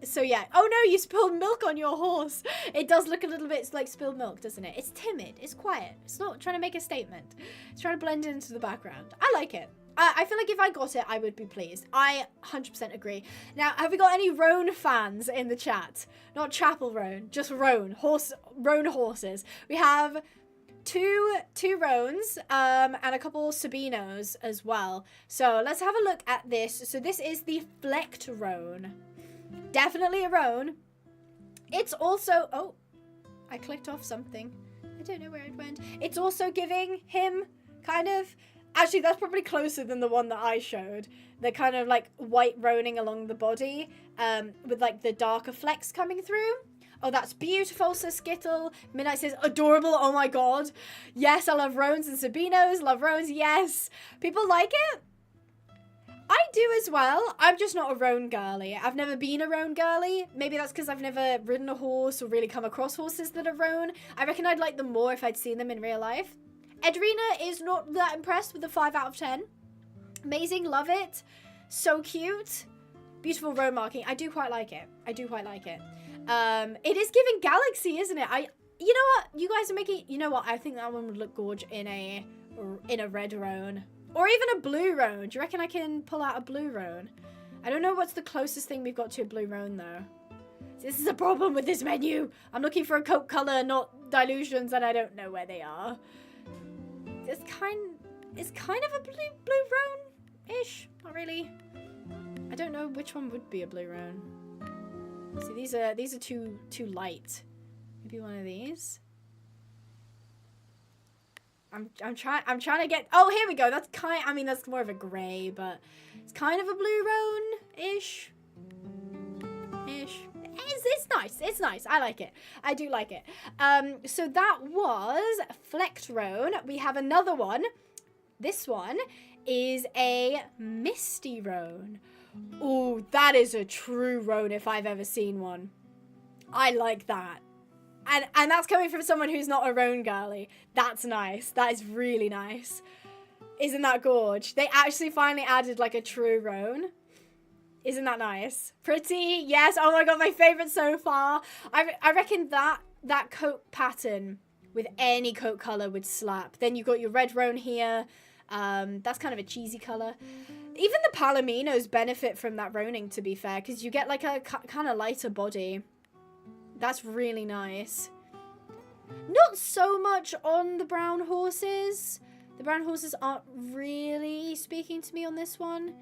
So yeah. Oh no, you spilled milk on your horse. It does look a little bit like spilled milk, doesn't it? It's timid. It's quiet. It's not trying to make a statement. It's trying to blend into the background. I like it. I feel like if I got it, I would be pleased. I 100% agree. Now, have we got any Roan fans in the chat? Not Chapel Roan, just Roan. Roan horses. We have two Roans and a couple Sabinos as well. So let's have a look at this. So this is the Flecked Roan. Definitely a Roan. It's also, oh, I clicked off something. I don't know where it went. It's also giving him kind of, actually that's probably closer than the one that I showed. The kind of like white roaning along the body with like the darker flecks coming through. Oh, that's beautiful, says Skittle. Midnight says, adorable, oh my god. Yes, I love Roans and Sabinos. Love Roans, yes. People like it? I do as well. I'm just not a Roan girly. I've never been a Roan girly. Maybe that's because I've never ridden a horse or really come across horses that are Roan. I reckon I'd like them more if I'd seen them in real life. Edrina is not that impressed with the 5 out of 10. Amazing, love it. So cute. Beautiful Roan marking. I do quite like it. I do quite like it. It is giving Galaxy, isn't it? You know what? You guys are making, you know what? I think that one would look gorge in a red Roan. Or even a blue Roan. Do you reckon I can pull out a blue Roan? I don't know what's the closest thing we've got to a blue Roan, though. This is a problem with this menu. I'm looking for a coat color, not dilutions, and I don't know where they are. It's kind of a blue Roan-ish. Not really. I don't know which one would be a blue Roan. See, these are too light. Maybe one of these. I'm trying to get, oh, here we go. That's I mean, that's more of a gray, but it's kind of a blue Roan-ish. It's nice. It's nice. I like it. I do like it. So that was Flecked Roan. We have another one. This one is a misty roan. Ooh, that is a true roan if I've ever seen one. I like that. And that's coming from someone who's not a roan girly. That's nice. That is really nice. Isn't that gorge? They actually finally added like a true roan. Isn't that nice? Pretty, yes. Oh my god, my favorite so far. I reckon that coat pattern with any coat color would slap. Then you've got your red roan here. That's kind of a cheesy color. Even the Palominos benefit from that roaning, to be fair, because you get like a kind of lighter body. That's really nice. Not so much on the brown horses. The brown horses aren't really speaking to me on this one.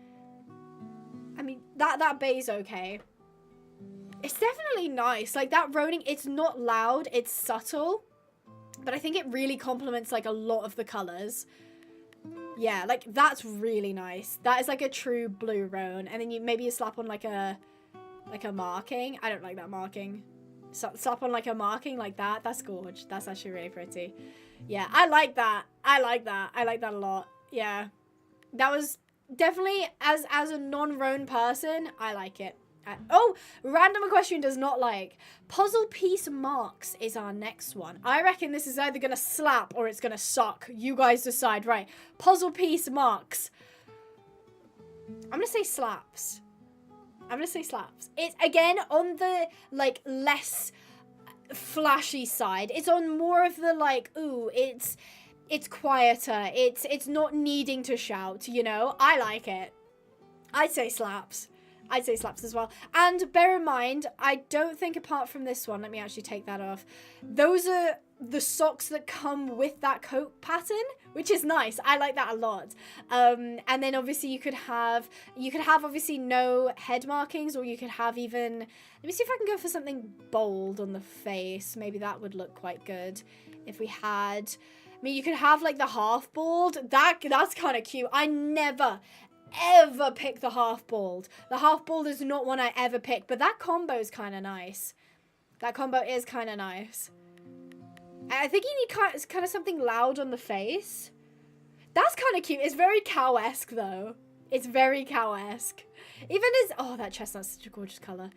I mean, that bay's okay. It's definitely nice. Like, that roaning, it's not loud, it's subtle. But I think it really complements, like, a lot of the colors. Yeah, like, that's really nice. That is, like, a true blue roan. And then maybe you slap on, like a marking. I don't like that marking. Slap on, like, a marking like that. That's gorge. That's actually really pretty. Yeah, I like that. I like that. I like that a lot. Yeah. That was definitely, as a non-roan person, I like it. Oh, random equestrian does not like. Puzzle piece marks is our next one. I reckon this is either going to slap or it's going to suck. You guys decide. Right. Puzzle piece marks. I'm going to say slaps. I'm going to say slaps. It's, again, on the, like, less flashy side. It's on more of the, like, ooh, it's quieter. It's not needing to shout, you know? I like it. I'd say slaps. I'd say slaps as well. And bear in mind, I don't think apart from this one, let me actually take that off. Those are the socks that come with that coat pattern, which is nice. I like that a lot. And then obviously you could have obviously no head markings, or you could have even, let me see if I can go for something bold on the face. Maybe that would look quite good. If we had, I mean, you could have like the half bald. That's kind of cute. I never ever pick the half bald. The half bald is not one I ever pick, but that combo is kind of nice. That combo is kind of nice. I think you need kind of something loud on the face. That's kind of cute. It's very cow-esque though. It's very cow-esque. Even as, oh, that chestnut's such a gorgeous color.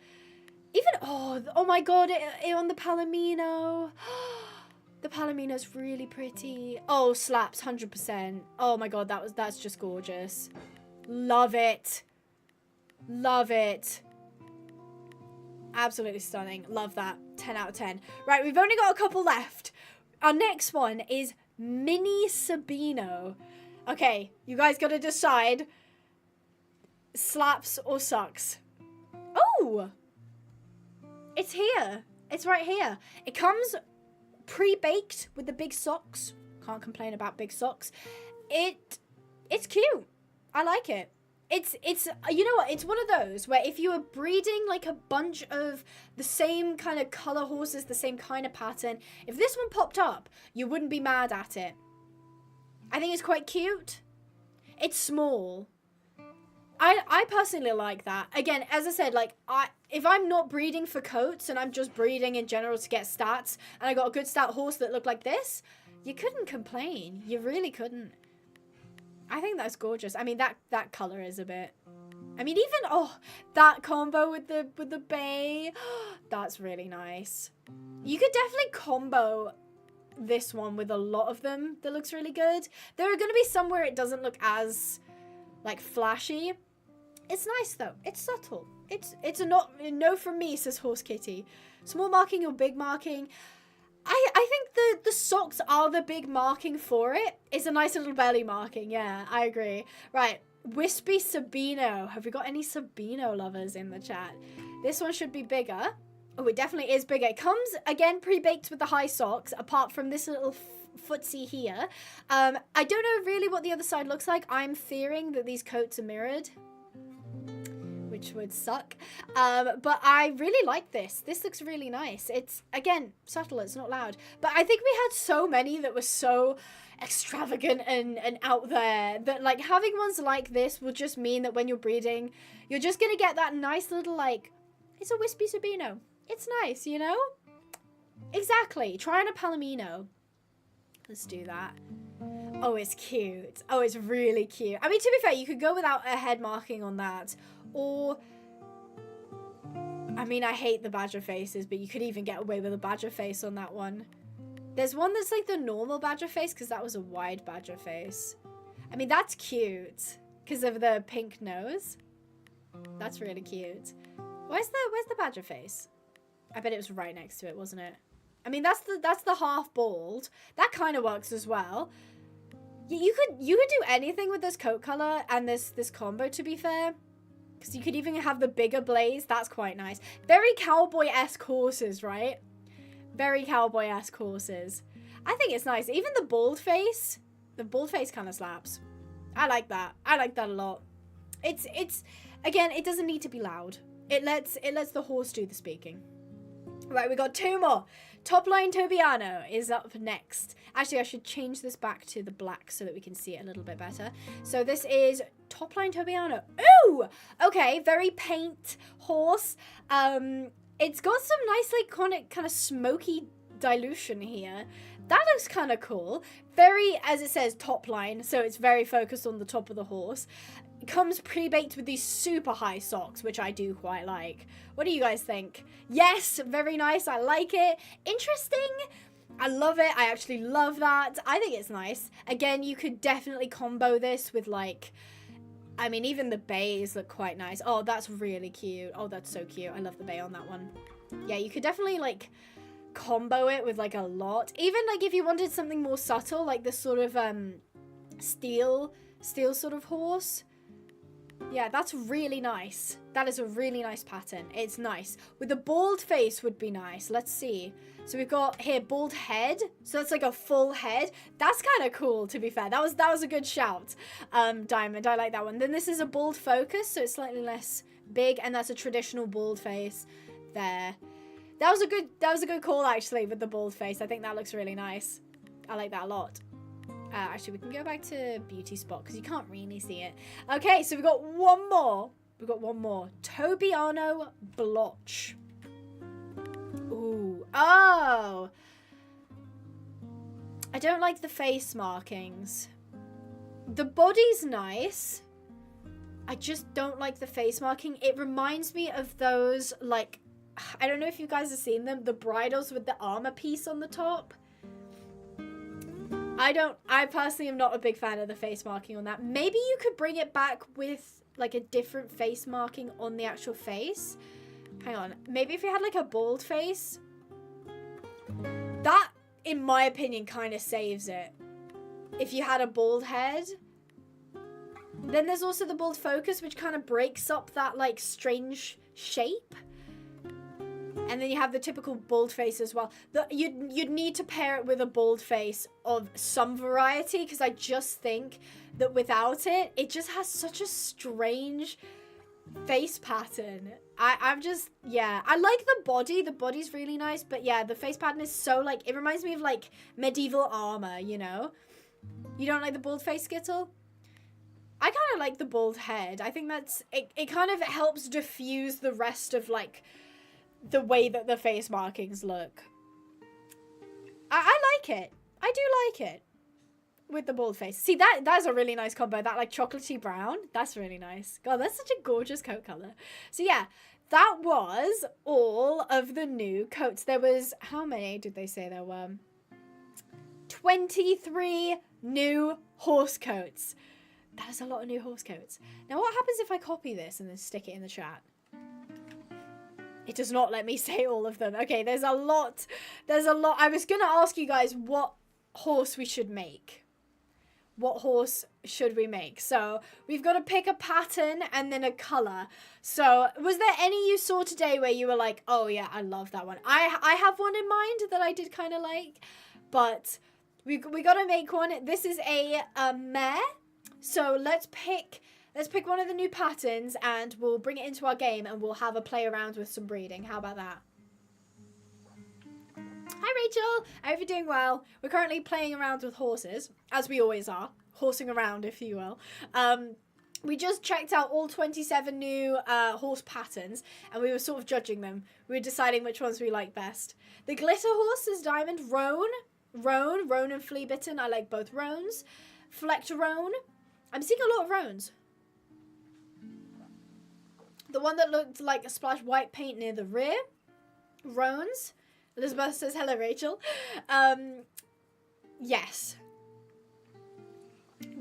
Even, oh my god, it on the Palomino. The Palomino's really pretty. Oh, slaps, 100%. Oh my god, that's just gorgeous. Love it. Love it. Absolutely stunning. Love that. 10 out of 10. Right, we've only got a couple left. Our next one is Mini Sabino. Okay, you guys got to decide. Slaps or sucks? Oh! It's here. It's right here. It comes pre-baked with the big socks. Can't complain about big socks. It's cute. I like it. It's you know what? It's one of those where if you were breeding like a bunch of the same kind of color horses, the same kind of pattern, if this one popped up, you wouldn't be mad at it. I think it's quite cute. It's small. I personally like that. Again, as I said, like if I'm not breeding for coats and I'm just breeding in general to get stats, and I got a good stat horse that looked like this, you couldn't complain. You really couldn't. I think that's gorgeous. I mean, that color is a bit, I mean, even, that combo with the bay, that's really nice. You could definitely combo this one with a lot of them. That looks really good. There are going to be some where it doesn't look as, like, flashy. It's nice, though. It's subtle. It's a no from me, says Horse Kitty. Small marking or big marking. I think the socks are the big marking for it. It's a nice little belly marking. Yeah, I agree. Right, Wispy Sabino. Have we got any Sabino lovers in the chat? This one should be bigger. Oh, it definitely is bigger. It comes, again, pre-baked with the high socks, apart from this little footsie here. I don't know really what the other side looks like. I'm fearing that these coats are mirrored, which would suck. But I really like this. This looks really nice. It's, again, subtle. It's not loud. But I think we had so many that were so extravagant and out there that, like, having ones like this will just mean that when you're breeding, you're just going to get that nice little, like, it's a Wispy Sabino. It's nice, you know? Exactly. Try on a Palomino. Let's do that. Oh, it's cute. Oh, it's really cute. I mean, to be fair, you could go without a head marking on that. Or, I mean, I hate the badger faces, but you could even get away with a badger face on that one. There's one that's like the normal badger face, because that was a wide badger face. I mean, that's cute, because of the pink nose. That's really cute. Where's the badger face? I bet it was right next to it, wasn't it? I mean, that's the half bald. That kind of works as well. You could do anything with this coat color and this combo, to be fair. Because you could even have the bigger blaze. That's quite nice. Very cowboy-esque horses, right? Very cowboy-esque horses. I think it's nice. Even the bald face. The bald face kind of slaps. I like that. I like that a lot. It's again, it doesn't need to be loud. It lets the horse do the speaking. Right, we got 2 more. Top Line Tobiano is up next. Actually, I should change this back to the black so that we can see it a little bit better. So this is Top Line Tobiano. Ooh! Okay, very paint horse. It's got some nice, like, kind of smoky dilution here. That looks kind of cool. Very, as it says, top line, so it's very focused on the top of the horse. It comes pre-baked with these super high socks, which I do quite like. What do you guys think? Yes, very nice. I like it. Interesting. I love it. I actually love that. I think it's nice. Again, you could definitely combo this with, like, I mean, even the bays look quite nice. Oh, that's really cute. Oh, that's so cute. I love the bay on that one. Yeah, you could definitely, like, combo it with, like, a lot. Even, like, if you wanted something more subtle, like this sort of, steel sort of horse. Yeah, that's really nice. That is a really nice pattern. It's nice. With the bald face would be nice. Let's see. So we've got here bald head. So that's like a full head. That's kind of cool, to be fair. That was a good shout, Diamond. I like that one. Then this is a bald focus, so it's slightly less big, and that's a traditional bald face there. That was a good call, actually, with the bald face. I think that looks really nice. I like that a lot. Actually, we can go back to beauty spot because you can't really see it. Okay, so we've got one more. Tobiano Blotch. Ooh. Oh. I don't like the face markings. The body's nice. I just don't like the face marking. It reminds me of those, like, I don't know if you guys have seen them. The bridles with the armor piece on the top. I personally am not a big fan of the face marking on that. Maybe you could bring it back with, like, a different face marking on the actual face. Hang on. Maybe if you had, like, a bald face. That, in my opinion, kind of saves it. If you had a bald head. Then there's also the bald focus, which kind of breaks up that, like, strange shape. And then you have the typical bald face as well. You'd need to pair it with a bald face of some variety, because I just think that without it, it just has such a strange face pattern. I'm just, yeah. I like the body. The body's really nice, but yeah, the face pattern is so, like, it reminds me of, like, medieval armor, you know? You don't like the bald face, Skittle? I kind of like the bald head. I think that's, it kind of helps diffuse the rest of, like, the way that the face markings look. I like it. I do like it. With the bald face. See, that's a really nice combo. That, like, chocolatey brown. That's really nice. God, that's such a gorgeous coat color. So, yeah. That was all of the new coats. There was... How many did they say there were? 23 new horse coats. That is a lot of new horse coats. Now, what happens if I copy this and then stick it in the chat? It does not let me say all of them. Okay, there's a lot. There's a lot. I was going to ask you guys what horse we should make. What horse should we make? So we've got to pick a pattern and then a color. So was there any you saw today where you were like, oh yeah, I love that one? I have one in mind that I did kind of like, but we got to make one. This is a mare. So let's pick one of the new patterns and we'll bring it into our game and we'll have a play around with some breeding. How about that? Hi, Rachel. I hope you're doing well. We're currently playing around with horses, as we always are. Horsing around, if you will. We just checked out all 27 new horse patterns and we were sort of judging them. We were deciding which ones we like best. The glitter horse is Diamond. Roan and Flea Bitten. I like both Roans. Flecked roan. I'm seeing a lot of roans. The one that looked like a splash white paint near the rear. Roans. Elizabeth says, hello, Rachel. Yes.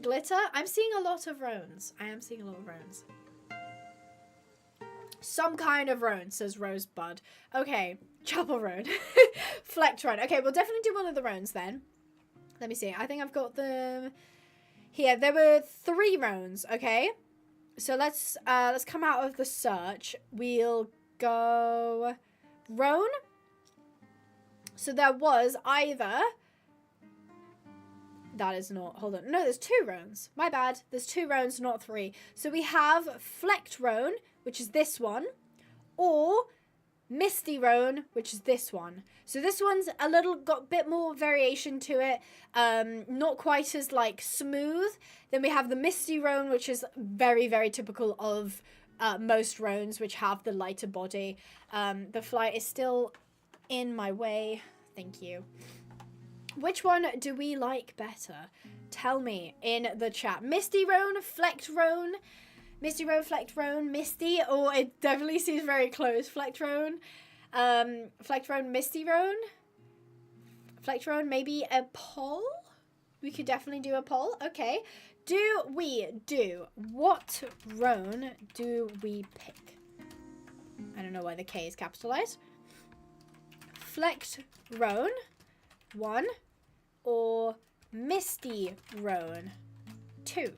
Glitter. I'm seeing a lot of roans. I am seeing a lot of roans. Some kind of roan, says Rosebud. Okay. Chapel roan. Flecked roan. Okay, we'll definitely do one of the roans then. Let me see. I think I've got them here. There were 3 roans, okay? So let's come out of the search. We'll go roan. So there was either... That is not... Hold on. No, there's 2 roans. My bad. There's 2 roans, not 3. So we have flecked roan, which is this one, or misty roan, which is this one. So this one's got a bit more variation to it. Not quite as like smooth. Then we have the misty roan, which is very, very typical of most roans, which have the lighter body. The fly is still in my way. Thank you. Which one do we like better? Tell me in the chat. Misty roan, flecked roan, misty roan, flecked roan, misty. Oh, it definitely seems very close. Flecked roan, misty roan, flecked roan. Maybe a poll. We could definitely do a poll. Okay. What roan do we pick? I don't know why the K is capitalized. Flecked roan, 1, or misty roan, 2.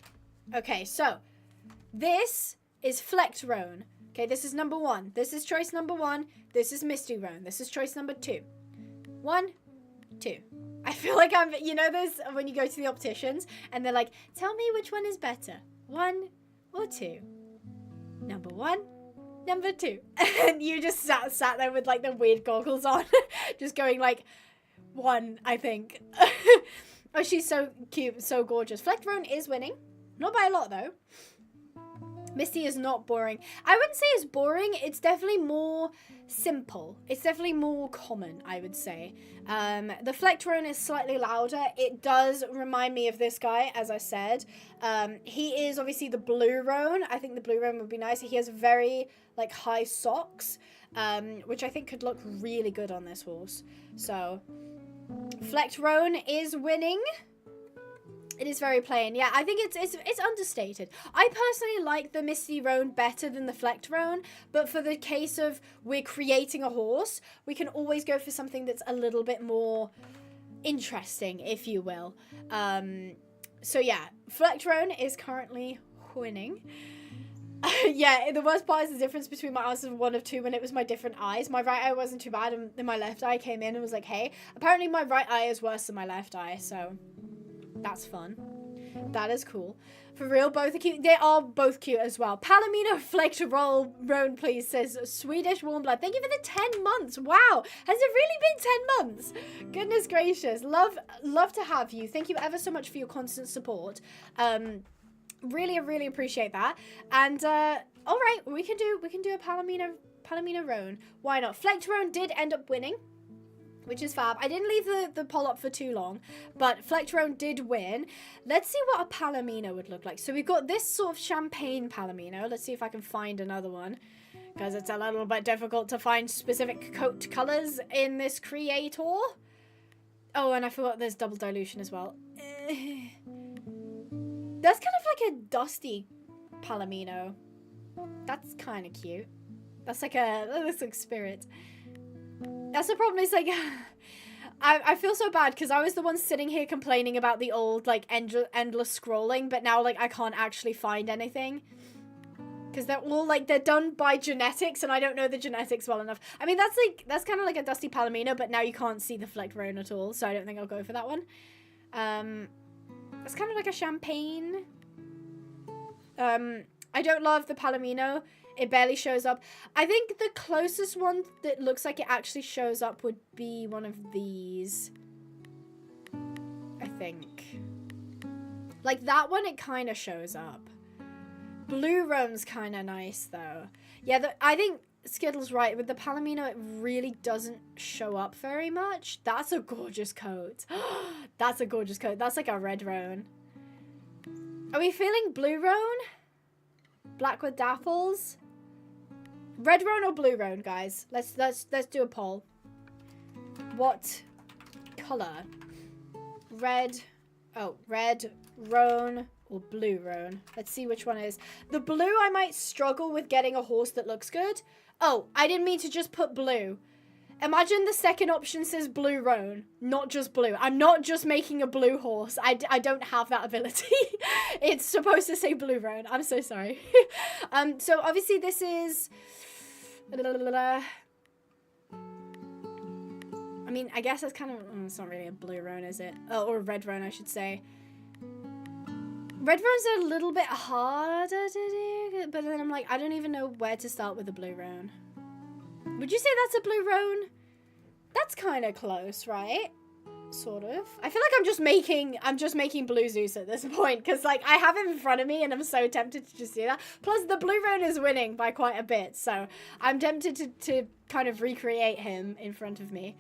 Okay, so this is flecked roan. Okay, this is number 1. This is choice number 1. This is misty roan. This is choice number 2. 1, 2. I feel like I'm, you know, this when you go to the opticians and they're like, tell me which one is better, 1 or 2. Number 1, number 2. And you just sat there with like the weird goggles on, just going like 1, I think. Oh, she's so cute, so gorgeous. Flecked roan is winning, not by a lot though. Misty is not boring. I wouldn't say it's boring. It's definitely more simple. It's definitely more common, I would say. The flecked roan is slightly louder. It does remind me of this guy, as I said. He is obviously the blue roan. I think the blue roan would be nice. He has very like high socks, which I think could look really good on this horse. So, flecked roan is winning. It is very plain. Yeah, I think it's understated. I personally like the misty roan better than the flecked roan, but for the case of we're creating a horse, we can always go for something that's a little bit more interesting, if you will. So yeah, flecked roan is currently winning. Yeah, the worst part is the difference between my answers of 1 of 2 when it was my different eyes. My right eye wasn't too bad, and then my left eye came in and was like, hey. Apparently my right eye is worse than my left eye, so... That's fun. That is cool. For real, both are cute. They are both cute as well. Palomino flecked roan, please, says Swedish warm blood. Thank you for the 10 months. Wow. Has it really been 10 months? Goodness gracious. Love to have you. Thank you ever so much for your constant support. Really appreciate that. And all right, we can do a Palomino roan. Why not? Flecked roan did end up winning, which is fab. I didn't leave the poll up for too long, but flecked roan did win. Let's see what a Palomino would look like. So we've got this sort of champagne Palomino. Let's see if I can find another one, because it's a little bit difficult to find specific coat colors in this creator. Oh, and I forgot there's double dilution as well. That's kind of like a dusty Palomino. That's kind of cute. That's like spirit. That's the problem, is like, I feel so bad because I was the one sitting here complaining about the old, like, endless scrolling, but now, like, I can't actually find anything. Because they're all, like, they're done by genetics, and I don't know the genetics well enough. I mean, that's kind of like a dusty Palomino, but now you can't see the flecked roan at all, so I don't think I'll go for that one. It's kind of like a champagne. I don't love the Palomino. It barely shows up. I think the closest one that looks like it actually shows up would be one of these. I think. Like that one, it kind of shows up. Blue roan's kind of nice, though. Yeah, I think Skittle's right. With the Palomino, it really doesn't show up very much. That's a gorgeous coat. That's a gorgeous coat. That's like a red roan. Are we feeling blue roan? Black with dapples? Red roan or blue roan, guys? Let's do a poll. What color? Red roan or blue roan? Let's see which one it is. The blue, I might struggle with getting a horse that looks good. Oh, I didn't mean to just put blue. Imagine the second option says blue roan, not just blue. I'm not just making a blue horse. I don't have that ability. It's supposed to say blue roan. I'm so sorry. So obviously this is... I mean, I guess it's kind of... it's not really a blue roan, is it? Oh, or a red roan, I should say. Red roans are a little bit harder to do, but then I'm like, I don't even know where to start with the blue roan. Would you say that's a blue roan? That's kind of close, right? Sort of. I feel like I'm just making blue Zeus at this point, because like I have him in front of me and I'm so tempted to just do that. Plus the blue roan is winning by quite a bit, so I'm tempted to kind of recreate him in front of me.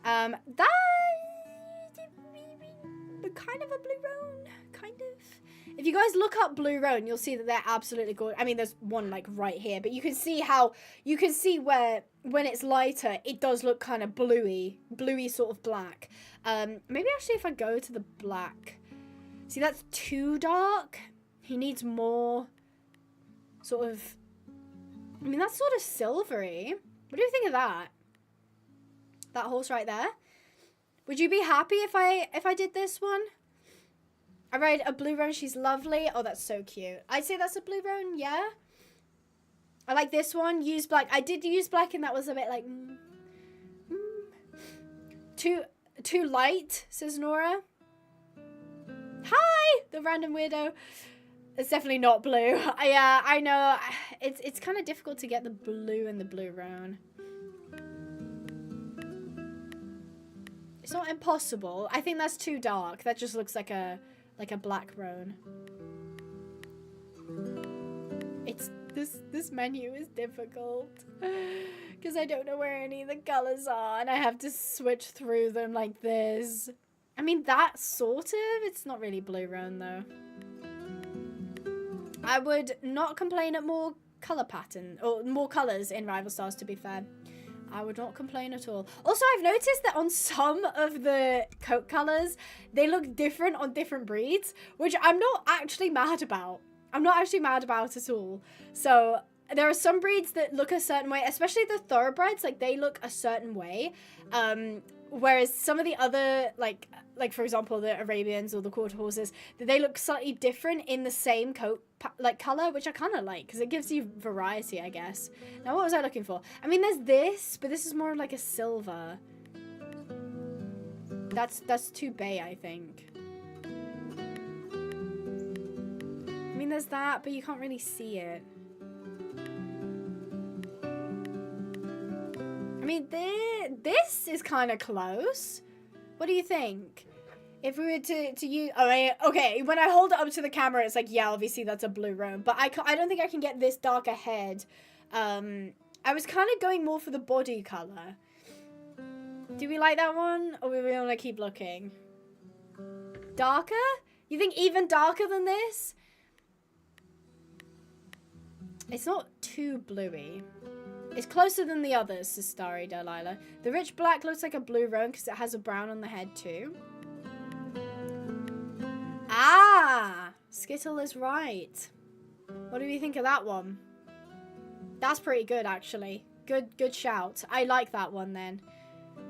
That kind of a blue roan, kind of. If you guys look up blue roan, you'll see that they're absolutely gorgeous. I mean, there's one like right here, but you can see where when it's lighter, it does look kind of bluey sort of black. Maybe actually if I go to the black, see that's too dark. He needs more sort of, I mean, that's sort of silvery. What do you think of that? That horse right there? Would you be happy if I did this one? I ride a blue roan. She's lovely. Oh, that's so cute. I'd say that's a blue roan. Yeah. I like this one. Use black. I did use black, and that was a bit like too light. Says Nora. Hi, the random weirdo. It's definitely not blue. Yeah, I know. It's kind of difficult to get the blue in the blue roan. It's not impossible. I think that's too dark. That just looks like a black roan. It's this menu is difficult because I don't know where any of the colors are and I have to switch through them like this. I mean, that sort of, it's not really blue roan though. I would not complain at more color pattern or more colors in Rival Stars, to be fair. I would not complain at all. Also, I've noticed that on some of the coat colors, they look different on different breeds, which I'm not actually mad about. I'm not actually mad about at all. So there are some breeds that look a certain way, especially the thoroughbreds, like they look a certain way. Whereas some of the other, like for example, the Arabians or the quarter horses, they look slightly different in the same coat color, which I kind of like because it gives you variety, I guess. Now, what was I looking for? I mean, there's this, but this is more like a silver. That's too bay, I think. I mean, there's that, but you can't really see it. I mean, this is kind of close. What do you think? If we were to use... Oh, okay, when I hold it up to the camera, it's like, yeah, obviously that's a blue roan. But I don't think I can get this dark ahead. I was kind of going more for the body color. Do we like that one? Or we want to keep looking? Darker? You think even darker than this? It's not too bluey. It's closer than the others, says Starry Delilah. The rich black looks like a blue roan because it has a brown on the head too. Ah! Skittle is right. What do you think of that one? That's pretty good, actually. Good shout. I like that one then.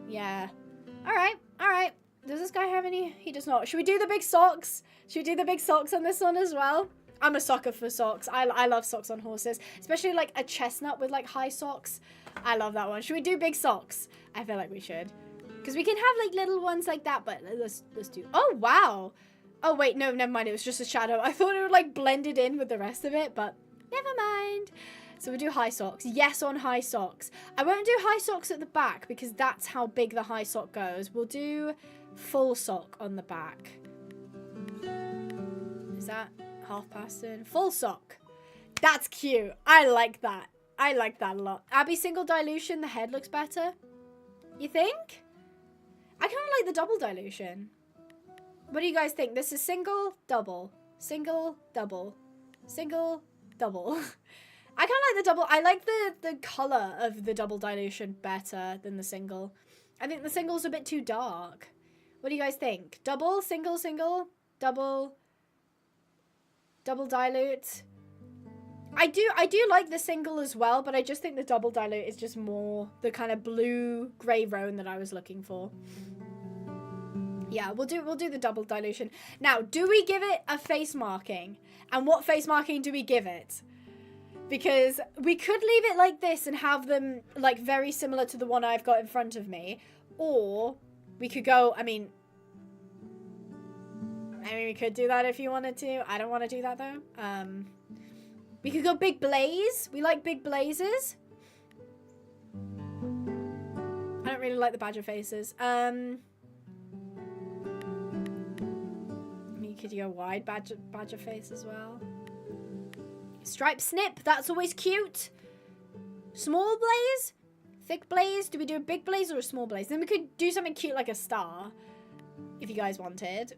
Yeah. Alright. Does this guy have any? He does not. Should we do the big socks? Should we do the big socks on this one as well? I'm a sucker for socks. I love socks on horses, especially like a chestnut with like high socks. I love that one. Should we do big socks? I feel like we should, because we can have like little ones like that. But let's do. Oh wow. Oh wait, no, never mind. It was just a shadow. I thought it would like blended in with the rest of it, but never mind. So we do high socks. Yes, on high socks. I won't do high socks at the back because that's how big the high sock goes. We'll do full sock on the back. Is that half past in? Full sock. That's cute. I like that. I like that a lot. Abby, single dilution, the head looks better. You think? I kind of like the double dilution. What do you guys think? This is single, double. single, double, single, double. I kind of like the double. I like the color of the double dilution better than the single. I think the single's a bit too dark. What do you guys think? Double, single, single, double, double dilute. I do like the single as well, but I just think the double dilute is just more the kind of blue gray roan that I was looking for. Yeah, we'll do the double dilution. Now, do we give it a face marking? And what face marking do we give it? Because we could leave it like this and have them like very similar to the one I've got in front of me. Or we could go, I mean, we could do that if you wanted to. I don't want to do that though. We could go big blaze. We like big blazes. I don't really like the badger faces. You could go wide badger face as well. Stripe snip, that's always cute. Small blaze? Thick blaze? Do we do a big blaze or a small blaze? Then we could do something cute like a star. If you guys wanted.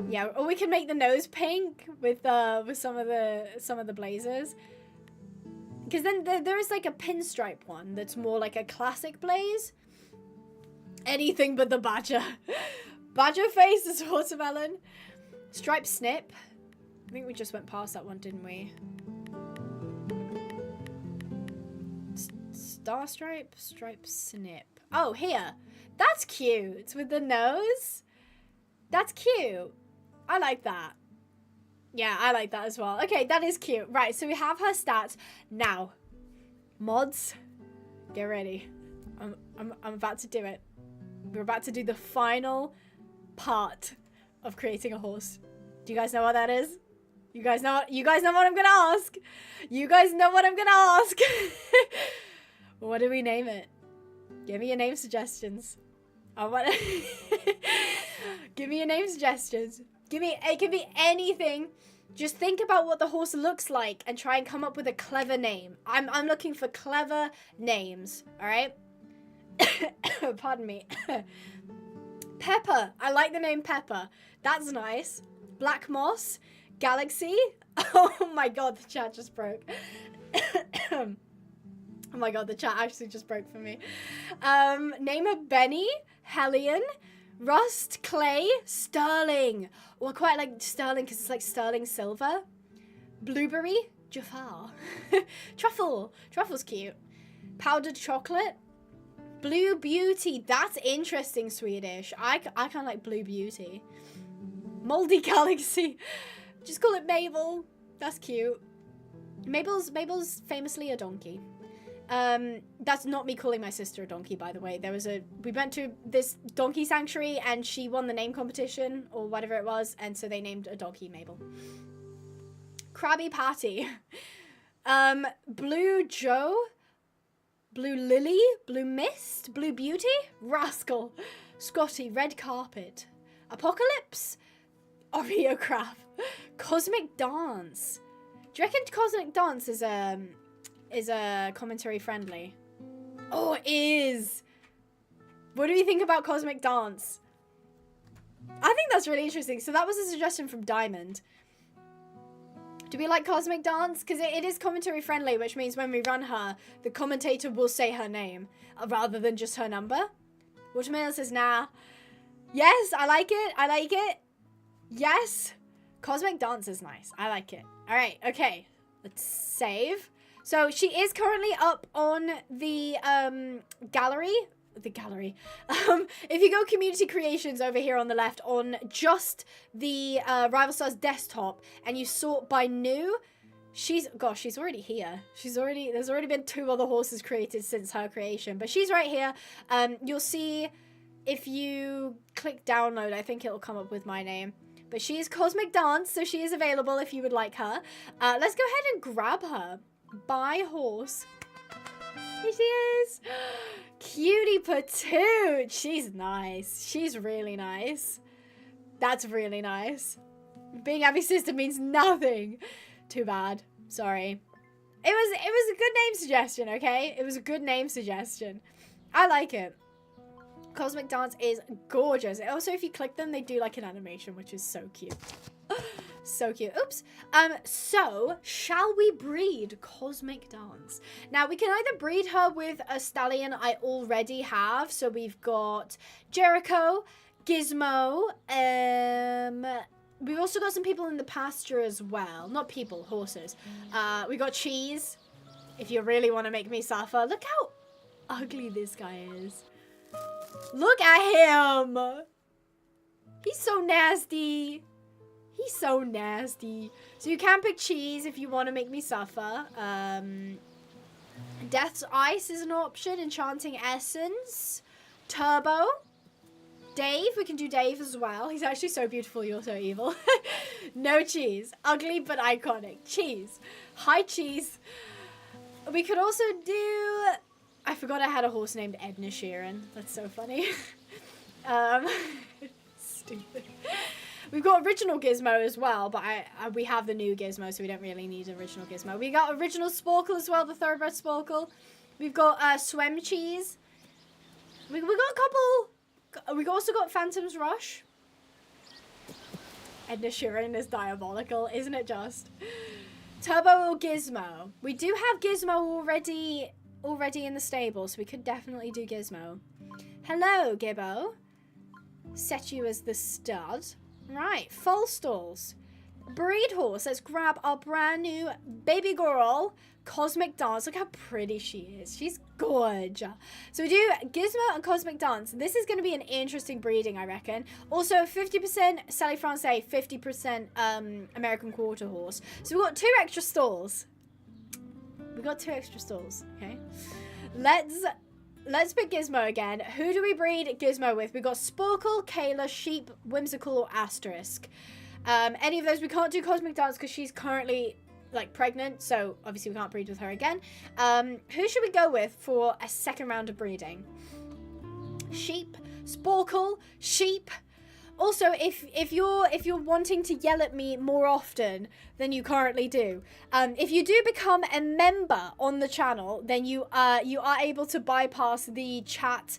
Yeah, or we could make the nose pink with some of the blazes. Because then there is like a pinstripe one that's more like a classic blaze. Anything but the badger. Badger face is watermelon. Stripe snip. I think we just went past that one, didn't we? Star stripe, stripe snip. Oh, here. That's cute with the nose. That's cute. I like that. Yeah, I like that as well. Okay, that is cute. Right, so we have her stats. Now, mods, get ready. I'm about to do it. We're about to do the final part of creating a horse. Do you guys know what that is? You guys know what I'm gonna ask. You guys know what I'm gonna ask. What do we name it? Give me your name suggestions. I want give me your name suggestions. It can be anything. Just think about what the horse looks like and try and come up with a clever name. I'm looking for clever names, all right? Pardon me. Pepper. I like the name Pepper. That's nice. Black Moss. Galaxy. Oh my god, the chat just broke. Oh my god, the chat actually just broke for me. Name her Benny. Hellion. Rust, Clay, Sterling. Oh, I quite like Sterling because it's like sterling silver. Blueberry, Jafar. Truffle. Truffle's cute. Powdered chocolate. Blue Beauty. That's interesting, Swedish. I kind of like Blue Beauty. Moldy Galaxy. Just call it Mabel. That's cute. Mabel's famously a donkey. That's not me calling my sister a donkey, by the way. We went to this donkey sanctuary and she won the name competition or whatever it was, and so they named a donkey Mabel. Krabby Patty. Blue Joe. Blue Lily. Blue Mist. Blue Beauty. Rascal. Scotty. Red Carpet. Apocalypse. Oreo Crab. Cosmic Dance. Do you reckon Cosmic Dance is a commentary friendly? Oh, it is. What do you think about Cosmic Dance? I think that's really interesting. So that was a suggestion from Diamond. Do we like Cosmic Dance? Because it is commentary friendly, which means when we run her, the commentator will say her name rather than just her number. Watermelon says, nah. Yes, I like it. I like it. Yes. Cosmic Dance is nice. I like it. All right. Okay. Let's save. So she is currently up on the gallery. If you go community creations over here on the left on just the Rival Stars desktop and you sort by new, she's already here. There's already been 2 other horses created since her creation, but she's right here. You'll see if you click download, I think it'll come up with my name. But she is Cosmic Dance, so she is available if you would like her. Let's go ahead and grab her. Buy horse. Here she is. Cutie Patoot. She's nice. She's really nice. That's really nice. Being Abby's sister means nothing. Too bad. Sorry. It was a good name suggestion, okay? It was a good name suggestion. I like it. Cosmic Dance is gorgeous. Also, if you click them, they do like an animation, which is so cute. So cute. Oops. So, shall we breed Cosmic Dance? Now, we can either breed her with a stallion I already have. So, we've got Jericho, Gizmo, we've also got some people in the pasture as well. Not people, horses. We got Cheese, if you really want to make me suffer. Look how ugly this guy is. Look at him. He's so nasty. He's so nasty. So you can pick Cheese if you want to make me suffer. Death's Ice is an option. Enchanting Essence. Turbo. Dave. We can do Dave as well. He's actually so beautiful. You're so evil. No Cheese. Ugly but iconic. Cheese. Hi, Cheese. We could also do... I forgot I had a horse named Edna Sheeran. That's so funny. Stupid. We've got original Gizmo as well, but we have the new Gizmo, so we don't really need original Gizmo. We got original Sporkle as well, the thoroughbred Sporkle. We've got Swem Cheese. We got a couple. We also got Phantom's Rush. Edna Sheeran is diabolical, isn't it just? Turbo or Gizmo? We do have Gizmo already in the stable, so we could definitely do Gizmo. Hello, Gibbo. Set you as the stud. Right, foal stalls. Breed horse. Let's grab our brand new baby girl, Cosmic Dance. Look how pretty she is. She's gorgeous. So we do Gizmo and Cosmic Dance. This is going to be an interesting breeding, I reckon. Also, 50% Sally Francais, 50% American Quarter Horse. So we've got 2 extra stalls. Okay. Let's pick Gizmo again. Who do we breed Gizmo with? We've got Sporkle, Kayla, Sheep, Whimsical, or Asterisk. Any of those. We can't do Cosmic Dance because she's currently, like, pregnant. So, obviously, we can't breed with her again. Who should we go with for a second round of breeding? Sheep, Sporkle, Sheep. Also, if you're wanting to yell at me more often than you currently do, if you do become a member on the channel, then you are able to bypass the chat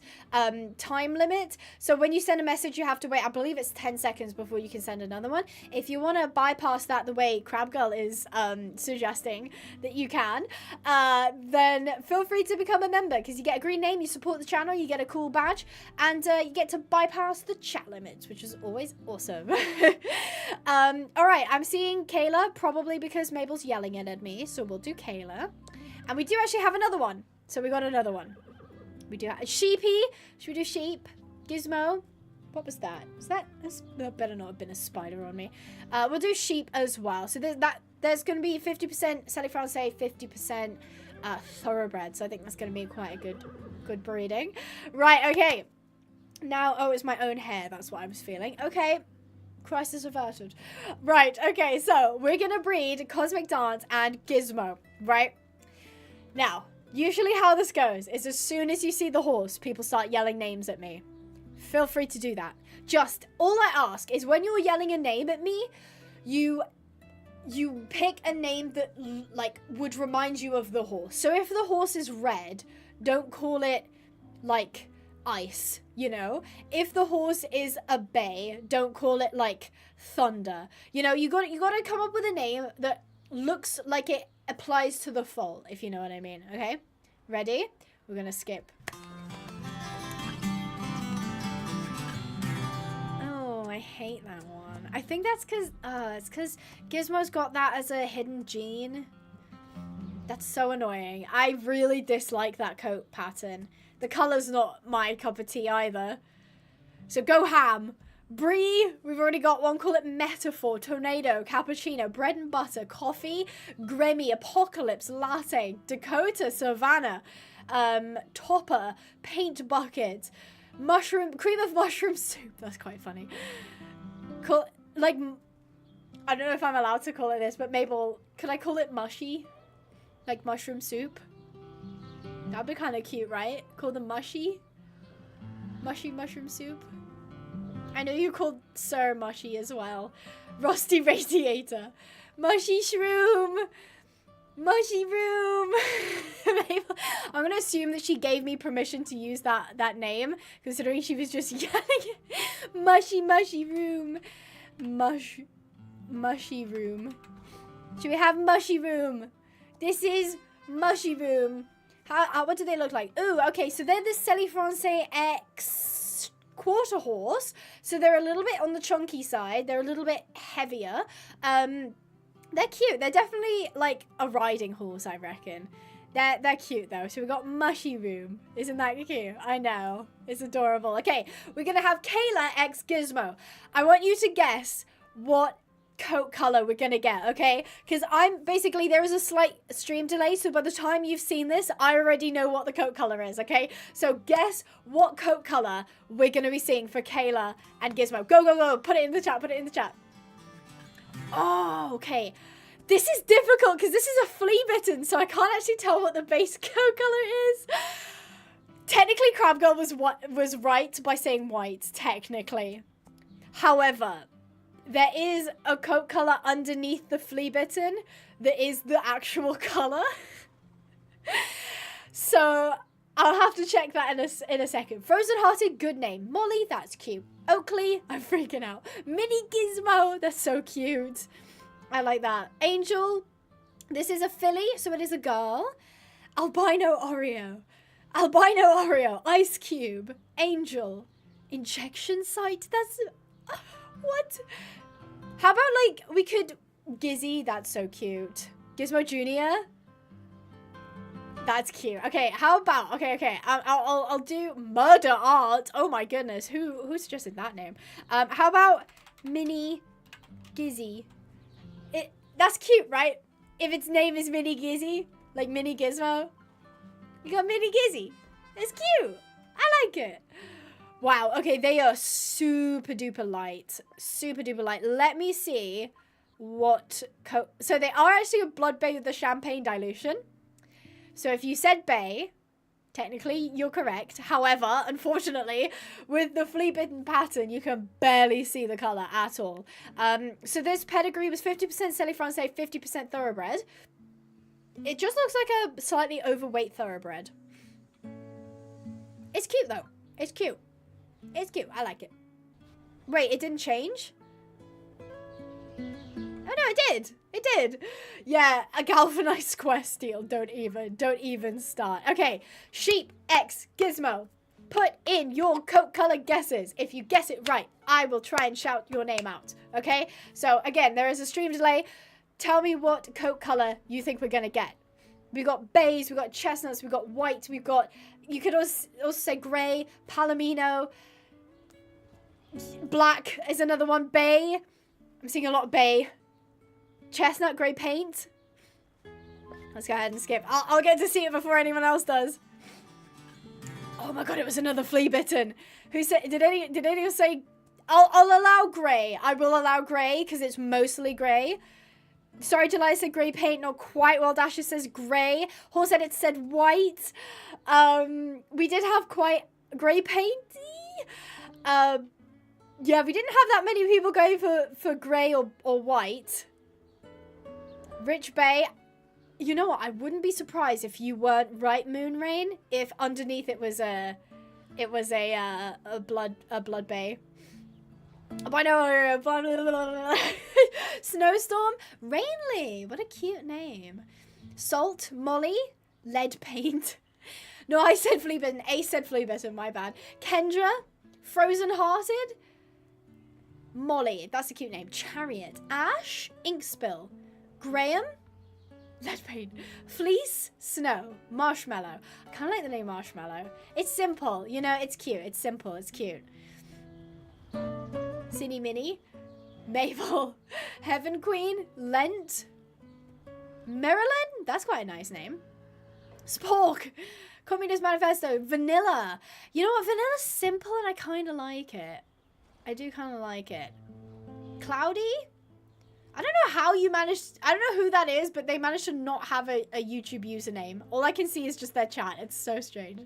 time limit. So when you send a message, you have to wait. I believe it's 10 seconds before you can send another one. If you want to bypass that, the way Crab Girl is suggesting that you can, then feel free to become a member because you get a green name, you support the channel, you get a cool badge, and you get to bypass the chat limits, which is always awesome. All right, I'm seeing Kayla, probably because Mabel's yelling it at me, so we'll do Kayla. And we do actually have another one, so we got another one. We do have Sheepy. Should we do Sheep? Gizmo. What was that? That better not have been a spider on me. We'll do Sheep as well. So there's going to be 50% Sally Francais, 50% thoroughbred. So I think that's going to be quite a good breeding. Right, okay. Now, oh, it's my own hair. That's what I was feeling. Okay. Crisis averted. Right, okay. So, we're going to breed Cosmic Dance and Gizmo, right? Now, usually how this goes is as soon as you see the horse, people start yelling names at me. Feel free to do that. Just, all I ask is when you're yelling a name at me, you pick a name that, like, would remind you of the horse. So, if the horse is red, don't call it, like, ice, you know? If the horse is a bay, don't call it like thunder. You know, you got to come up with a name that looks like it applies to the foal, if you know what I mean. Okay? Ready? We're gonna skip. Oh, I hate that one. I think that's because Gizmo's got that as a hidden gene. That's so annoying. I really dislike that coat pattern. The colour's not my cup of tea either. So go ham. Brie, we've already got one. Call it Metaphor, Tornado, Cappuccino, Bread and Butter, Coffee, Grammy, Apocalypse, Latte, Dakota, Savannah, Topper, Paint Bucket, Mushroom, Cream of Mushroom Soup. That's quite funny. I don't know if I'm allowed to call it this, but Mabel, could I call it Mushy? Like mushroom soup? That'd be kind of cute, right? Call them Mushy? Mushy mushroom soup? I know you called Sir Mushy as well. Rusty Radiator. Mushy Shroom. Mushy room. Mabel, I'm gonna assume that she gave me permission to use that name, considering she was just yelling. Mushy room. Mushy room. Should we have mushy room? This is mushy room. What do they look like? Ooh, okay, so they're the Celly Francais X quarter horse. So they're a little bit on the chunky side. They're a little bit heavier. They're cute. They're definitely like a riding horse, I reckon. They're cute though. So we got mushy room. Isn't that cute? I know. It's adorable. Okay, we're gonna have Kayla X Gizmo. I want you to guess what coat color we're gonna get, okay? Because there is a slight stream delay, so by the time you've seen this, I already know what the coat color is, okay? So guess what coat color we're gonna be seeing for Kayla and Gizmo. Go. Put it in the chat. Oh, okay. This is difficult because this is a flea bitten, so I can't actually tell what the base coat color is. Technically, Crab Girl was right by saying white, technically. However, there is a coat color underneath the flea bitten that is the actual color. So I'll have to check that in a second. Frozen Hearted, good name. Molly, that's cute. Oakley, I'm freaking out. Mini Gizmo, that's so cute. I like that. Angel, this is a filly, so it is a girl. Albino Oreo. Ice Cube. Angel. Injection site, that's... What? How about, like, we could... Gizzy, that's so cute. Gizmo Jr. That's cute. Okay, how about... Okay. I'll do Murder Art. Oh, my goodness. Who suggested that name? How about Mini Gizzy? That's cute, right? If its name is Mini Gizzy, like Mini Gizmo. You got Mini Gizzy. It's cute. I like it. Wow, okay, they are super duper light. Let me see what so they are actually a blood bay with the champagne dilution. So if you said bay, technically you're correct. However, unfortunately, with the flea bitten pattern, you can barely see the color at all. So this pedigree was 50% Celly Francais, 50% thoroughbred. It just looks like a slightly overweight thoroughbred. It's cute though. It's cute. I like it. Wait, it didn't change? Oh no, it did. Yeah, a galvanized square steel. Don't even start. Okay, Sheep X Gizmo. Put in your coat color guesses. If you guess it right, I will try and shout your name out. Okay? So again, there is a stream delay. Tell me what coat color you think we're gonna get. We got bays, we got chestnuts, we got white, we got, you could also say gray, palomino. Black is another one. Bay. I'm seeing a lot of bay. Chestnut, grey paint. Let's go ahead and skip. I'll get to see it before anyone else does. Oh my god, it was another flea bitten. Who said? Did anyone say? I'll allow grey. I will allow grey because it's mostly grey. Sorry, July said grey paint. Not quite. Well, Dasher says grey. Horse said it said white. We did have quite grey painty. Yeah, we didn't have that many people going for grey or white. Rich Bay. You know what? I wouldn't be surprised if you weren't right, Moonrain. If underneath it was a blood bay. I know. Snowstorm. Rainly. What a cute name. Salt. Molly. Lead paint. No, I said flea bitten. Ace said flea bitten. My bad. Kendra. Frozen Hearted. Molly, that's a cute name. Chariot. Ash. Ink Spill. Graham. Lead paint. Fleece. Snow. Marshmallow. I kind of like the name Marshmallow. It's simple. You know, it's cute. It's simple. It's cute. Cinny Minnie. Mabel. Heaven Queen. Lent. Marilyn. That's quite a nice name. Spork. Communist Manifesto. Vanilla. You know what? Vanilla's simple and I kind of like it. I do kind of like it. Cloudy? I don't know how you managed... I don't know who that is, but they managed to not have a YouTube username. All I can see is just their chat. It's so strange.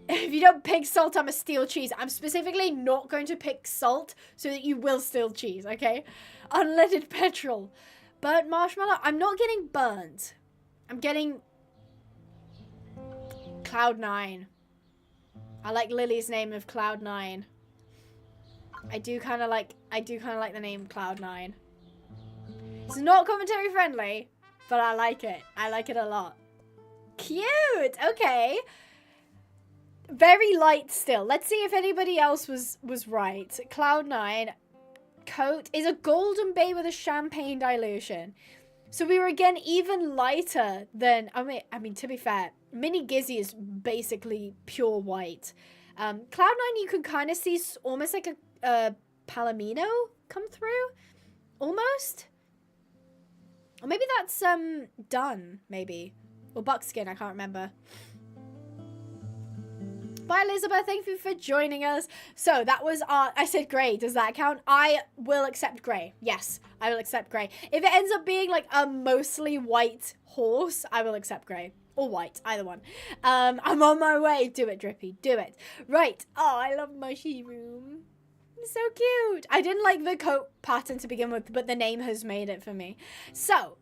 If you don't pick salt, I'm a steal cheese. I'm specifically not going to pick salt so that you will steal cheese, okay? Unleaded petrol. Burnt marshmallow? I'm not getting burnt. I'm getting Cloud9. I like Lily's name of Cloud9. I do kind of like the name Cloud9. It's not commentary friendly, but I like it. I like it a lot. Cute. Okay. Very light still. Let's see if anybody else was right. Cloud9 coat is a golden bay with a champagne dilution. So we were again even lighter than I mean to be fair, Mini Gizzy is basically pure white. Cloud9 you can kind of see almost like a Palomino come through, almost. Or maybe that's done, maybe, or buckskin. I can't remember. Bye, Elizabeth. Thank you for joining us. So that was I said grey. Does that count? I will accept grey. Yes, I will accept grey. If it ends up being like a mostly white horse, I will accept grey. Or white, either one. I'm on my way. Do it, Drippy. Do it. Right. Oh, I love mushroom. So cute. I didn't like the coat pattern to begin with, but the name has made it for me. So,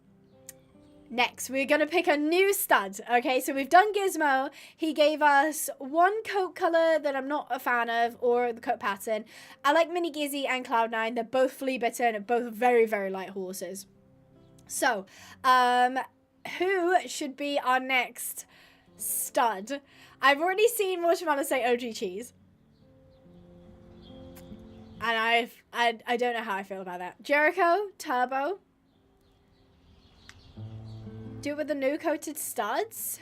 next, we're going to pick a new stud. Okay, so we've done Gizmo. He gave us one coat color that I'm not a fan of, or the coat pattern. I like Mini Gizzy and Cloud9. They're both flea bitten, both very, very light horses. So, who should be our next stud? I've already seen Watermelon say OG Cheese. And I don't know how I feel about that. Jericho, Turbo. Do it with the new coated studs.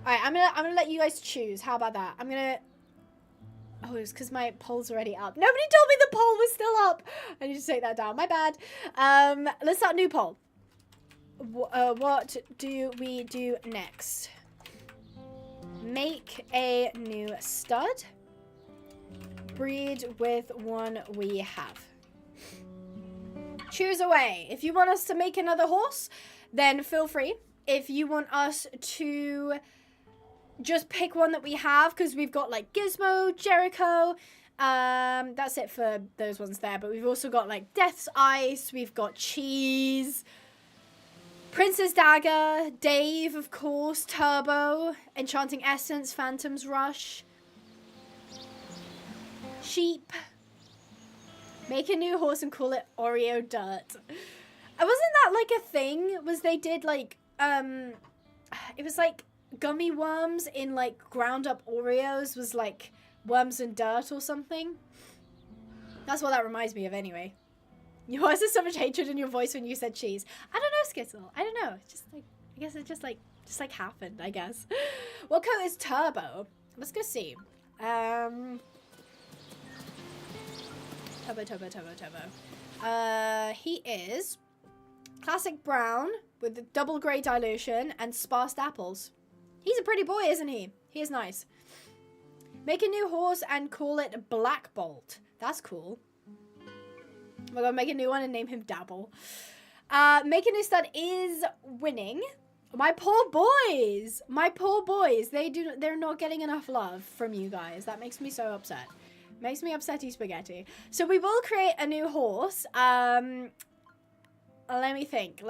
Alright, I'm gonna let you guys choose. How about that? I'm gonna... Oh, it's because my poll's already up. Nobody told me the poll was still up. I need to take that down. My bad. Let's start a new poll. What do we do next? Make a new stud. Breed with one we have. Choose away. If you want us to make another horse, then feel free. If you want us to just pick one that we have, because we've got like Gizmo, Jericho, that's it for those ones there, but we've also got like Death's Ice, we've got Cheese, Princess Dagger, Dave, of course, Turbo, Enchanting Essence, Phantom's Rush, Sheep. Make a new horse and call it Oreo Dirt. Wasn't that like a thing? Was they did like, it was like gummy worms in like ground up Oreos was like worms and dirt or something. That's what that reminds me of anyway. Why is there so much hatred in your voice when you said cheese? I don't know, Skittle. I don't know. It's just like, I guess it just like happened, I guess. What coat is Turbo? Let's go see. Turbo. He is classic brown with the double grey dilution and sparse apples. He's a pretty boy, isn't he? He is nice. Make a new horse and call it Black Bolt. That's cool. We're gonna make a new one and name him Dabble. Make a new stud is winning. My poor boys. My poor boys. They're not getting enough love from you guys. That makes me so upset. Makes me upsetty spaghetti. So we will create a new horse. Let me think.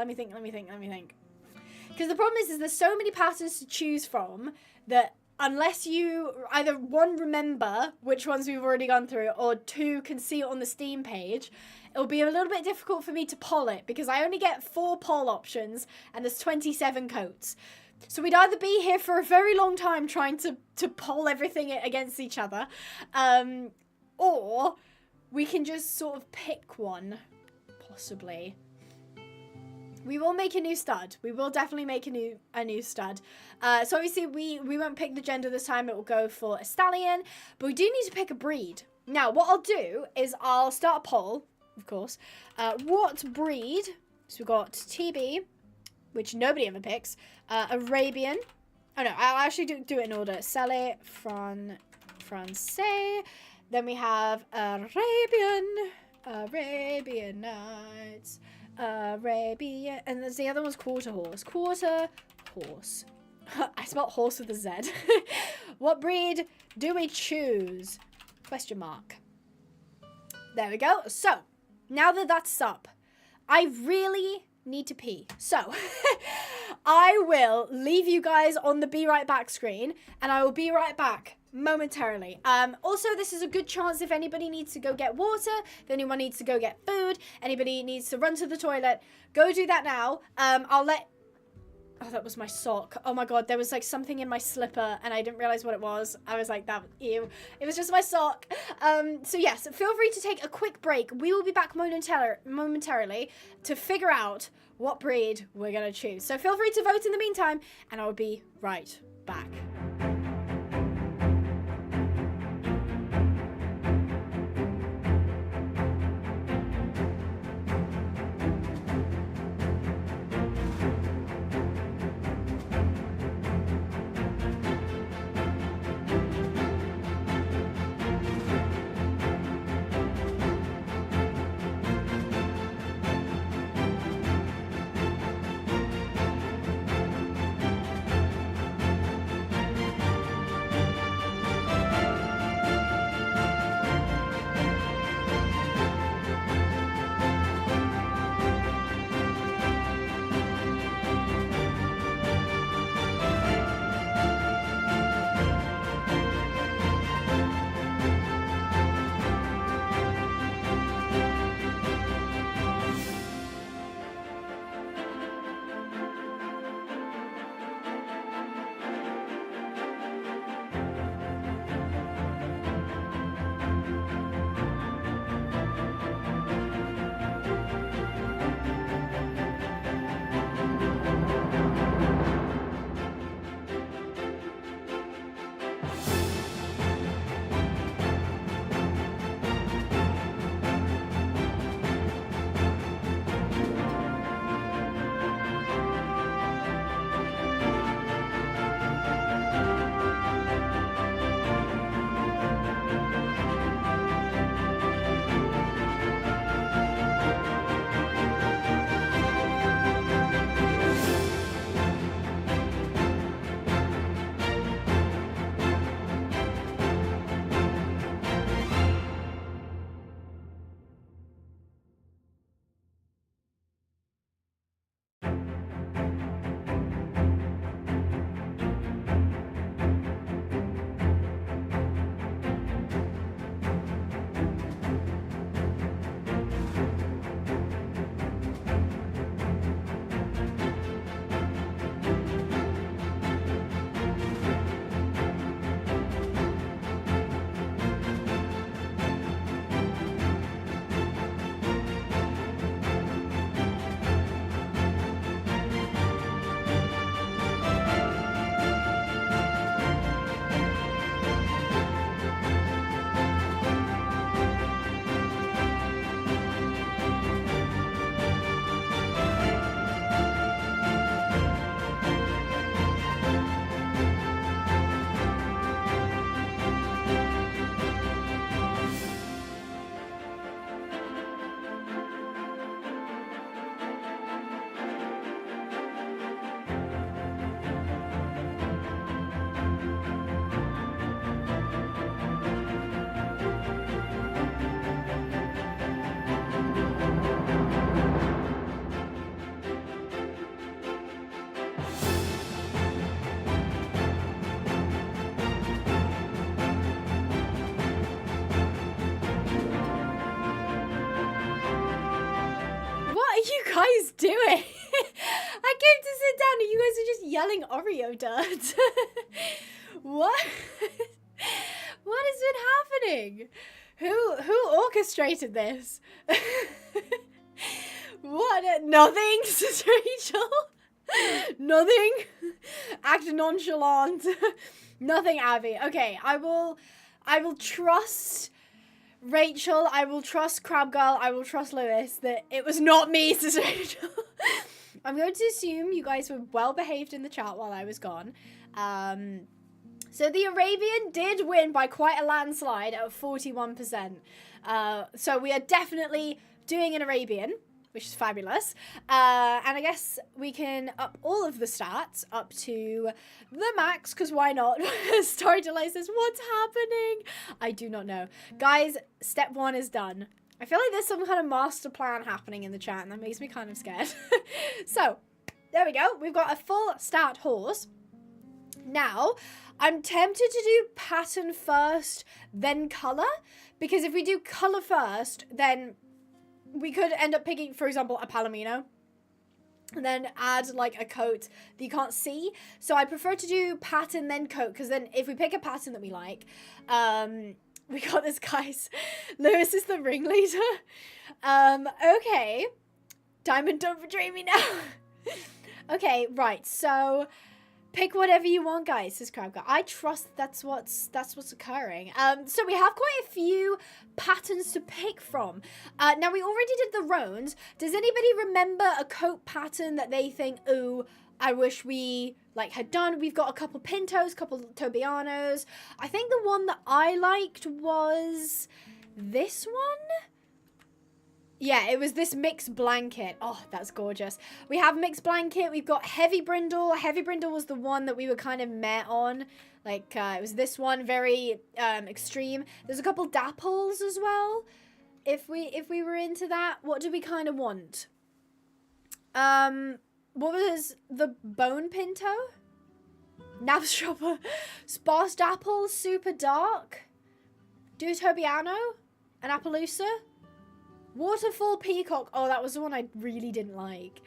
Because the problem is there's so many patterns to choose from that unless you either one, remember which ones we've already gone through, or two, can see it on the Steam page, it'll be a little bit difficult for me to poll it because I only get 4 poll options and there's 27 coats. So we'd either be here for a very long time trying to poll everything against each other, or we can just sort of pick one, possibly. We will make a new stud. We will definitely make a new stud. So obviously we won't pick the gender this time. It will go for a stallion, but we do need to pick a breed. Now what I'll do is I'll start a poll, of course. What breed? So we've got TB, which nobody ever picks. Arabian. Oh no, I'll actually do it in order. Sale, Francais. Then we have Arabian Nights, Arabian, and there's the other one's Quarter Horse. I spelled horse with a Z. What breed do we choose? Question mark. There we go. So, now that that's up, I really need to pee. So, I will leave you guys on the be right back screen, and I will be right back momentarily. Also, this is a good chance if anybody needs to go get water, if anyone needs to go get food, anybody needs to run to the toilet, go do that now. Oh, that was my sock. Oh my god, there was like something in my slipper and I didn't realize what it was. I was like, ew. It was just my sock. So yes, feel free to take a quick break. We will be back momentarily to figure out what breed we're gonna choose. So feel free to vote in the meantime, and I will be right back. Guys doing? I came to sit down and you guys are just yelling Oreo dirt. What? What has been happening? Who orchestrated this? What? Nothing, Sister Rachel? Nothing? Act nonchalant. Nothing, Abby. Okay, I will trust Rachel, I will trust Crab Girl, I will trust Lewis that it was not me, Sister Rachel. I'm going to assume you guys were well behaved in the chat while I was gone. So the Arabian did win by quite a landslide at 41%. So we are definitely doing an Arabian, which is fabulous. And I guess we can up all of the stats up to the max, because why not? Storytelight says, what's happening? I do not know. Guys, step 1 is done. I feel like there's some kind of master plan happening in the chat, and that makes me kind of scared. So, there we go. We've got a full stat horse. Now, I'm tempted to do pattern first, then color. Because if we do color first, then we could end up picking, for example, a Palomino. And then add, like, a coat that you can't see. So I prefer to do pattern, then coat. Because then if we pick a pattern that we like, we got this, guys. Lewis is the ringleader. Okay. Diamond, don't betray me now. Okay, right. So pick whatever you want, guys, says Crabguy. I trust that's what's occurring. So we have quite a few patterns to pick from. Now we already did the roans. Does anybody remember a coat pattern that they think, ooh, I wish we had done? We've got a couple Pintos, couple Tobianos. I think the one that I liked was this one. Yeah, it was this mixed blanket. Oh, that's gorgeous. We have mixed blanket. We've got heavy brindle. Heavy brindle was the one that we were kind of met on. It was this one, very extreme. There's a couple dapples as well. If we were into that, what do we kind of want? What was the bone pinto? Napstrapper. Sparse dapple, super dark. Do Tobiano, an Appaloosa. Waterfall Peacock. Oh, that was the one I really didn't like.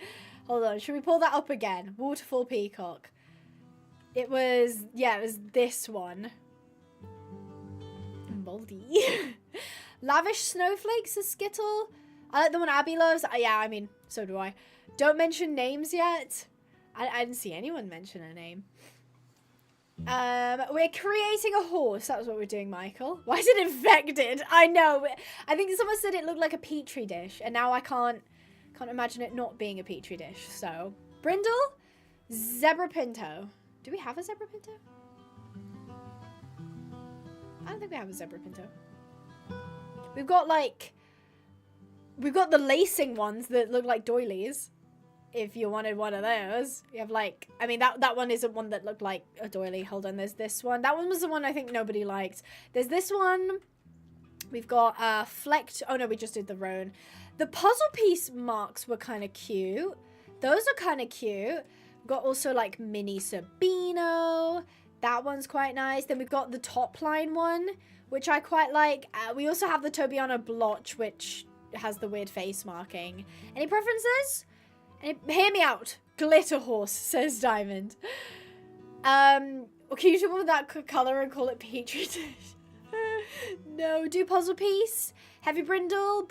Hold on. Should we pull that up again? Waterfall Peacock. It was this one. Moldy. Lavish Snowflakes, a Skittle. I like the one Abby loves. Yeah, I mean, so do I. Don't mention names yet. I didn't see anyone mention a name. We're creating a horse. That was what we're doing, Michael. Why is it infected? I know. I think someone said it looked like a petri dish, and now I can't imagine it not being a petri dish. So, brindle, zebra pinto. Do we have a zebra pinto? I don't think we have a zebra pinto. We've got the lacing ones that look like doilies. If you wanted one of those, you have I mean, that one isn't one that looked like a doily. Hold on, there's this one. That one was the one I think nobody liked. There's this one. We've got flecked. Oh no, we just did the roan. The puzzle piece marks were kind of cute. Those are kind of cute. We've got also mini Sabino. That one's quite nice. Then we've got the top line one, which I quite like. We also have the Tobiano blotch, which has the weird face marking. Any preferences? Hear me out. Glitter horse, says Diamond. Can you do one with that color and call it petri dish? No, do puzzle piece. Heavy brindle.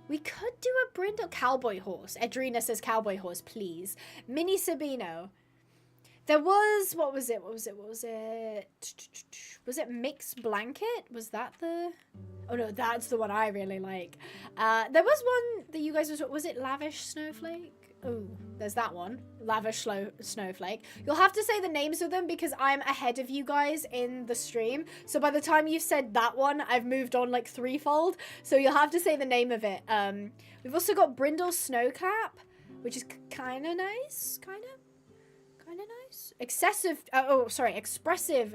We could do a brindle. Cowboy horse. Edrina says cowboy horse, please. Mini Sabino. There was, what was it? Was it mixed blanket? Was that the... Oh no, that's the one I really like. There was one that you guys was it lavish snowflake? Oh, there's that one. Lavish snowflake. You'll have to say the names of them because I'm ahead of you guys in the stream. So by the time you've said that one, I've moved on threefold. So you'll have to say the name of it. We've also got Brindle Snowcap, which is kind of nice. Kind of nice. Expressive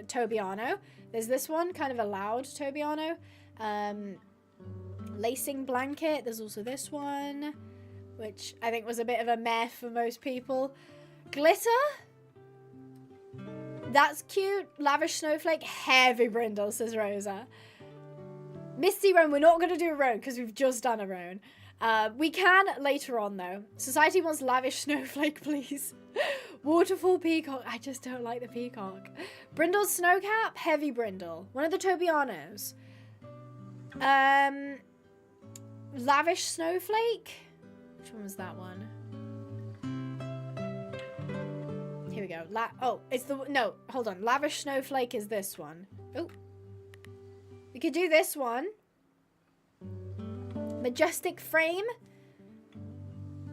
Tobiano. There's this one, kind of a loud Tobiano. Lacing blanket. There's also this one, which I think was a bit of a meh for most people. Glitter. That's cute. Lavish snowflake. Heavy brindle, says Rosa. Misty roan. We're not going to do a roan because we've just done a roan. We can later on though. Society wants lavish snowflake, please. Waterfall peacock. I just don't like the peacock. Brindle snowcap. Heavy brindle. One of the Tobianos. Lavish snowflake. Which one was that one? Here we go. No, hold on. Lavish snowflake is this one. Oh. We could do this one. Majestic frame.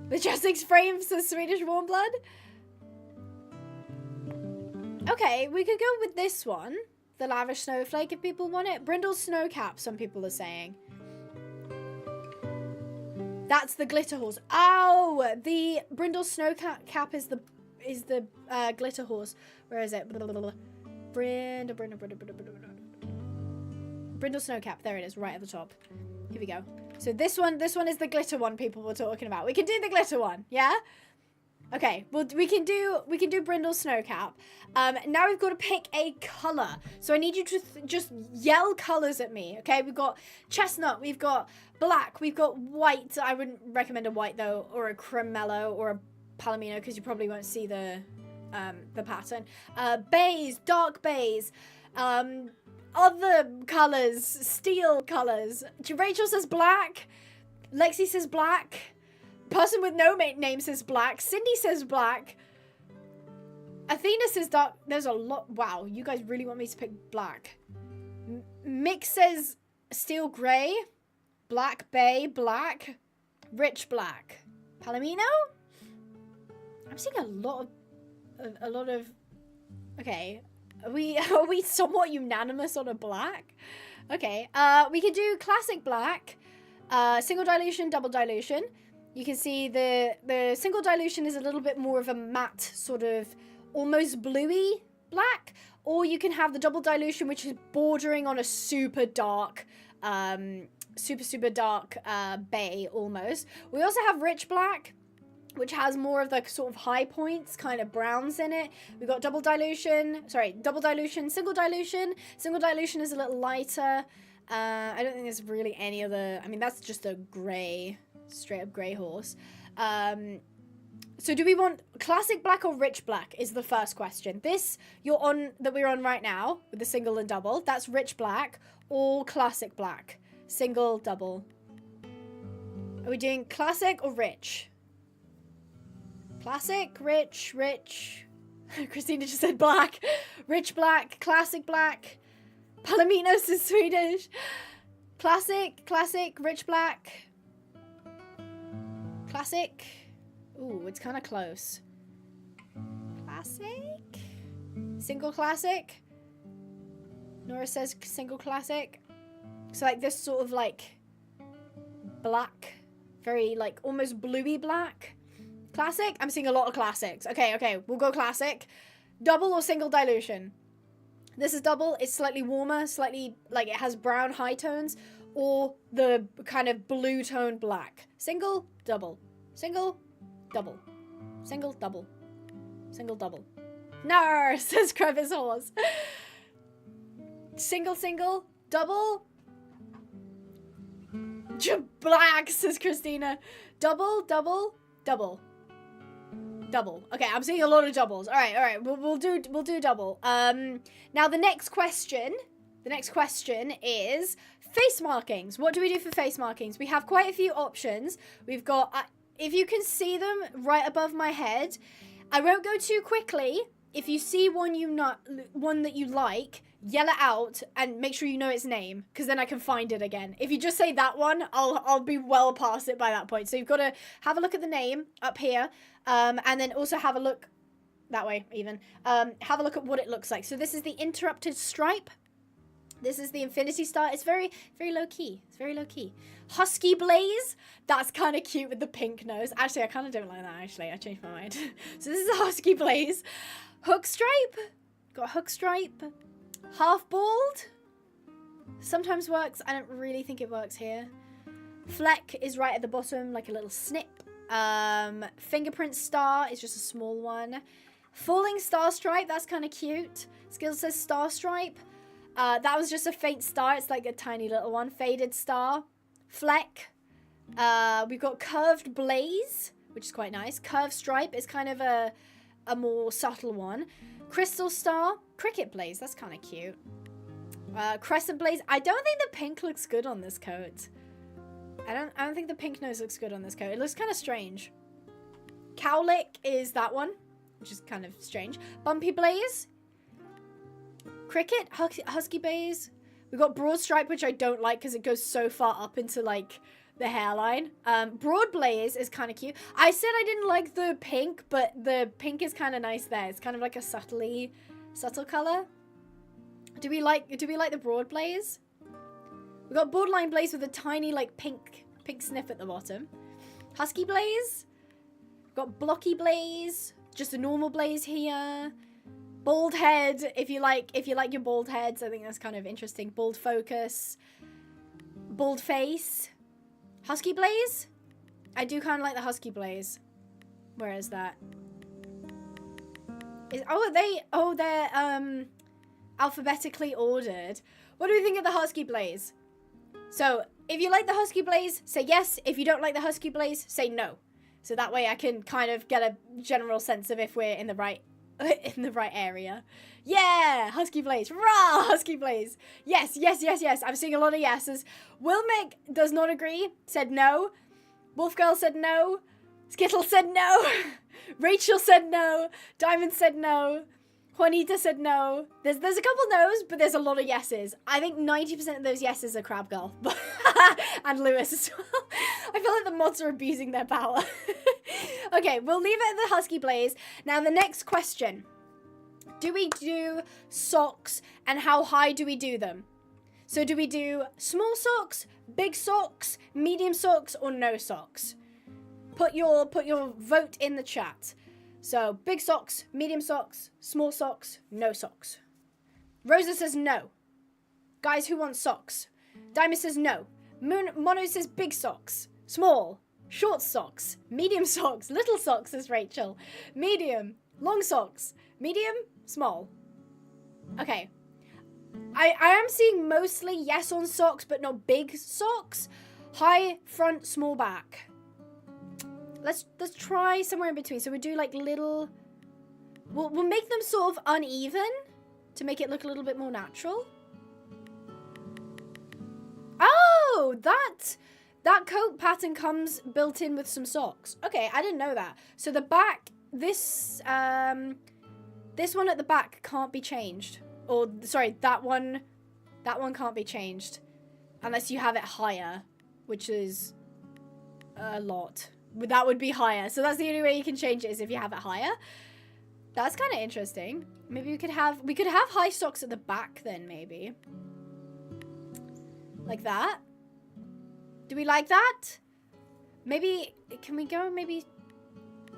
Majestic frame for Swedish warm blood. Okay, we could go with this one. The lavish snowflake if people want it. Brindle snowcap, some people are saying. That's the glitter horse. Oh, the brindle snowcap is the glitter horse. Where is it? Brindle snowcap. There it is, right at the top. Here we go. So this one is the glitter one people were talking about. We can do the glitter one, yeah? Okay, well, we can do Brindle's Snowcap. Now we've got to pick a color. So I need you to just yell colors at me, okay? We've got chestnut, we've got black, we've got white. I wouldn't recommend a white, though, or a cremello, or a palomino, because you probably won't see the pattern. Beige, dark beige, other colors, steel colors. Rachel says black. Lexi says black. Person with no name says black. Cindy says black. Athena says dark. There's a lot. Wow, you guys really want me to pick black. Mick says steel gray. Black bay, black. Rich black. Palomino? I'm seeing a lot of. Okay, are we somewhat unanimous on a black? Okay, we could do classic black, single dilution, double dilution. You can see the single dilution is a little bit more of a matte, sort of almost bluey black, or you can have the double dilution, which is bordering on a super dark, super dark bay almost. We also have rich black, which has more of the sort of high points, kind of browns in it. We've got double dilution, single dilution. Single dilution is a little lighter. I don't think there's really any other, I mean, that's just a grey, straight up grey horse. So do we want classic black or rich black is the first question. This that we're on right now with the single and double, that's rich black or classic black. Single, double. Are we doing classic or rich? Classic, rich. Christina just said black. Rich black, classic black. Palominos is Swedish. Classic, rich black. Classic. Ooh, it's kind of close. Classic? Single classic? Nora says single classic. So like this sort of like black. Very like almost bluey black. Classic? I'm seeing a lot of classics. Okay, we'll go classic. Double or single dilution? This is double. It's slightly warmer, slightly like it has brown high tones, or the kind of blue tone black. Single, double. Single, double. Single, double. Single, double. No, says Crevice Horse. Single, double. Black, says Christina. Double. Okay, I'm seeing a lot of doubles. All right. We'll do double. Now the next question is face markings. What do we do for face markings? We have quite a few options. We've got, if you can see them right above my head, I won't go too quickly. If you see one that you like, yell it out and make sure you know its name, because then I can find it again. If you just say that one, I'll be well past it by that point. So you've got to have a look at the name up here, and then also have a look that way even. Have a look at what it looks like. So this is the interrupted stripe. This is the infinity star. It's very, very low key. It's very low key. Husky Blaze. That's kind of cute with the pink nose. Actually, I kind of don't like that, actually. I changed my mind. So this is a Husky Blaze. Hook stripe. Got hook stripe. Half bald. Sometimes works. I don't really think it works here. Fleck is right at the bottom, like a little snip. Fingerprint star is just a small one. Falling star stripe. That's kind of cute. Skill says star stripe. That was just a faint star. It's like a tiny little one. Faded star. Fleck. We've got curved blaze, which is quite nice. Curved stripe is kind of a more subtle one. Crystal star. Cricket blaze. That's kind of cute. Crescent blaze. I don't think the pink looks good on this coat. I don't think the pink nose looks good on this coat. It looks kind of strange. Cowlick is that one, which is kind of strange. Bumpy blaze. Cricket, husky blaze. We've got broad stripe, which I don't like because it goes so far up into like the hairline. Broad blaze is kind of cute. I said I didn't like the pink, but the pink is kind of nice there. It's kind of like a subtle color. Do we like the broad blaze? We've got borderline blaze with a tiny like pink snip at the bottom. Husky blaze. We've got blocky blaze. Just a normal blaze here. Bald head, if you like your bald heads, I think that's kind of interesting. Bald focus. Bald face. Husky Blaze? I do kind of like the Husky Blaze. Where is that? They're alphabetically ordered. What do we think of the Husky Blaze? So, if you like the Husky Blaze, say yes. If you don't like the Husky Blaze, say no. So that way I can kind of get a general sense of if we're in the right area. Yeah, Husky Blaze. Rah, Husky Blaze. Yes, yes, yes, yes. I'm seeing a lot of yeses. Wilmick does not agree. Said no. Wolf Girl said no. Skittle said no. Rachel said no. Diamond said no. Juanita said no. There's a couple no's, but there's a lot of yeses. I think 90% of those yeses are Crab Girl. And Lewis as well. I feel like the mods are abusing their power. Okay, we'll leave it at the Husky Blaze. Now the next question. Do we do socks, and how high do we do them? So do we do small socks, big socks, medium socks, or no socks? Put your vote in the chat. So, big socks, medium socks, small socks, no socks. Rosa says no. Guys, who want socks? Diamond says no. Mono says big socks. Small. Short socks. Medium socks. Little socks, says Rachel. Medium. Long socks. Medium. Small. Okay. I am seeing mostly yes on socks, but not big socks. High front, small back. Let's try somewhere in between. So we do like little. We'll make them sort of uneven to make it look a little bit more natural. Oh, that coat pattern comes built in with some socks. Okay, I didn't know that. So the back, this one at the back can't be changed. Or sorry, that one can't be changed unless you have it higher, which is a lot. That would be higher. So that's the only way you can change it is if you have it higher. That's kind of interesting. Maybe we could have high socks at the back then, maybe. Like that. Do we like that? Maybe, can we go maybe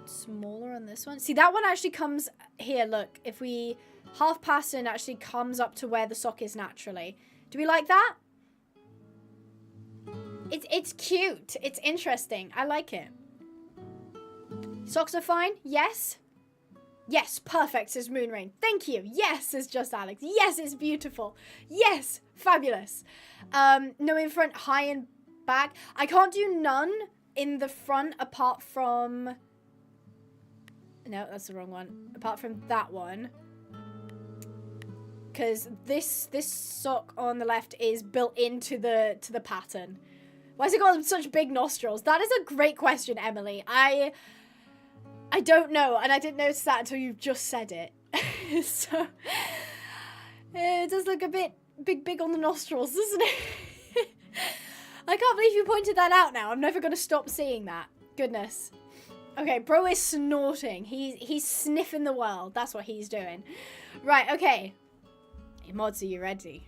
smaller on this one? See, that one actually comes here, look. If we half pass it, actually comes up to where the sock is naturally. Do we like that? It's cute. It's interesting. I like it. Socks are fine? Yes? Yes, perfect, says Moonrain. Thank you. Yes, says Just Alex. Yes, it's beautiful. Yes, fabulous. No in front, high and back. I can't do none in the front apart from... No, that's the wrong one. Apart from that one. Because this sock on the left is built into the pattern. Why has it got such big nostrils? That is a great question, Emily. I don't know, and I didn't notice that until you just said it. So, it does look a bit big on the nostrils, doesn't it? I can't believe you pointed that out now. I'm never going to stop seeing that. Goodness. Okay, bro is snorting. He's sniffing the world. That's what he's doing. Right, okay. Hey, mods, are you ready?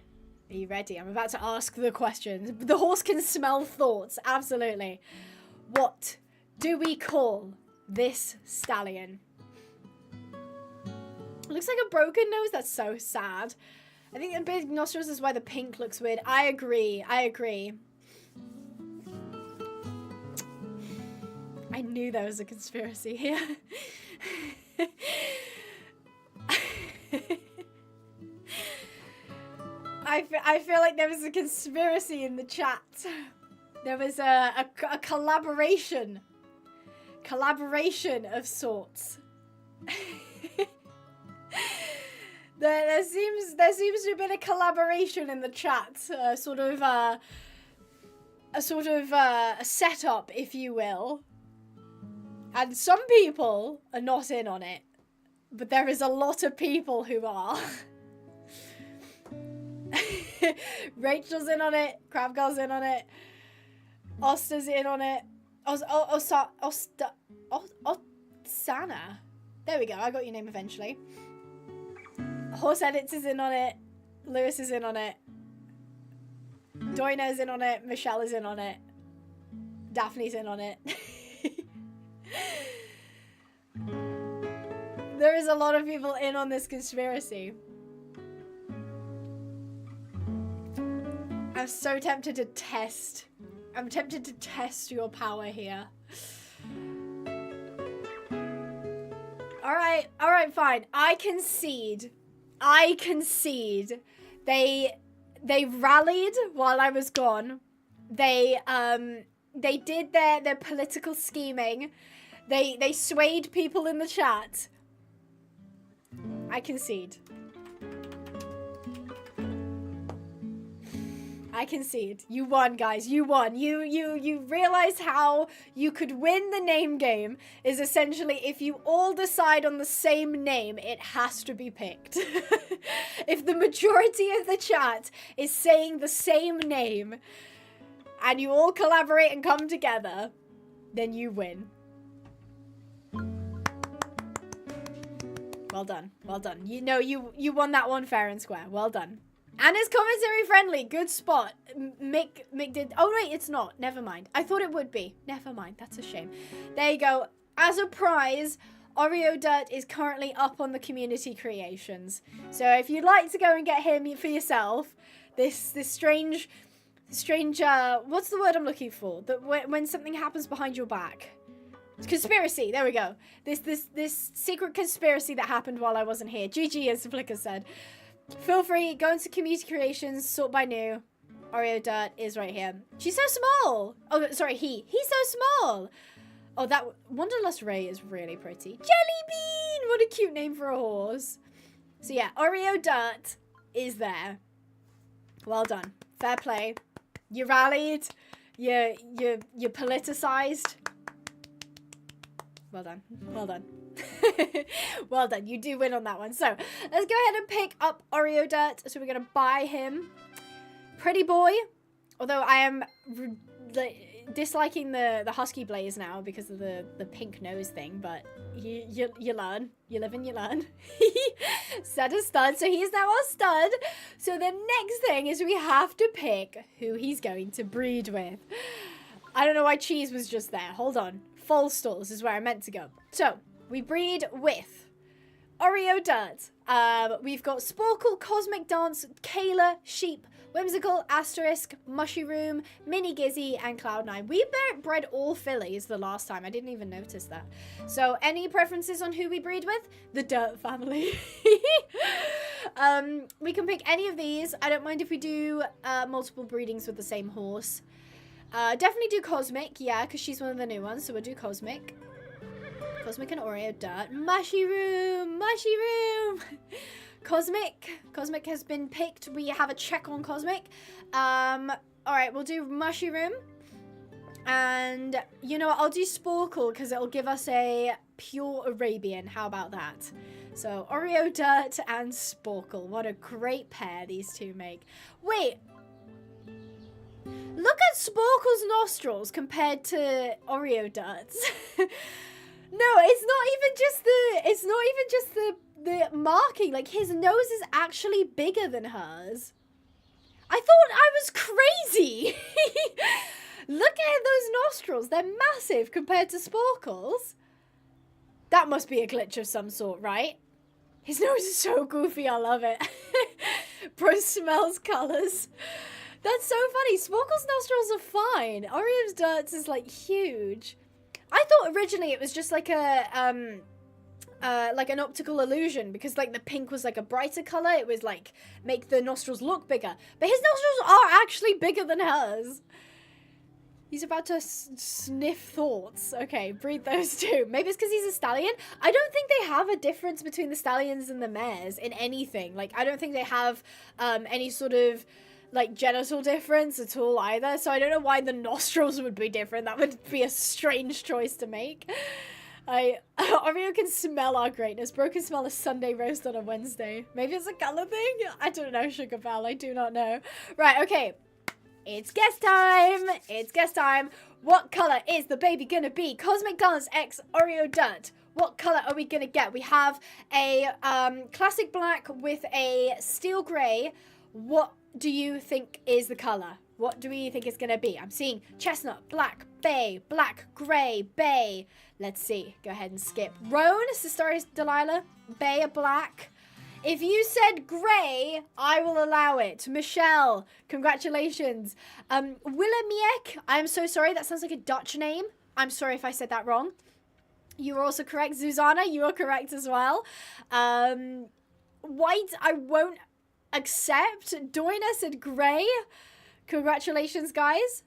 Are you ready? I'm about to ask the questions. The horse can smell thoughts. Absolutely. What do we call this stallion? Looks like a broken nose. That's so sad. I think the big nostrils is why the pink looks weird. I agree. I agree. I knew there was a conspiracy here. I feel like there was a conspiracy in the chat. There was a collaboration. Collaboration of sorts. there seems to have been a collaboration in the chat. A setup, if you will. And some people are not in on it. But there is a lot of people who are. Rachel's in on it. Crab Girl's in on it. Osta's in on it. Sana. There we go. I got your name eventually. Horse Edits is in on it. Lewis is in on it. Doina is in on it. Michelle is in on it. Daphne's in on it. There is a lot of people in on this conspiracy. I'm so tempted to test. I'm tempted to test your power here. All right, fine. I concede. They rallied while I was gone. They did their political scheming. They swayed people in the chat. I concede. I concede. You won, guys. You won. You realize how you could win the name game is essentially if you all decide on the same name, it has to be picked. If the majority of the chat is saying the same name and you all collaborate and come together, then you win. Well done. Well done. You know, you won that one fair and square. Well done. And it's commentary friendly. Good spot. Mick did... Oh, wait, it's not. Never mind. I thought it would be. Never mind. That's a shame. There you go. As a prize, Oreo Dirt is currently up on the community creations. So if you'd like to go and get him for yourself, this strange... what's the word I'm looking for? That when something happens behind your back. Conspiracy. There we go. This secret conspiracy that happened while I wasn't here. GG, as Flicker said. Feel free, go into community creations, sort by new. Oreo Dirt is right here. She's so small. Oh, sorry, he's so small. Oh, that Wanderlust Ray is really pretty. Jelly Bean, what a cute name for a horse. So yeah, Oreo Dirt is there. Well done. Fair play. You rallied. You politicized. Well done. Well done. Well done. You do win on that one. So let's go ahead and pick up Oreo Dirt. So we're going to buy him. Pretty boy. Although I am disliking the Husky Blaze now because of the pink nose thing. But you learn. You live and you learn. Set a stud. So he's now our stud. So the next thing is we have to pick who he's going to breed with. I don't know why Cheese was just there. Hold on. False stalls is where I meant to go. So we breed with Oreo Dirt. We've got Sporkle, Cosmic Dance, Kayla, Sheep, Whimsical, Asterisk, Mushy Room, Mini Gizzy, and Cloud9. We bred all fillies the last time. I didn't even notice that. So any preferences on who we breed with? The Dirt family. We can pick any of these. I don't mind if we do multiple breedings with the same horse. Definitely do Cosmic, yeah, because she's one of the new ones, so we'll do Cosmic. Cosmic and Oreo Dirt. Mushy Room! Mushy Room! Cosmic has been picked. We have a check on Cosmic. Alright, we'll do Mushy Room. And, you know what, I'll do Sporkle, because it'll give us a pure Arabian. How about that? So, Oreo Dirt and Sporkle. What a great pair these two make. Wait. Look at Sporkle's nostrils compared to Oreo Dirt's. No, it's not even just the marking. Like, his nose is actually bigger than hers. I thought I was crazy. Look at those nostrils. They're massive compared to Sporkle's. That must be a glitch of some sort, right? His nose is so goofy. I love it. Bro smells colors. That's so funny. Sporkle's nostrils are fine. Oreo's Dirt's is, like, huge. I thought originally it was just like an optical illusion because, like, the pink was, like, a brighter color. It was, like, make the nostrils look bigger. But his nostrils are actually bigger than hers. He's about to sniff thoughts. Okay, breed those two. Maybe it's because he's a stallion. I don't think they have a difference between the stallions and the mares in anything. Like, I don't think they have any sort of, like, genital difference at all either. So I don't know why the nostrils would be different. That would be a strange choice to make. Oreo can smell our greatness. Bro can smell a Sunday roast on a Wednesday. Maybe it's a color thing? I don't know, Sugar Pal. I do not know. Right, okay. It's guess time. It's guess time. What color is the baby gonna be? Cosmic Dance X Oreo Dirt. What color are we gonna get? We have a classic black with a steel gray. What do you think is the color? What do we think it's gonna be? I'm seeing chestnut, black, bay, black, gray, bay. Let's see. Go ahead and skip. Roan, Sistarius Delilah, bay, a black. If you said grey, I will allow it. Michelle, congratulations. Willemiek, I'm so sorry. That sounds like a Dutch name. I'm sorry if I said that wrong. You were also correct. Susanna, you are correct as well. White, I won't accept. Doina said grey. Congratulations, guys.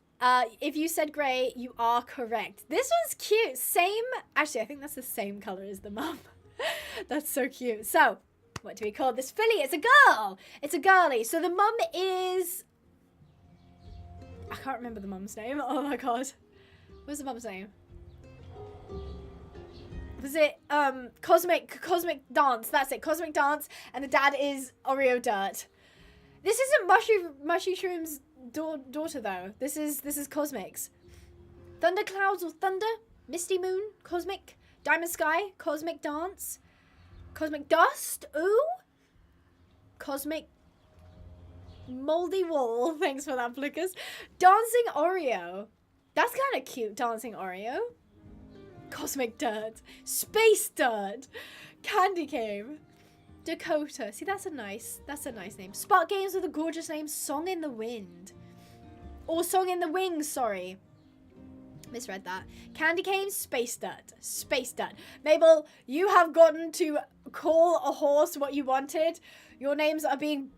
If you said grey, you are correct. This one's cute. Same. Actually, I think that's the same color as the mum. That's so cute. So, what do we call this filly? It's a girl. It's a girly. So the mum is... I can't remember the mum's name. Oh my god. What's the mum's name? Was it Cosmic Dance? That's it. Cosmic Dance. And the dad is Oreo Dirt. This isn't Mushy Shroom's daughter though. This is Cosmic's. Thunder Clouds or Thunder? Misty Moon? Cosmic? Diamond Sky? Cosmic Dance? Cosmic Dust? Ooh? Cosmic Moldy Wall. Thanks for that, Flickers. Dancing Oreo. That's kind of cute, Dancing Oreo. Cosmic Dirt. Space Dirt. Candy Cave. Dakota. See, that's a nice name. Spark Games with a gorgeous name. Song in the Wind. Or Song in the Wings, sorry. Misread that. Candy Cane, Space Dirt. Space Dirt. Mabel, you have gotten to call a horse what you wanted. Your names are being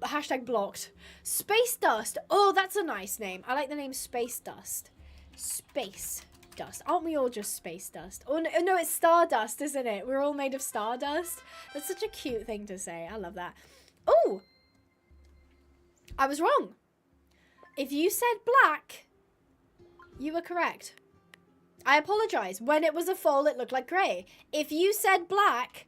#blocked. Space Dust. Oh, that's a nice name. I like the name Space Dust. Space Dust. Aren't we all just Space Dust? Oh, no, it's Stardust, isn't it? We're all made of Stardust. That's such a cute thing to say. I love that. Oh! I was wrong. If you said black, you were correct. I apologize. When it was a foal, it looked like grey. If you said black,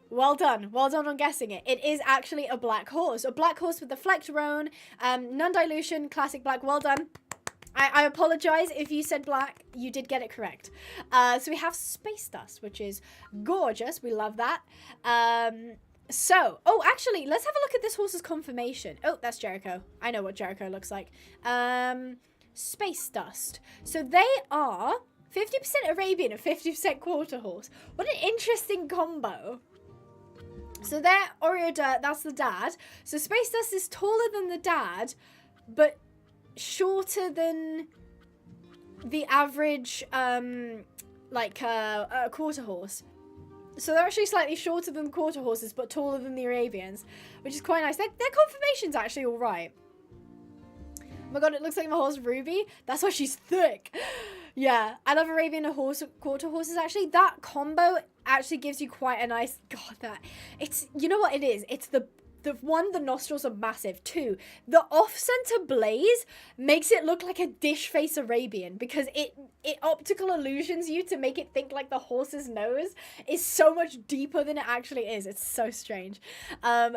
well done. Well done on guessing it. It is actually a black horse. A black horse with the flecked roan, non-dilution, classic black. Well done. I apologize if you said black. You did get it correct. So we have Space Dust, which is gorgeous. We love that. Oh, actually, let's have a look at this horse's conformation. Oh, that's Jericho. I know what Jericho looks like. Space Dust. So they are 50% Arabian and 50% quarter horse. What an interesting combo. So they're Oreo Dirt, that's the dad. So Space Dust is taller than the dad, but shorter than the average, quarter horse. So they're actually slightly shorter than the quarter horses, but taller than the Arabians, which is quite nice. Their conformation's actually all right. Oh my god, it looks like my horse Ruby. That's why she's thick. Yeah, I love Arabian and quarter horses, actually. That combo actually gives you quite a nice... God, it's... You know what it is? It's the nostrils are massive. 2, the off-center blaze makes it look like a dish face Arabian because it optical illusions you to make it think like the horse's nose is so much deeper than it actually is. It's so strange.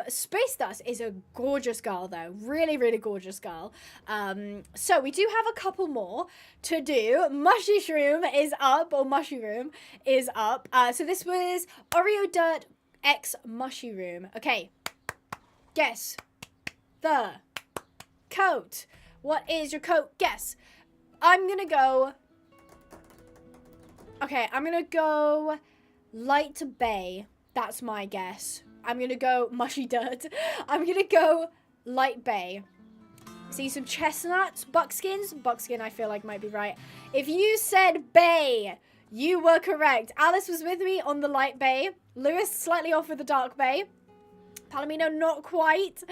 Space Dust is a gorgeous girl though. Really, really gorgeous girl. So we do have a couple more to do. Mushy Shroom is up, or Mushyroom is up. So this was Oreo Dirt X Mushyroom. Okay. Guess the coat. What is your coat? Guess. I'm gonna go... Okay, I'm gonna go light bay. That's my guess. I'm gonna go mushy dirt. I'm gonna go light bay. See some chestnuts, buckskins. Buckskin I feel like might be right. If you said bay, you were correct. Alice was with me on the light bay. Lewis slightly off with the dark bay. Palomino, not quite.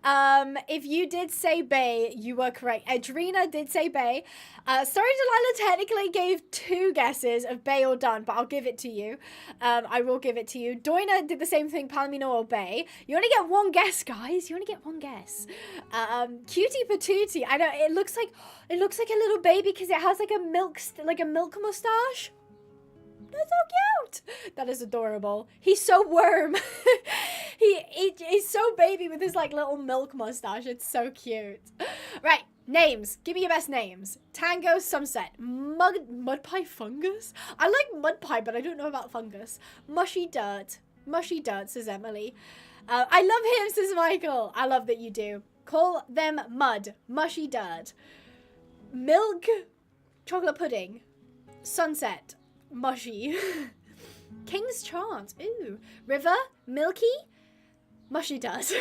If you did say bay, you were correct. Edrina did say bay. Sorry, Delilah technically gave 2 guesses of bay or done, but I'll give it to you. I will give it to you. Doina did the same thing, Palomino or bay. You only get 1 guess, guys. You only get 1 guess. Cutie Patootie. I know it looks like a little baby because it has like a milk mustache. That's so cute. That is adorable. He's so worm. He's so baby with his like little milk mustache. It's so cute. Right, names. Give me your best names. Tango, Sunset. Mud pie, fungus. I like mud pie, but I don't know about fungus. Mushy dirt. Mushy dirt, says Emily. I love him, says Michael. I love that you do. Call them mud. Mushy dirt. Milk. Chocolate pudding. Sunset. Mushy. King's Chant. Ooh. River. Milky. Mushy Dirt.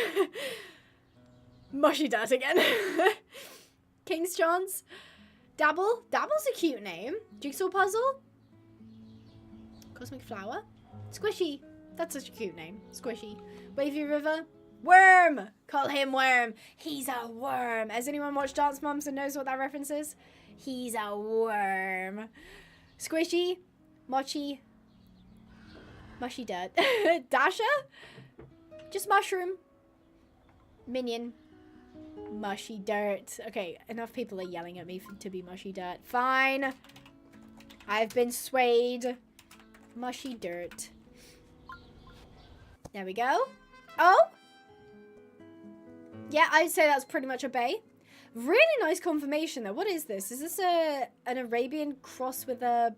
Mushy Dirt again. King's Chance. Dabble. Dabble's a cute name. Jigsaw Puzzle. Cosmic Flower. Squishy. That's such a cute name. Squishy. Wavy River. Worm. Call him Worm. He's a worm. Has anyone watched Dance Moms and knows what that reference is? He's a worm. Squishy. Mochi. Mushy Dirt. Dasher. Just Mushroom. Minion. Mushy Dirt. Okay, enough people are yelling at me to be Mushy Dirt. Fine. I've been swayed. Mushy Dirt. There we go. Oh! Yeah, I'd say that's pretty much a bay. Really nice confirmation, though. What is this? Is this an Arabian cross with a...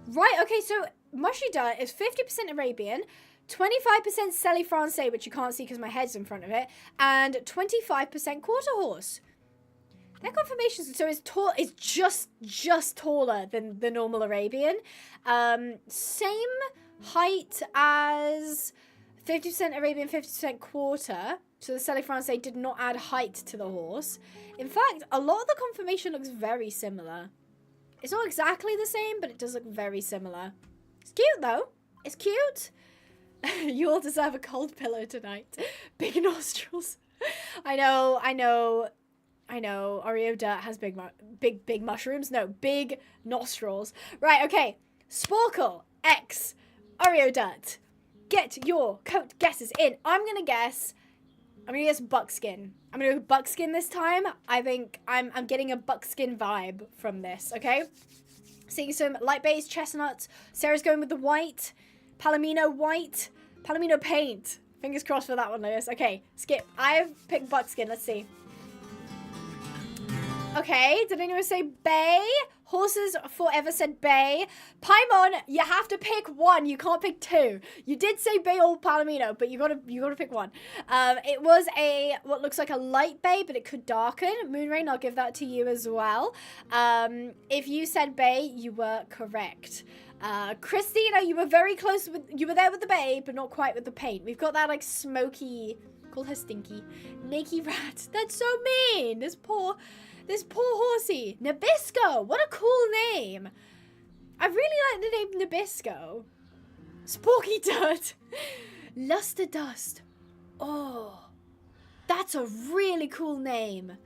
Right, okay, so Mushy Dirt is 50% Arabian, 25% Celi Francais, which you can't see because my head's in front of it, and 25% quarter horse. Their confirmations, so it's just taller than the normal Arabian. Same height as 50% Arabian, 50% quarter. So the Celi Francais did not add height to the horse. In fact, a lot of the confirmation looks very similar. It's not exactly the same, but it does look very similar. It's cute, though. It's cute. You all deserve a cold pillow tonight. Big nostrils. I know. Oreo Dirt has big mushrooms. No, big nostrils. Right, okay. Sporkle X Oreo Dirt. Get your coat guesses in. I'm gonna guess buckskin. I'm gonna go buckskin this time. I think I'm getting a buckskin vibe from this, okay? Seeing some light beige chestnuts. Sarah's going with the white. Palomino white. Palomino paint. Fingers crossed for that one, Lewis. Okay, skip. I've picked buckskin. Let's see. Okay, did anyone say bay? Horses forever said bay. Paimon, you have to pick one. You can't pick two. You did say bay or palomino, but you gotta pick one. It was what looks like a light bay, but it could darken. Moonrain, I'll give that to you as well. If you said bay, you were correct. Christina, you were very close. You were there with the bay, but not quite with the paint. We've got that like smoky. Call her Stinky. Nakey Rat. That's so mean. This poor horsey. Nabisco. What a cool name. I really like the name Nabisco. Sporky Dirt. Luster Dust. Oh, that's a really cool name.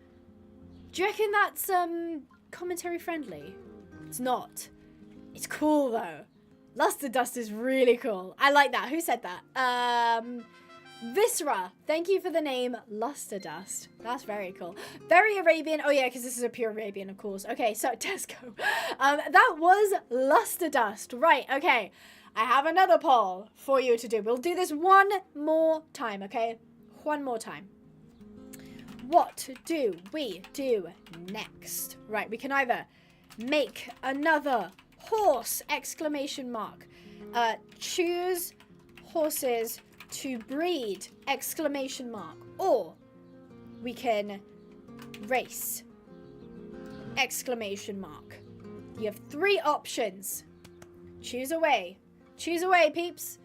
Do you reckon that's commentary friendly? It's not. It's cool though. Luster Dust is really cool. I like that. Who said that? Viscera, thank you for the name Luster Dust. That's very cool. Very Arabian. Oh yeah, because this is a pure Arabian, of course. Okay, so Tesco. That was Luster Dust. Right, okay. I have another poll for you to do. We'll do this one more time, okay? One more time. What do we do next? Right, we can either make another horse, exclamation mark. Choose horses to breed, exclamation mark, or we can race, exclamation mark. You have 3 options. Choose away, peeps.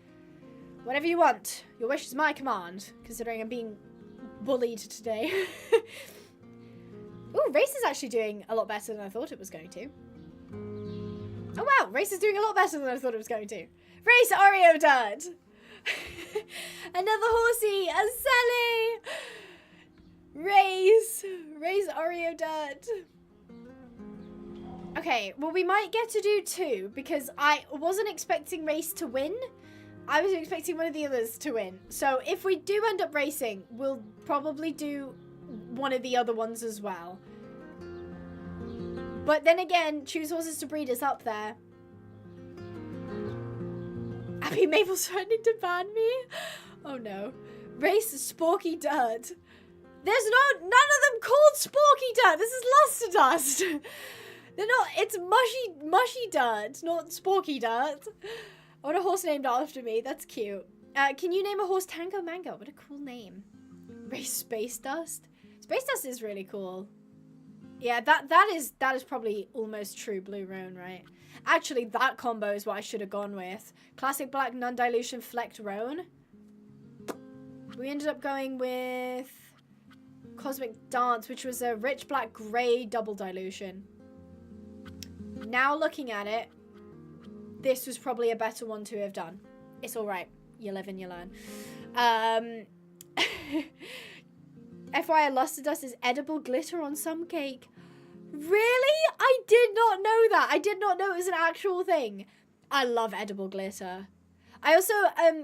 Whatever you want. Your wish is my command, considering I'm being bullied today. Ooh, race is actually doing a lot better than I thought it was going to. Oh wow, race is doing a lot better than I thought it was going to. Race Oreo Dirt. Another horsey, a Sally. Race Oreo Dirt. Okay, well we might get to do 2 because I wasn't expecting race to win. I was expecting one of the others to win. So if we do end up racing, we'll probably do one of the other ones as well. But then again, choose horses to breed is up there. Abby Mabel's threatening to ban me? Oh no. Race Sporky Dirt. There's none of them called Sporky Dirt. This is Luster Dust. They're not, it's mushy dirt, not Sporky Dirt. I want a horse named after me. That's cute. Can you name a horse Tango Mango? What a cool name. Race Space Dust. Space Dust is really cool. Yeah, that is probably almost true Blue Rune, right? Actually, that combo is what I should have gone with. Classic black, non-dilution, flecked roan. We ended up going with Cosmic Dance, which was a rich black grey double dilution. Now looking at it, this was probably a better one to have done. It's all right. You live and you learn. FYI, Luster Dust is edible glitter on some cake. Really? I did not know that. I did not know it was an actual thing. I love edible glitter. I also,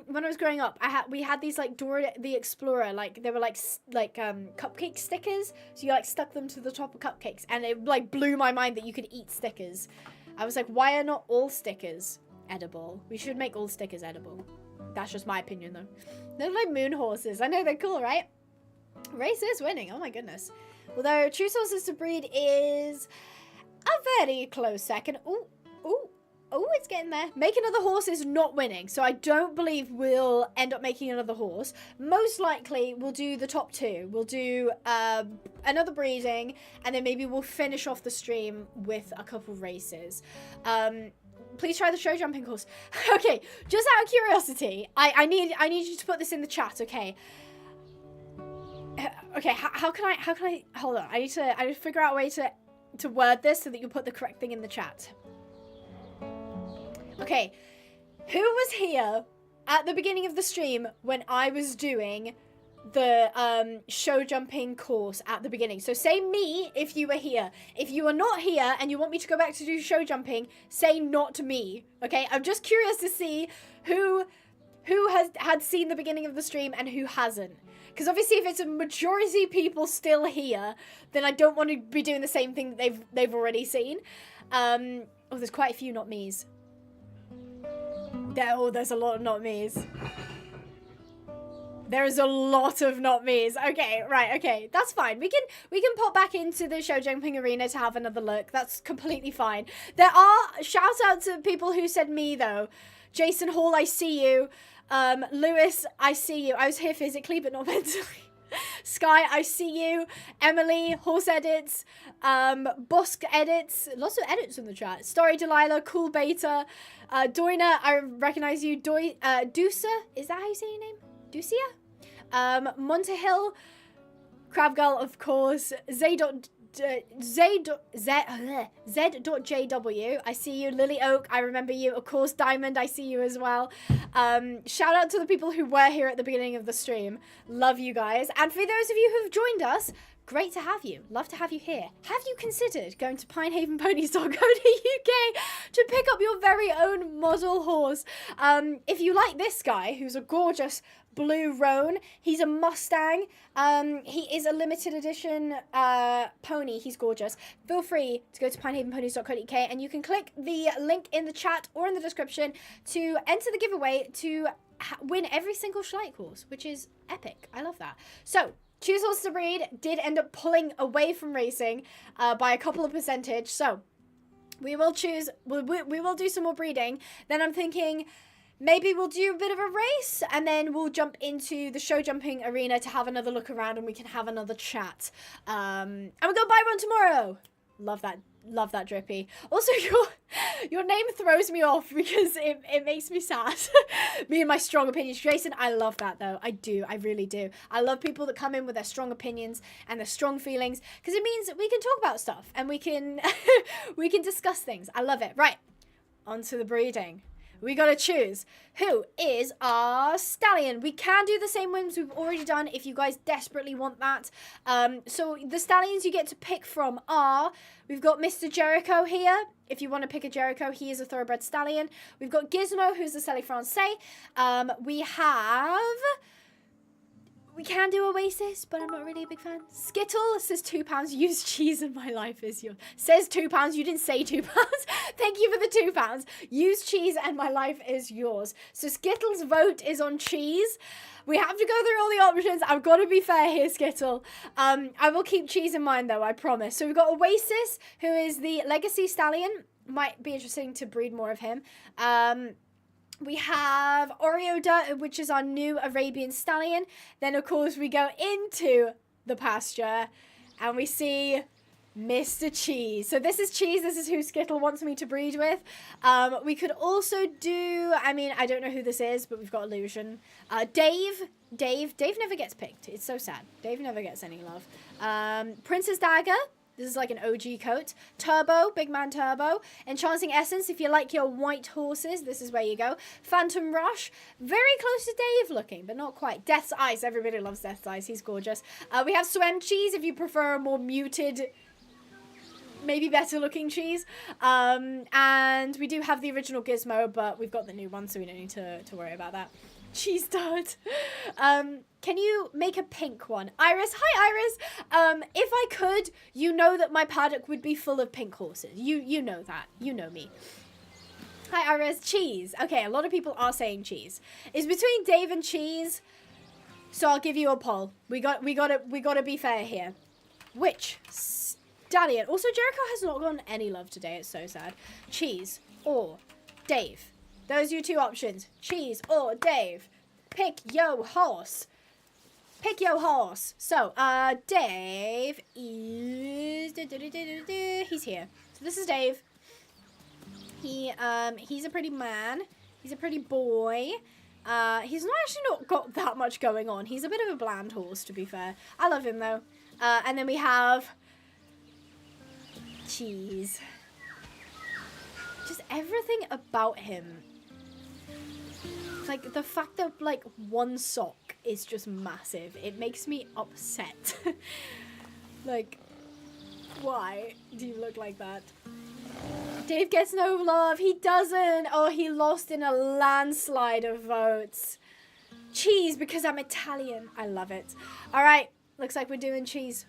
when I was growing up, we had these like Dora the Explorer, like they were like cupcake stickers. So you like stuck them to the top of cupcakes, and it like blew my mind that you could eat stickers. I was like, why are not all stickers edible? We should make all stickers edible. That's just my opinion though. They're like moon horses. I know they're cool, right? Race is winning. Oh my goodness. Although true sources to breed is a very close second. Ooh, ooh. Oh, it's getting there. Make another horse is not winning, so I don't believe we'll end up making another horse. Most likely, we'll do the top two. We'll do another breeding, and then maybe we'll finish off the stream with a couple races. Please try the show jumping course. Okay, just out of curiosity, I need you to put this in the chat. Okay. Okay. How can I? Hold on. I need to figure out a way to word this so that you put the correct thing in the chat. Okay, who was here at the beginning of the stream when I was doing the show jumping course at the beginning? So say me if you were here. If you are not here and you want me to go back to do show jumping, say not me. Okay, I'm just curious to see who had seen the beginning of the stream and who hasn't. Because obviously if it's a majority of people still here, then I don't want to be doing the same thing that they've already seen. Oh, there's quite a few not me's. There's a lot of not me's. There is a lot of not me's. Okay, right, okay. That's fine. We can pop back into the show jumping arena to have another look. That's completely fine. There are shout out to people who said me though. Jason Hall, I see you. Lewis, I see you. I was here physically but not mentally. Sky, I see you. Emily, Horse Edits, Bosk Edits, lots of edits in the chat. Story Delilah, Cool Beta, Doina, I recognize you. Dusa, is that how you say your name? Ducia? Montehill, Crab Girl, of course. Z.JW, I see you. Lily Oak, I remember you. Of course, Diamond, I see you as well. Shout out to the people who were here at the beginning of the stream. Love you guys. And for those of you who've joined us, great to have you. Love to have you here. Have you considered going to pinehavenponies.co.uk to pick up your very own model horse? If you like this guy, who's a gorgeous blue roan, he's a Mustang. He is a limited edition pony. He's gorgeous. Feel free to go to pinehavenponies.co.uk and you can click the link in the chat or in the description to enter the giveaway to win every single Schleich horse, which is epic. I love that. So, Choose Horse to Breed did end up pulling away from racing by a couple of percentage. So, we will do some more breeding. Then I'm thinking maybe we'll do a bit of a race and then we'll jump into the show jumping arena to have another look around and we can have another chat. And we're going to buy one tomorrow. Love that, Drippy. Also, your name throws me off because it makes me sad. Me and my strong opinions. Jason, I love that though. I do. I really do. I love people that come in with their strong opinions and their strong feelings because it means we can talk about stuff and we can we can discuss things. I love it. Right. On to the breeding. We gotta choose who is our stallion. We can do the same ones we've already done if you guys desperately want that. So the stallions you get to pick from are, we've got Mr. Jericho here. If you want to pick a Jericho, he is a thoroughbred stallion. We've got Gizmo, who's the Sally Francais. We can do Oasis, but I'm not really a big fan. Skittle says £2. Used cheese and my life is yours. Says £2. You didn't say £2. Thank you for the £2. Used cheese and my life is yours. So Skittle's vote is on cheese. We have to go through all the options. I've got to be fair here, Skittle. I will keep cheese in mind, though, I promise. So we've got Oasis, who is the Legacy Stallion. Might be interesting to breed more of him. We have Oreoda, which is our new Arabian Stallion. Then, of course, we go into the pasture and we see Mr. Cheese. So this is Cheese. This is who Skittle wants me to breed with. We could also do, I mean, I don't know who this is, but we've got Illusion. Dave never gets picked. It's so sad. Dave never gets any love. Princess Dagger. This is like an OG coat. Turbo, Big Man Turbo. Enchanting Essence, if you like your white horses, this is where you go. Phantom Rush, very close to Dave looking, but not quite. Death's Eyes, everybody loves Death's Eyes, he's gorgeous. We have Swem Cheese, if you prefer a more muted, maybe better looking cheese. And we do have the original Gizmo, but we've got the new one, so we don't need to worry about that. Cheese Dart. Can you make a pink one? Iris, hi Iris. If I could, you know that my paddock would be full of pink horses. You know that. You know me. Hi Iris. Cheese. Okay, a lot of people are saying Cheese. It's between Dave and Cheese, so I'll give you a poll. We gotta be fair here. Which stallion? Also, Jericho has not gotten any love today. It's so sad. Cheese or Dave? Those are your two options. Cheese or Dave. Pick yo horse. Pick yo horse. So, Dave is... He's here. So this is Dave. He's a pretty man. He's a pretty boy. He's not got that much going on. He's a bit of a bland horse, to be fair. I love him, though. And then we have... Cheese. Just everything about him. Like, the fact that, like, one sock is just massive. It makes me upset. Like, why do you look like that? Dave gets no love. He doesn't. Oh, he lost in a landslide of votes. Cheese, because I'm Italian. I love it. All right. Looks like we're doing Cheese.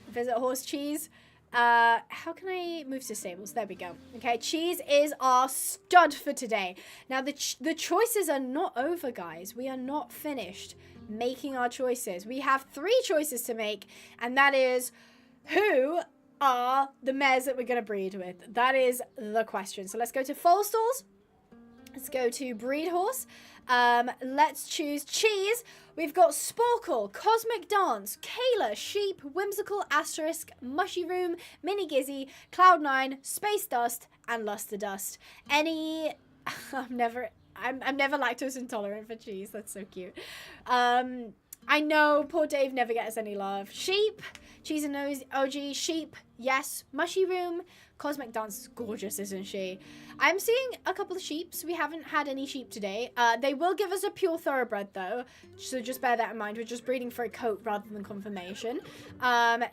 Visit horse Cheese. How can I move to stables? There we go. Okay, Cheese is our stud for today. Now, the choices are not over, guys. We are not finished making our choices. We have 3 choices to make, and that is who are the mares that we're going to breed with. That is the question. So let's go to foal stalls. Let's go to breed horse. Let's choose Cheese. We've got Sporkle, Cosmic Dance, Kayla, Sheep, Whimsical, Asterisk, Mushy Room, Mini Gizzy, Cloud9, Space Dust, and Luster Dust. I'm never lactose intolerant for Cheese. That's so cute. I know, poor Dave never gets any love. Sheep, Cheese and Nose, OG, Sheep, yes. Mushy Room, Cosmic Dance is gorgeous, isn't she? I'm seeing a couple of sheeps. We haven't had any sheep today. They will give us a pure thoroughbred, though, so just bear that in mind. We're just breeding for a coat rather than confirmation.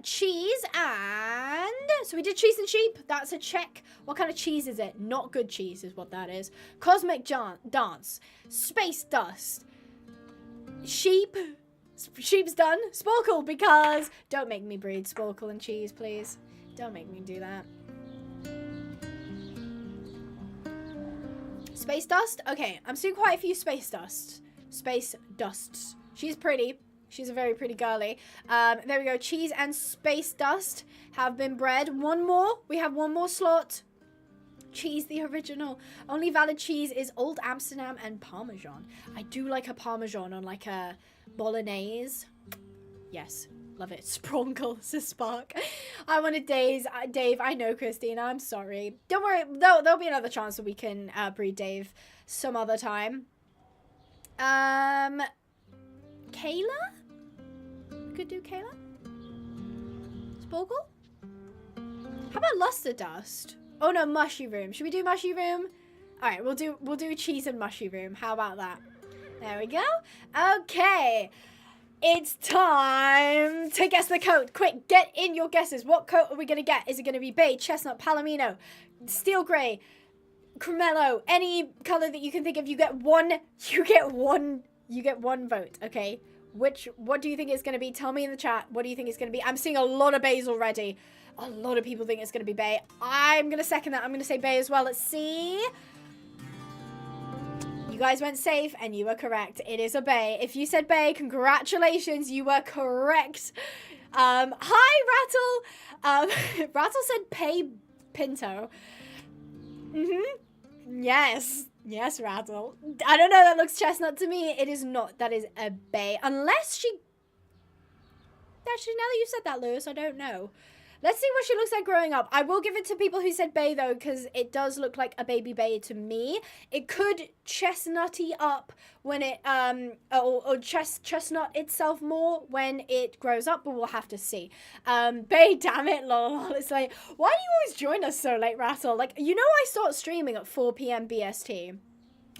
Cheese and... So we did Cheese and Sheep. That's a check. What kind of cheese is it? Not good cheese is what that is. Cosmic Dance. Space Dust. Sheep. Sheep's done. Sporkle, because... Don't make me breed Sporkle and Cheese, please. Don't make me do that. Space Dust? Okay, I'm seeing quite a few Space Dusts. Space Dusts. She's pretty. She's a very pretty girly. There we go. Cheese and Space Dust have been bred. One more. We have one more slot. Cheese, the original. Only valid cheese is Old Amsterdam and Parmesan. I do like a Parmesan on like a bolognese. Yes. Love it. Spronkle, says Spark. I wanted Dave. I know, Christina. I'm sorry. Don't worry. There'll be another chance that we can breed Dave some other time. Kayla? We could do Kayla? Sporkle? How about Luster Dust? Oh no, Mushy Room. Should we do Mushy Room? Alright, we'll do Cheese and Mushy Room. How about that? There we go. Okay. It's time to guess the coat. Quick, get in your guesses. What coat are we going to get? Is it going to be Bay, Chestnut, Palomino, Steel Grey, Cremello, any color that you can think of? You get one vote, okay? What do you think it's going to be? Tell me in the chat. What do you think it's going to be? I'm seeing a lot of bays already. A lot of people think it's going to be Bay. I'm going to second that. I'm going to say Bay as well. Let's see. You guys went safe, and you were correct. It is a bay. If you said bay, congratulations, you were correct. Hi, Rattle. Rattle said pay Pinto. Yes, Rattle. I don't know. That looks chestnut to me. It is not. That is a bay, unless she. Actually, now that you said that, Lewis, I don't know. Let's see what she looks like growing up. I will give it to people who said bay, though, because it does look like a baby bay to me. It could chestnutty up when it, or chestnut itself more when it grows up, but we'll have to see. Bay, damn it, lol. It's like, why do you always join us so late, Rattle? Like, you know I start streaming at 4 p.m. BST.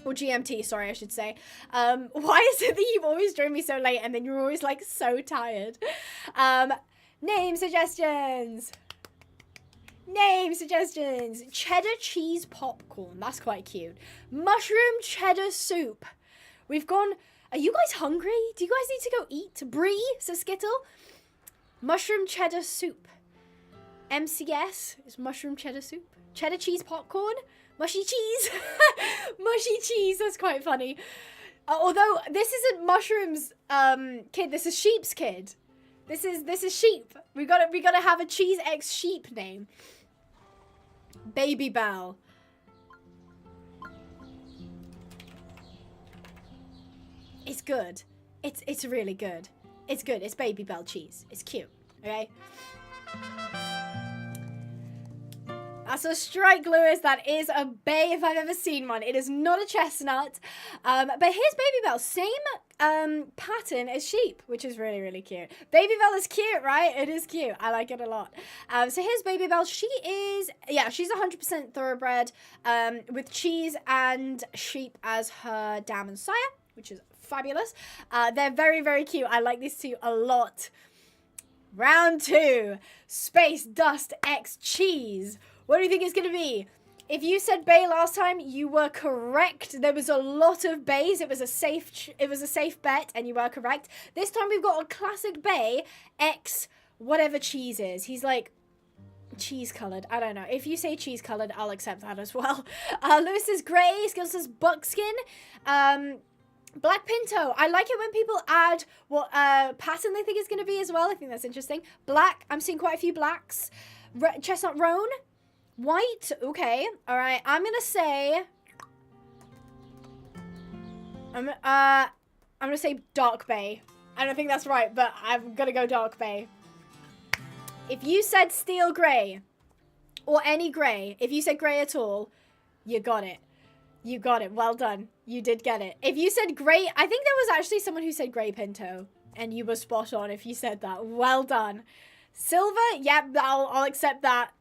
Or GMT, sorry, I should say. Why is it that you always join me so late and then you're always, like, so tired? Name suggestions. Name suggestions. Cheddar cheese popcorn. That's quite cute. Mushroom cheddar soup. We've gone... Are you guys hungry? Do you guys need to go eat? Brie, says Skittle. Mushroom cheddar soup. MCS is mushroom cheddar soup. Cheddar cheese popcorn. Mushy cheese. Mushy cheese. That's quite funny. Although, this isn't Mushroom's kid. This is Sheep's kid. This is Sheep. We gotta have a cheese X Sheep name. Baby Bell. It's good. It's really good. It's good. It's Baby Bell cheese. It's cute. Okay. That's a strike, Lewis. That is a bay if I've ever seen one. It is not a chestnut. But here's Baby Bell. Same pattern as Sheep, which is really, really cute. Baby Bell is cute, right? It is cute. I like it a lot. So here's Baby Bell. She is, yeah, she's 100% thoroughbred with cheese and sheep as her dam and sire, which is fabulous. They're very, very cute. I like these two a lot. Round 2. Space Dust X Cheese. What do you think it's going to be? If you said bay last time, you were correct. There was a lot of bays. It was a safe bet, and you were correct. This time we've got a classic bay X whatever cheese is. He's like cheese colored. I don't know. If you say cheese colored, I'll accept that as well. Lewis is grey. Skills says buckskin. Black Pinto. I like it when people add what pattern they think it's going to be as well. I think that's interesting. Black. I'm seeing quite a few blacks. Chestnut roan. White. Okay. All right. I'm going to say... I'm going to say dark bay. I don't think that's right, but I'm going to go dark bay. If you said steel grey or any grey, if you said grey at all, you got it. You got it. Well done. You did get it. If you said grey, I think there was actually someone who said grey pinto, and you were spot on if you said that. Well done. Silver, yep, I'll accept that.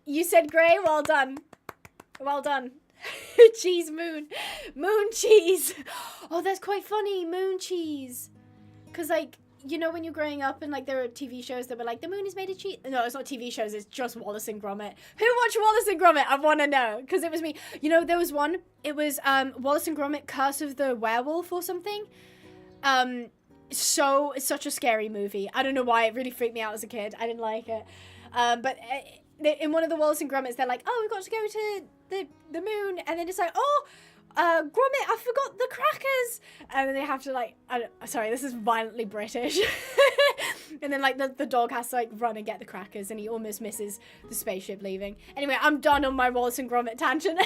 You said grey, well done. Well done. Cheese moon. Moon cheese. Oh, that's quite funny. Moon cheese. Because, like, you know when you're growing up and, like, there are TV shows that were like, the moon is made of cheese. No, it's not TV shows. It's just Wallace and Gromit. Who watched Wallace and Gromit? I want to know. Because it was me. You know, there was one. It was Wallace and Gromit Curse of the Werewolf or something. It's such a scary movie. I don't know why. It really freaked me out as a kid. I didn't like it. But in one of the Wallace and Gromits, they're like, oh, we've got to go to the moon. And then it's like, oh, Gromit, I forgot the crackers. And then they have to, like, sorry, this is violently British. And then, like, the dog has to, like, run and get the crackers. And he almost misses the spaceship leaving. Anyway, I'm done on my Wallace and Gromit tangent.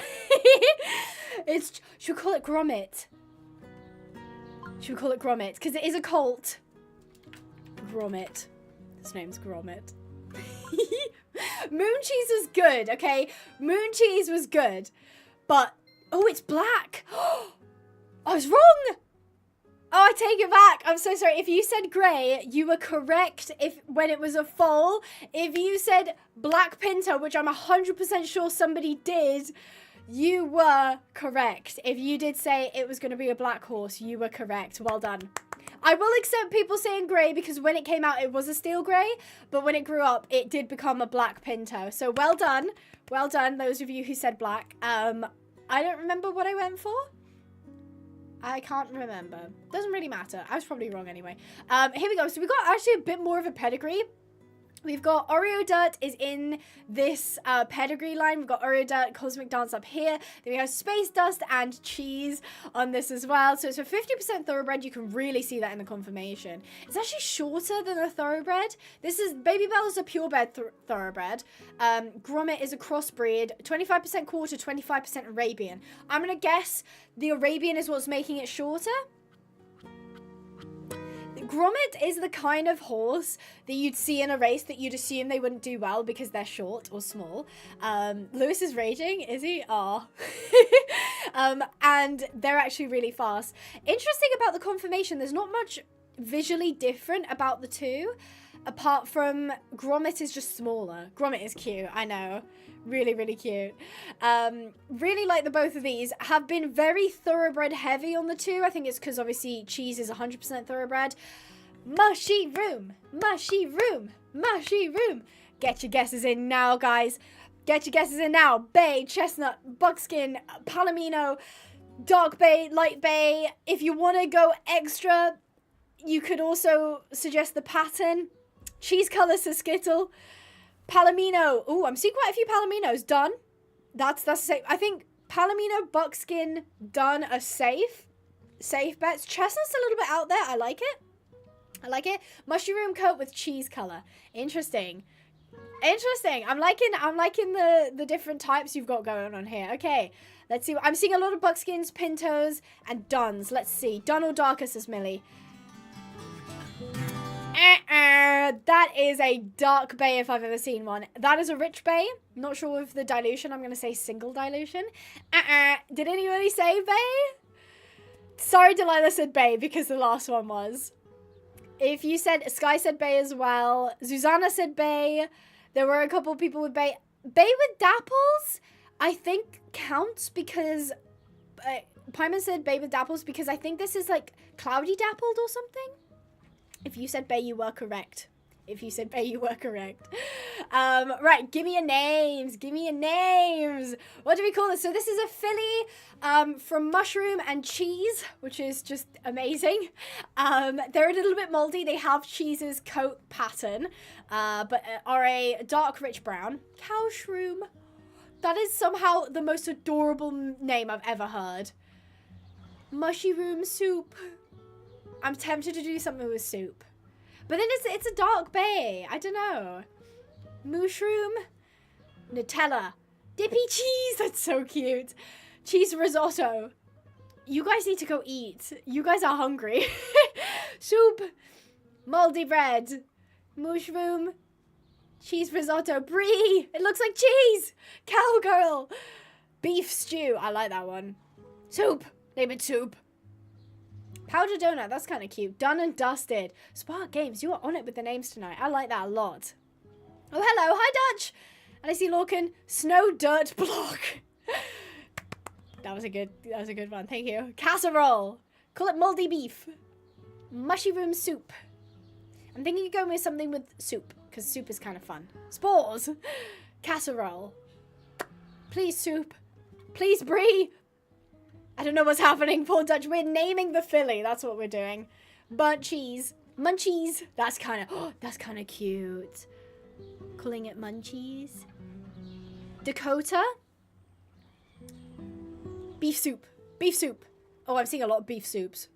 Should we call it Gromit? Should we call it Gromit? Because it is a cult. Gromit. His name's Gromit. Moon cheese was good, okay? Moon cheese was good. But, oh, it's black. I was wrong. Oh, I take it back. I'm so sorry. If you said grey, you were correct when it was a foal. If you said black pinto, which I'm 100% sure somebody did, you were correct. If you did say it was going to be a black horse, you were correct. Well done. I will accept people saying grey because when it came out, it was a steel grey. But when it grew up, it did become a black pinto. So well done. Well done, those of you who said black. I don't remember what I went for. I can't remember. Doesn't really matter. I was probably wrong anyway. Here we go. So we got actually a bit more of a pedigree. We've got Oreo Dirt is in this pedigree line. We've got Oreo Dirt, Cosmic Dance up here. Then we have Space Dust and Cheese on this as well. So it's a 50% thoroughbred. You can really see that in the confirmation. It's actually shorter than a thoroughbred. This is, Baby Bell is a purebred thoroughbred. Gromit is a crossbreed. 25% quarter, 25% Arabian. I'm going to guess the Arabian is what's making it shorter. Grommet is the kind of horse that you'd see in a race that you'd assume they wouldn't do well because they're short or small. Lewis is raging, is he? Aw. And they're actually really fast. Interesting about the conformation, there's not much visually different about the two, apart from Grommet is just smaller. Grommet is cute, I know. Really, really cute. Really like the both of these. Have been very thoroughbred heavy on the two. I think it's because obviously Cheese is 100% thoroughbred. Mushy room, mushy room, mushy room. Get your guesses in now, guys. Get your guesses in now. Bay, chestnut, buckskin, palomino, dark bay, light bay. If you want to go extra, you could also suggest the pattern. Cheese color Saskittle. Palomino. Ooh, I'm seeing quite a few Palominos. Done. That's safe. I think Palomino, buckskin, done are safe. Safe bets. Chestnut's a little bit out there. I like it. I like it. Mushroom coat with cheese color. Interesting. Interesting. I'm liking the different types you've got going on here. Okay. Let's see. I'm seeing a lot of buckskins, pintos, and duns. Let's see. Dun or darker, says Millie. That is a dark bay if I've ever seen one. That is a rich bay. Not sure with the dilution. I'm going to say single dilution. Did anybody say bay? Sorry, Delilah said bay because the last one was. If you said, Sky said bay as well. Susanna said bay. There were a couple people with bay. Bay with dapples, I think counts because, Pyman said bay with dapples because I think this is like cloudy dappled or something. If you said bay, you were correct. If you said bay, you were correct. Right, give me your names. Give me your names. What do we call this? So this is a filly from Mushroom and Cheese, which is just amazing. They're a little bit moldy. They have Cheese's coat pattern, but are a dark rich brown. Cowshroom. That is somehow the most adorable name I've ever heard. Mushroom soup. I'm tempted to do something with soup. But then it's a dark bay. I don't know. Mushroom. Nutella. Dippy cheese. That's so cute. Cheese risotto. You guys need to go eat. You guys are hungry. Soup. Moldy bread. Mushroom. Cheese risotto. Brie. It looks like cheese. Cowgirl. Beef stew. I like that one. Soup. Name it soup. Powder donut, that's kind of cute. Done and dusted. Spark Games, you are on it with the names tonight. I like that a lot. Oh, hello. Hi, Dutch. And I see Lorcan. Snow dirt block. That was a good one. Thank you. Casserole. Call it moldy beef. Mushy room soup. I'm thinking of going with something with soup, because soup is kind of fun. Spores. Casserole. Please, soup. Please, Brie. I don't know what's happening, poor Dutch. We're naming the filly. That's what we're doing. Munchies. Munchies. That's kind of cute. Calling it Munchies. Dakota. Beef soup. Beef soup. Oh, I'm seeing a lot of beef soups.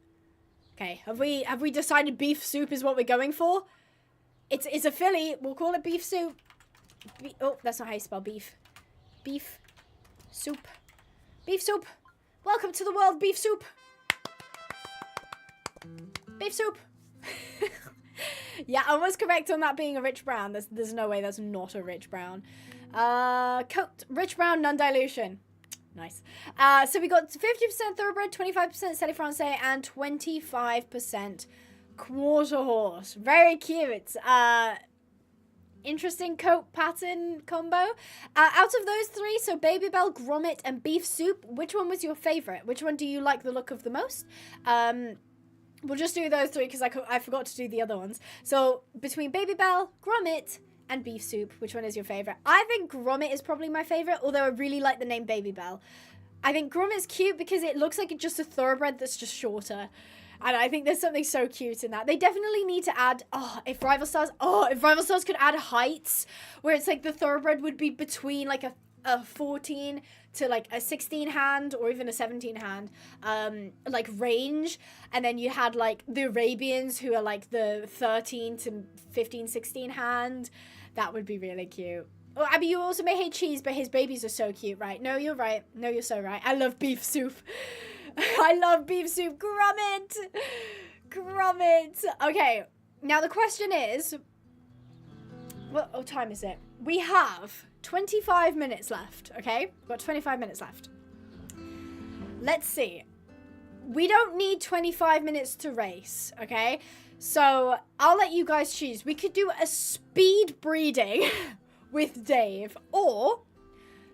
Okay, have we decided beef soup is what we're going for? It's a filly. We'll call it beef soup. Oh, that's not how you spell beef. Beef soup. Beef soup. Welcome to the world, beef soup. Beef soup. Yeah, I was correct on that being a rich brown. There's no way that's not a rich brown. Coat, rich brown, non-dilution. Nice. So we got 50% thoroughbred, 25% Celi Francais, and 25% quarter horse. Very cute. Interesting coat pattern combo. Out of those three, so Baby Bell, Grommet, and Beef Soup, which one was your favorite? Which one do you like the look of the most? We'll just do those three because I forgot to do the other ones. So between Baby Bell, Grommet, and Beef Soup, which one is your favorite? I think Grommet is probably my favorite, although I really like the name Baby Bell. I think Grommet's cute because it looks like it's just a thoroughbred that's just shorter. And I think there's something so cute in that. They definitely need to add, if Rival Stars could add heights, where it's like the thoroughbred would be between like a 14 to like a 16 hand or even a 17 hand, like range. And then you had like the Arabians who are like the 13 to 15, 16 hand. That would be really cute. Oh, Abby, you also may hate cheese, but his babies are so cute, right? No, you're right. No, you're so right. I love beef soup. I love beef soup. Grommet. Gromit. Okay, now the question is, what time is it? We have 25 minutes left, okay? We've got 25 minutes left. Let's see. We don't need 25 minutes to race, okay? So I'll let you guys choose. We could do a speed breeding with Dave, or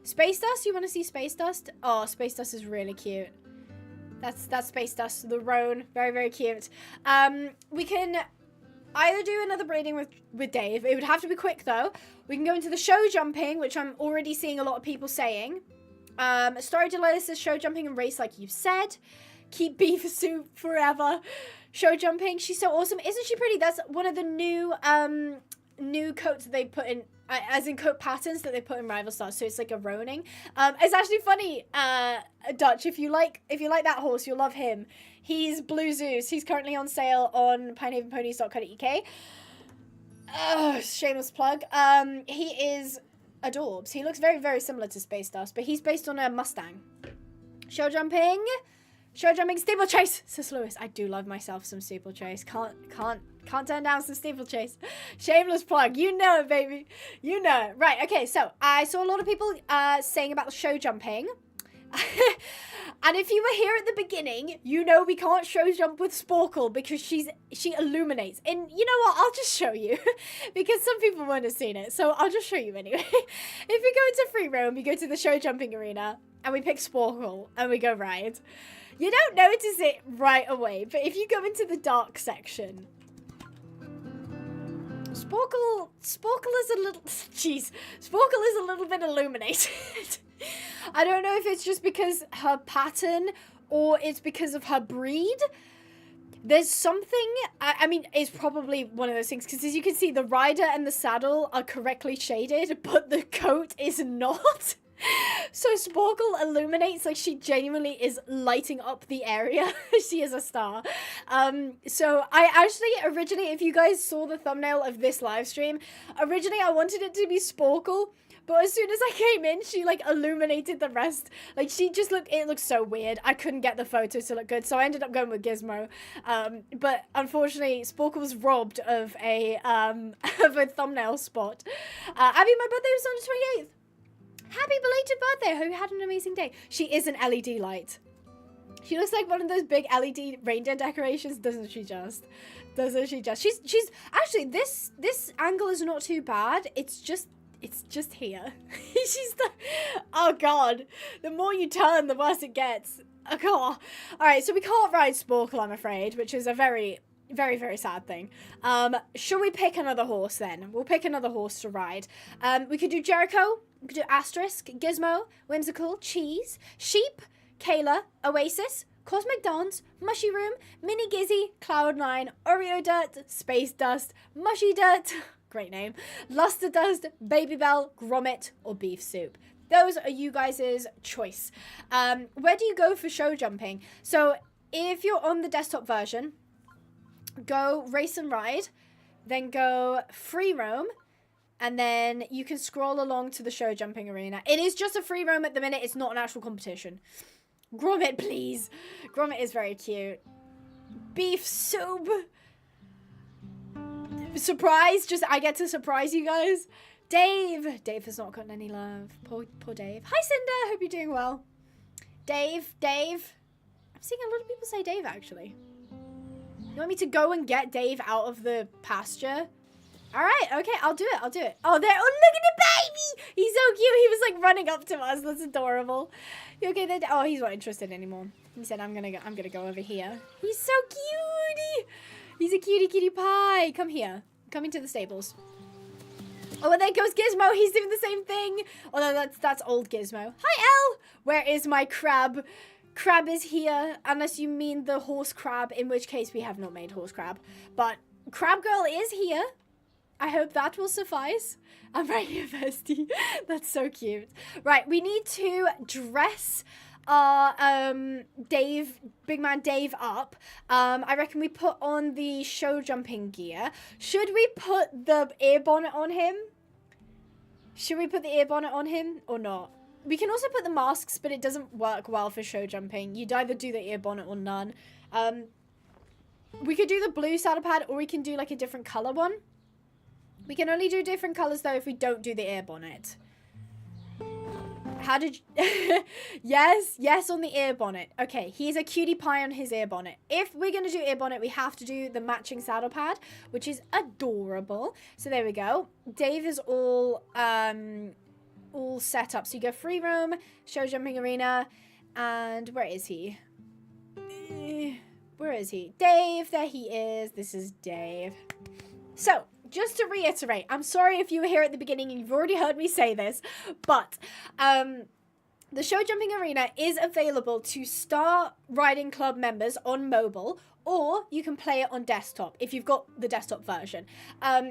Space Dust. You want to see Space Dust? Oh, Space Dust is really cute. That's Space Dust, the roan. Very, very cute. We can either do another breeding with Dave. It would have to be quick, though. We can go into the show jumping, which I'm already seeing a lot of people saying. Story Delilah says show jumping and race like you said. Keep beef soup forever. Show jumping. She's so awesome. Isn't she pretty? That's one of the new coats that they put in, as in coat patterns that they put in Rival Stars. So it's like a roaning. It's actually funny, Dutch. If you like that horse, you'll love him. He's Blue Zeus. He's currently on sale on pinehavenponies.co.uk. Shameless plug. He is adorbs. He looks very, very similar to Space Dust, but he's based on a Mustang. Show jumping, Steeplechase, says Lewis. I do love myself some Steeplechase. Can't turn down some Steeplechase. Shameless plug. You know it, baby. You know it. Right, okay, so I saw a lot of people saying about the show jumping. And if you were here at the beginning, you know we can't show jump with Sporkle because she illuminates. And you know what? I'll just show you because some people won't have seen it. So I'll just show you anyway. If we go into free roam, we go to the show jumping arena and we pick Sporkle and we go ride. You don't notice it right away, but if you go into the dark section, Sporkle is a little, jeez, Sporkle is a little bit illuminated. I don't know if it's just because her pattern or it's because of her breed. There's something, I mean, it's probably one of those things, because as you can see, the rider and the saddle are correctly shaded, but the coat is not. So Sporkle illuminates like she genuinely is lighting up the area. She is a star. So I actually originally, if you guys saw the thumbnail of this live stream, originally I wanted it to be Sporkle, but as soon as I came in, she like illuminated the rest. Like she just it looked so weird. I couldn't get the photos to look good, so I ended up going with Gizmo. But unfortunately, Sporkle was robbed of a thumbnail spot. Abby, my birthday was on the 28th. Happy belated birthday. I hope you had an amazing day. She is an LED light. She looks like one of those big LED reindeer decorations, doesn't she just? She's actually, this angle is not too bad. It's just here. Oh God. The more you turn, the worse it gets. Oh God. All right, so we can't ride Sporkle, I'm afraid, which is a very, very, very sad thing. Should we pick another horse then? We'll pick another horse to ride. We could do Jericho. We could do Asterisk, Gizmo, Whimsical, Cheese, Sheep, Kayla, Oasis, Cosmic Dance, Mushy Room, Mini Gizzy, Cloud9, Oreo Dirt, Space Dust, Mushy Dirt, great name, Luster Dust, Baby Bell, Gromit, or Beef Soup. Those are you guys' choice. Where do you go for show jumping? So if you're on the desktop version, go Race and Ride, then go Free Roam, and then you can scroll along to the show jumping arena. It is just a free roam at the minute. It's not an actual competition. Gromit, please. Gromit is very cute. Beef Soup. Surprise. Just, I get to surprise you guys. Dave. Dave has not gotten any love. Poor Dave. Hi, Cinder. Hope you're doing well. Dave. I'm seeing a lot of people say Dave, actually. You want me to go and get Dave out of the pasture? All right, okay, I'll do it. Oh, there. Oh, look at the baby. He's so cute. He was like running up to us. That's adorable. You okay there? Oh, he's not interested anymore. He said, I'm gonna go over here. He's so cute. He's a cutie pie. Come here. Come into the stables. Oh, and there goes Gizmo. He's doing the same thing. Although that's old Gizmo. Hi, Elle. Where is my crab? Crab is here, unless you mean the horse crab, in which case we have not made horse crab. But Crab Girl is here. I hope that will suffice. I'm right here, bestie. That's so cute. Right, we need to dress our big man Dave up. I reckon we put on the show jumping gear. Should we put the ear bonnet on him? Should we put the ear bonnet on him or not? We can also put the masks, but it doesn't work well for show jumping. You'd either do the ear bonnet or none. We could do the blue saddle pad, or we can do like a different color one. We can only do different colors though if we don't do the air bonnet. How did you... yes on the ear bonnet. Okay, he's a cutie pie on his ear bonnet. If we're going to do ear bonnet, we have to do the matching saddle pad, which is adorable. So there we go. Dave is all set up. So you go free roam, show jumping arena, and where is he? Where is he? Dave, there he is. This is Dave. So, just to reiterate, I'm sorry if you were here at the beginning and you've already heard me say this, but the show jumping arena is available to Star Riding Club members on mobile, or you can play it on desktop if you've got the desktop version.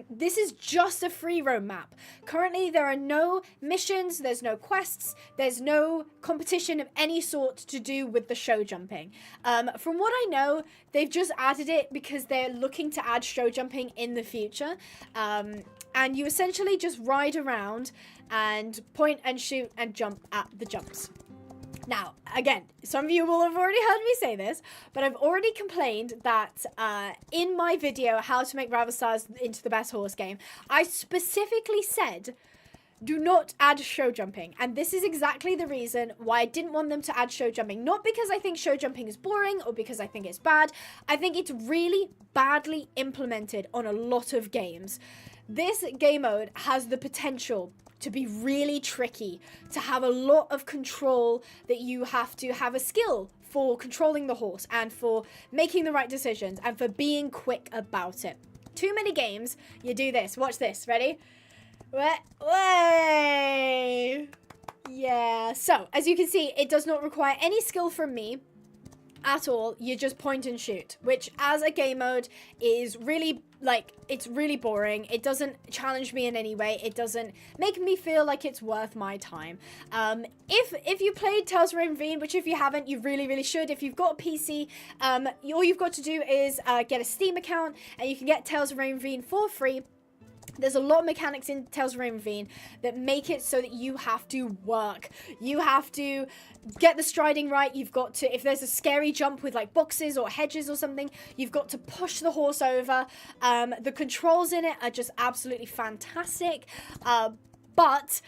This is just a free roam map. Currently, there are no missions, there's no quests, there's no competition of any sort to do with the show jumping. From what I know, they've just added it because they're looking to add show jumping in the future. And you essentially just ride around and point and shoot and jump at the jumps. Now, again, some of you will have already heard me say this, but I've already complained that in my video, How to Make Rival Stars into the Best Horse Game, I specifically said, do not add show jumping. And this is exactly the reason why I didn't want them to add show jumping. Not because I think show jumping is boring or because I think it's bad. I think it's really badly implemented on a lot of games. This game mode has the potential to be really tricky, to have a lot of control, that you have to have a skill for controlling the horse and for making the right decisions and for being quick about it. Too many games, you do this. Watch this. Ready? Way. Yeah. So, as you can see, it does not require any skill from me at all. You just point and shoot, which as a game mode is really, like, it's really boring. It doesn't challenge me in any way. It doesn't make me feel like it's worth my time. If you played Tales of Ravenveen, which if you haven't, you really should. If you've got a PC, all you've got to do is get a Steam account and you can get Tales of Ravenveen for free. There's a lot of mechanics in Tales of Ravenveen that make it so that you have to work. You have to get the striding right. You've got to, if there's a scary jump with like boxes or hedges or something, you've got to push the horse over. The controls in it are just absolutely fantastic. But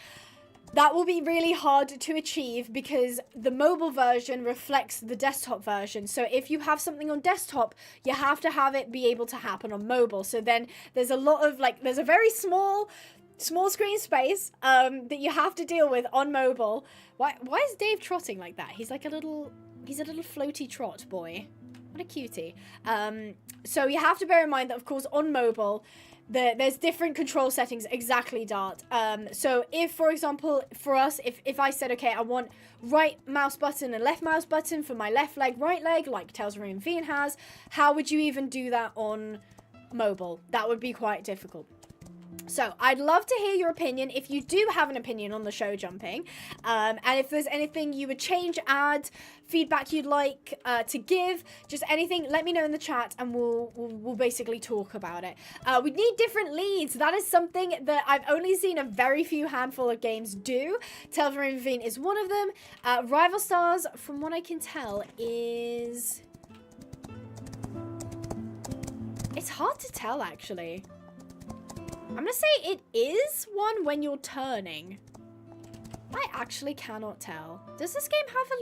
that will be really hard to achieve because the mobile version reflects the desktop version. So if you have something on desktop, you have to have it be able to happen on mobile. So then there's a lot of there's a very small screen space that you have to deal with on mobile. Why is Dave trotting like that? He's a little floaty trot boy. What a cutie. So you have to bear in mind that, of course, on mobile, there's different control settings, exactly, Dart. So if, for example, for us, if I said, okay, I want right mouse button and left mouse button for my left leg, right leg, like Tales of Ravenveen has, how would you even do that on mobile? That would be quite difficult. So I'd love to hear your opinion if you do have an opinion on the show jumping, and if there's anything you would change, add, feedback you'd like to give, just anything, let me know in the chat and we'll basically talk about it. We need different leads. That is something that I've only seen a very few handful of games do. Tales of Ravenveen is one of them. Rival Stars, from what I can tell, is... It's hard to tell, actually. I'm going to say it is one when you're turning. I actually cannot tell. Does this game have a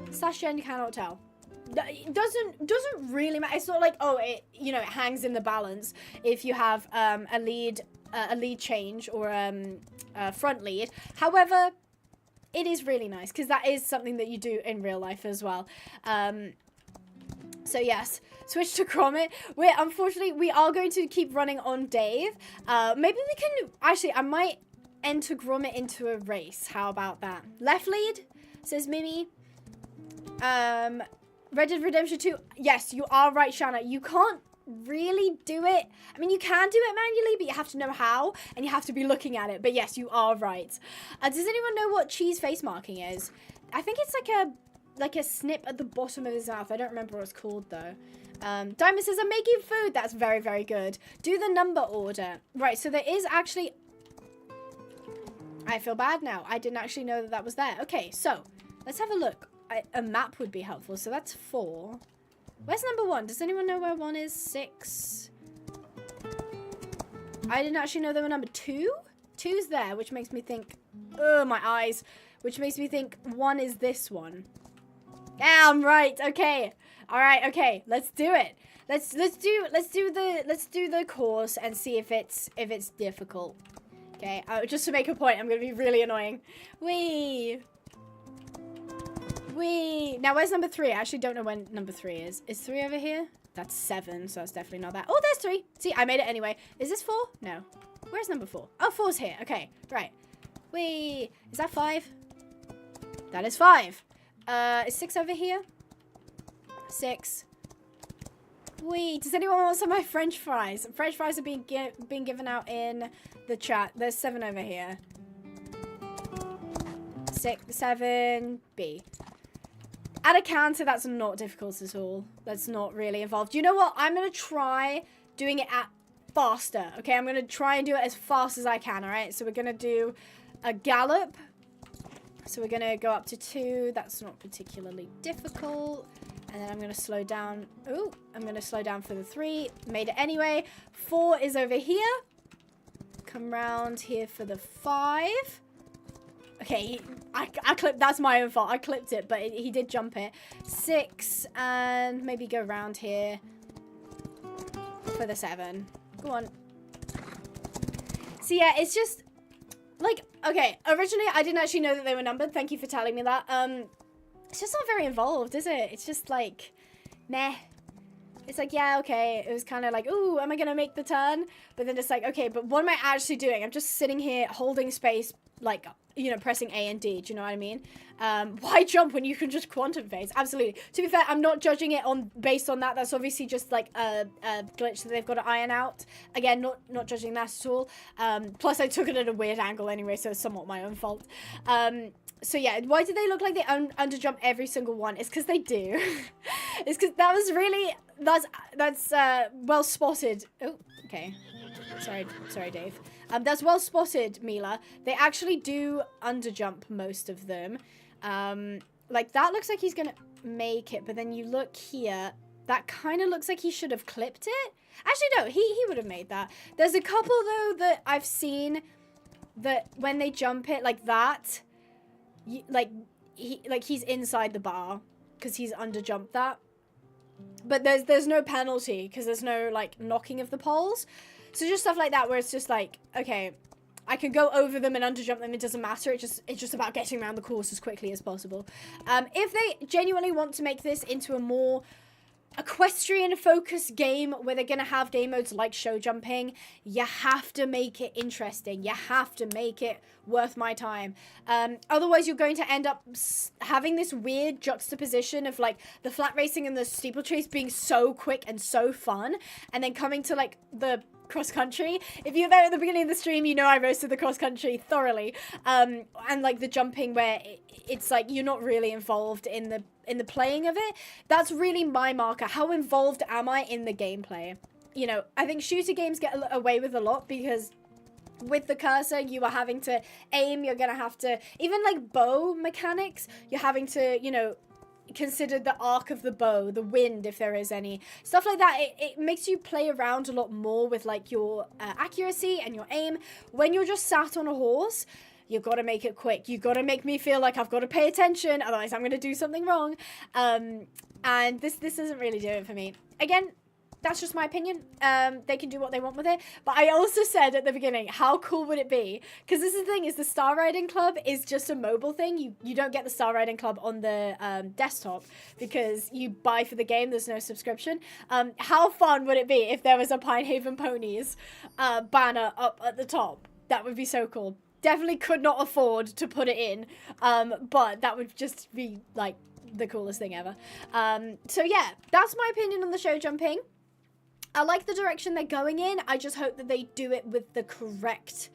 lead? Sasha cannot tell. It doesn't really matter. It's not like, oh, it hangs in the balance if you have a lead change or a front lead. However, it is really nice because that is something that you do in real life as well. So yes, switch to Gromit. Unfortunately, we are going to keep running on Dave. Maybe we can, actually, I might enter Gromit into a race. How about that? Left lead, says Mimi. Red Dead Redemption 2. Yes, you are right, Shanna. You can't really do it. I mean, you can do it manually, but you have to know how, and you have to be looking at it. But yes, you are right. Does anyone know what cheese face marking is? I think it's like a snip at the bottom of his mouth. I don't remember what it's called though. Diamond says, I'm making food. That's very, very good. Do the number order. Right, so there is actually... I feel bad now. I didn't actually know that was there. Okay, so let's have a look. A map would be helpful. So that's 4. Where's number 1? Does anyone know where 1 is? 6. I didn't actually know there were number 2. 2's there, which makes me think, oh, my eyes. Which makes me think 1 is this one. Yeah, I'm right. Okay. All right. Okay. Let's do it. Let's do the course and see if it's difficult. Okay. Just to make a point, I'm gonna be really annoying. Wee. Now, where's number 3? I actually don't know when number 3 is. Is 3 over here? That's 7, so that's definitely not that. Oh, there's 3. See, I made it anyway. Is this 4? No. Where's number 4? Oh, 4's here. Okay. Right. Wee. Is that 5? That is 5. Is 6 over here? 6. Wait, does anyone want some of my French fries? French fries are being given out in the chat. There's 7 over here. 6, 7, B. At a counter, that's not difficult at all. That's not really involved. You know what? I'm going to try doing it at faster. Okay, I'm going to try and do it as fast as I can, all right? So we're going to do a gallop. So we're going to go up to 2. That's not particularly difficult. And then I'm going to slow down. Ooh, I'm going to slow down for the 3. Made it anyway. 4 is over here. Come round here for the 5. Okay, I clipped. That's my own fault. I clipped it, but he did jump it. 6, and maybe go round here for the 7. Go on. So yeah, it's just like, okay, originally I didn't actually know that they were numbered. Thank you for telling me that. It's just not very involved, is it? It's just like, meh. It's like, yeah, okay. It was kind of like, ooh, am I going to make the turn? But then it's like, okay, but what am I actually doing? I'm just sitting here holding space, like, you know, pressing A and D. Do you know what I mean? Why jump when you can just quantum phase? Absolutely. To be fair, I'm not judging it based on that. That's obviously just like a glitch that they've got to iron out. Again, not judging that at all. Plus, I took it at a weird angle anyway, so it's somewhat my own fault. So yeah, why do they look like they underjump every single one? It's because they do. It's because that was really, that's well spotted. Oh, okay. Sorry, Dave. That's well spotted, Mila. They actually do underjump most of them. Like that looks like he's gonna make it, but then you look here, that kind of looks like he should have clipped it. Actually, no, he would have made that. There's a couple though that I've seen that when they jump it like that, he's inside the bar because he's underjumped that. But there's no penalty because there's no like knocking of the poles. So just stuff like that where it's just like, okay, I can go over them and underjump them. It doesn't matter. It's just about getting around the course as quickly as possible. If they genuinely want to make this into a more equestrian-focused game where they're going to have game modes like show jumping, you have to make it interesting. You have to make it worth my time. Otherwise, you're going to end up having this weird juxtaposition of like the flat racing and the steeplechase being so quick and so fun, and then coming to like the cross country. If you're there at the beginning of the stream, you know I roasted the cross country thoroughly. And like the jumping where it's like you're not really involved in the playing of it. That's really my marker. How involved am I in the gameplay? You know, I think shooter games get away with a lot because with the cursor, you are having to aim. You're gonna have to, even like bow mechanics, you're having to, you know, consider the arc of the bow, the wind, if there is any. Stuff like that, it makes you play around a lot more with like your accuracy and your aim. When you're just sat on a horse, you got to make it quick. You got to make me feel like I've got to pay attention, otherwise I'm going to do something wrong. And this doesn't really do it for me. Again, that's just my opinion. They can do what they want with it. But I also said at the beginning, how cool would it be? Because this is the thing, is the Star Riding Club is just a mobile thing. You don't get the Star Riding Club on the desktop because you buy for the game. There's no subscription. How fun would it be if there was a Pinehaven Ponies banner up at the top? That would be so cool. Definitely could not afford to put it in. But that would just be like the coolest thing ever. So yeah, that's my opinion on the show jumping. I like the direction they're going in. I just hope that they do it with the correct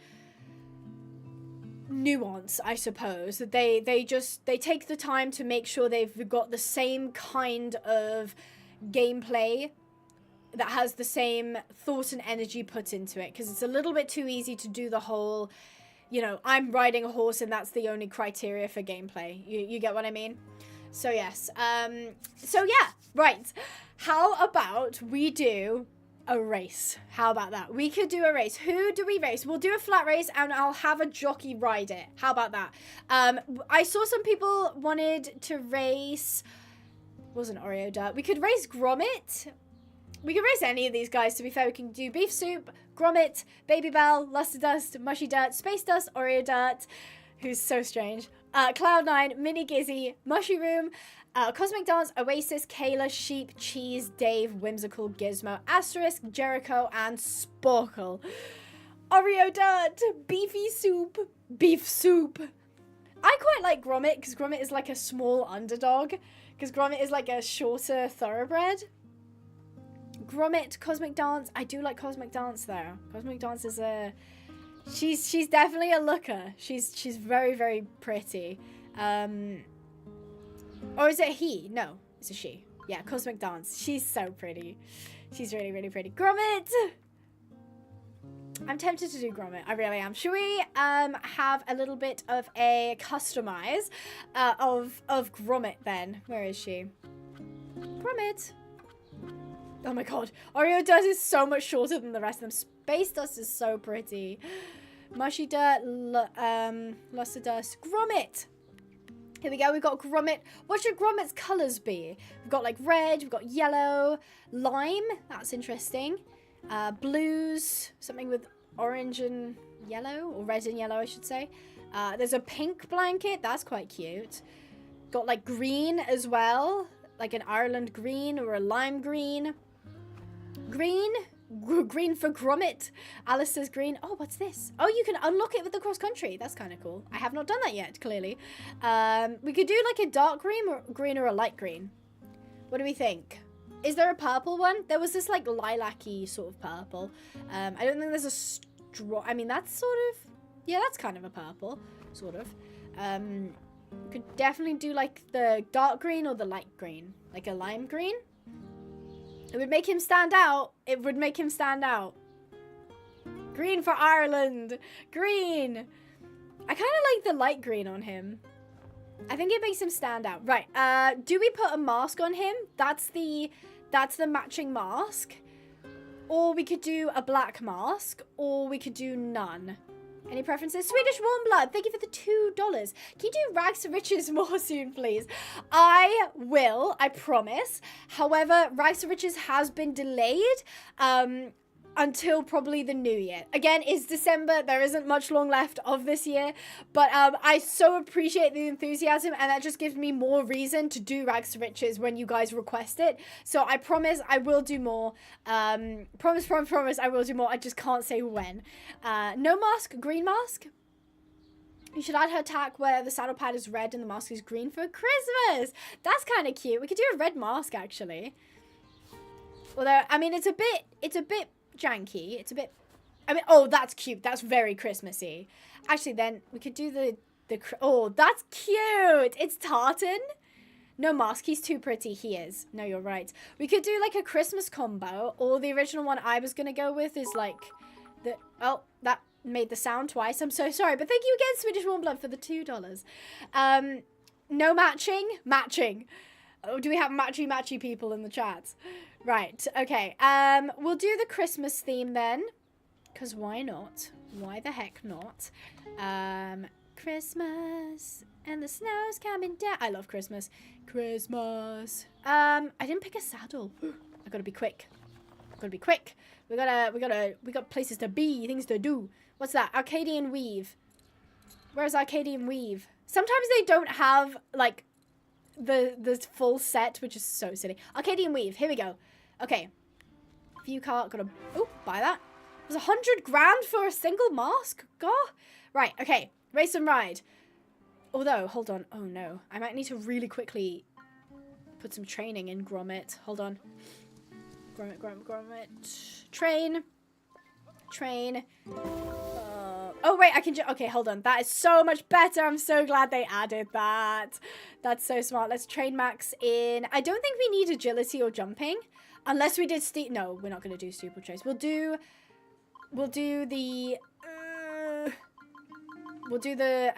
nuance, I suppose. That they take the time to make sure they've got the same kind of gameplay that has the same thought and energy put into it. Because it's a little bit too easy to do the whole, you know, I'm riding a horse and that's the only criteria for gameplay. You get what I mean? So yes. So yeah, right. how about we do a race? How about that? We could do a race. Who do we race? We'll do a flat race and I'll have a jockey ride it. How about that? I saw some people wanted to race... Wasn't Oreo Dirt. We could race Gromit. We could race any of these guys, to be fair. We can do Beef Soup, Gromit, Baby Bell, Luster Dust, Mushy Dirt, Space Dust, Oreo Dirt, who's so strange, Cloud9, Mini Gizzy, Mushy Room, Cosmic Dance, Oasis, Kayla, Sheep, Cheese, Dave, Whimsical, Gizmo, Asterisk, Jericho, and Sporkle. Oreo Dirt, Beefy Soup, Beef Soup. I quite like Gromit, because Gromit is like a small underdog, because Gromit is like a shorter thoroughbred. Gromit, Cosmic Dance. I do like Cosmic Dance though. Cosmic Dance is a... She's definitely a looker. She's very, very pretty. Or is it a he? No, it's a she. Yeah, Cosmic Dance. She's so pretty. She's really, really pretty. Gromit! I'm tempted to do Gromit. I really am. Should we have a little bit of a customize of Gromit then? Where is she? Gromit. Oh my god. Oreo Dust is so much shorter than the rest of them. Space Dust is so pretty. Mushy Dirt, Luster Dust, Gromit. Here we go. We've got Gromit. What should Gromit's colours be? We've got like red, we've got yellow, lime. That's interesting. Blues, something with orange and yellow, or red and yellow, I should say. There's a pink blanket. That's quite cute. Got like green as well, like an Ireland green or a lime green. Green for Gromit. Alice says green. Oh, what's this? Oh, you can unlock it with the cross country. That's kind of cool. I have not done that yet, clearly. We could do like a dark green or a light green. What do we think? Is there a purple one? There was this like lilac-y sort of purple. I don't think there's a straw. I mean, that's sort of... Yeah, that's kind of a purple. Sort of. Could definitely do like the dark green or the light green. Like a lime green. It would make him stand out. It would make him stand out. Green for Ireland. Green. I kind of like the light green on him. I think it makes him stand out. Right. Do we put a mask on him? That's the matching mask. Or we could do a black mask. Or we could do none. Any preferences? Swedish Warm Blood, thank you for the $2. Can you do Rags to Riches more soon, please? I will, I promise. However, Rags to Riches has been delayed until probably the new year. Again, it's December. There isn't much long left of this year. But I so appreciate the enthusiasm, and that just gives me more reason to do Rags to Riches when you guys request it. So I promise I will do more. Promise, I will do more. I just can't say when. No mask, green mask. You should add her tack where the saddle pad is red and the mask is green for Christmas. That's kind of cute. We could do a red mask, actually. Although, I mean, it's a bit janky. It's a bit... I mean, oh, that's cute. That's very Christmassy. Actually, then, we could do the... Oh, that's cute. It's Tartan. No mask. He's too pretty. He is. No, you're right. We could do, like, a Christmas combo. Or the original one I was going to go with is, like... Oh, that made the sound twice. I'm so sorry. But thank you again, Swedish Warm Blood, for the $2. No matching? Matching. Oh, do we have matchy people in the chat? Right, okay. We'll do the Christmas theme then. Because why not? Why the heck not? Christmas and the snow's coming down. I love Christmas. Christmas. I didn't pick a saddle. I gotta be quick. We got places to be, things to do. What's that? Arcadian Weave. Where's Arcadian Weave? Sometimes they don't have, like, the full set, which is so silly. Arcadian Weave, here we go. Okay. View cart, gotta, oh, buy that. It was 100 grand for a single mask? God. Right, okay. Race and ride. Although, hold on. Oh no. I might need to really quickly put some training in Gromit. Hold on. Gromit. Train. Oh, wait, I can just... Okay, hold on. That is so much better. I'm so glad they added that. That's so smart. Let's train Max in... I don't think we need agility or jumping. Unless we did No, we're not going to do Steeplechase. We'll do the... We'll do the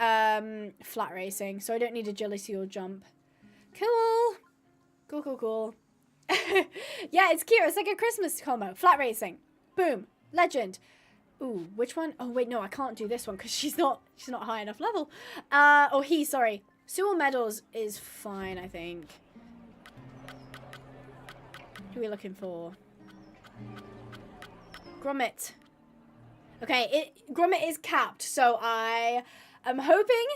flat racing. So I don't need agility or jump. Cool. Cool. Yeah, it's cute. It's like a Christmas combo. Flat racing. Boom. Legend. Ooh, which one? Oh, wait, no, I can't do this one because she's not high enough level. Or he, sorry. Sewell Meadows is fine, I think. Who are we looking for? Grommet. Okay, Grommet is capped, so I am hoping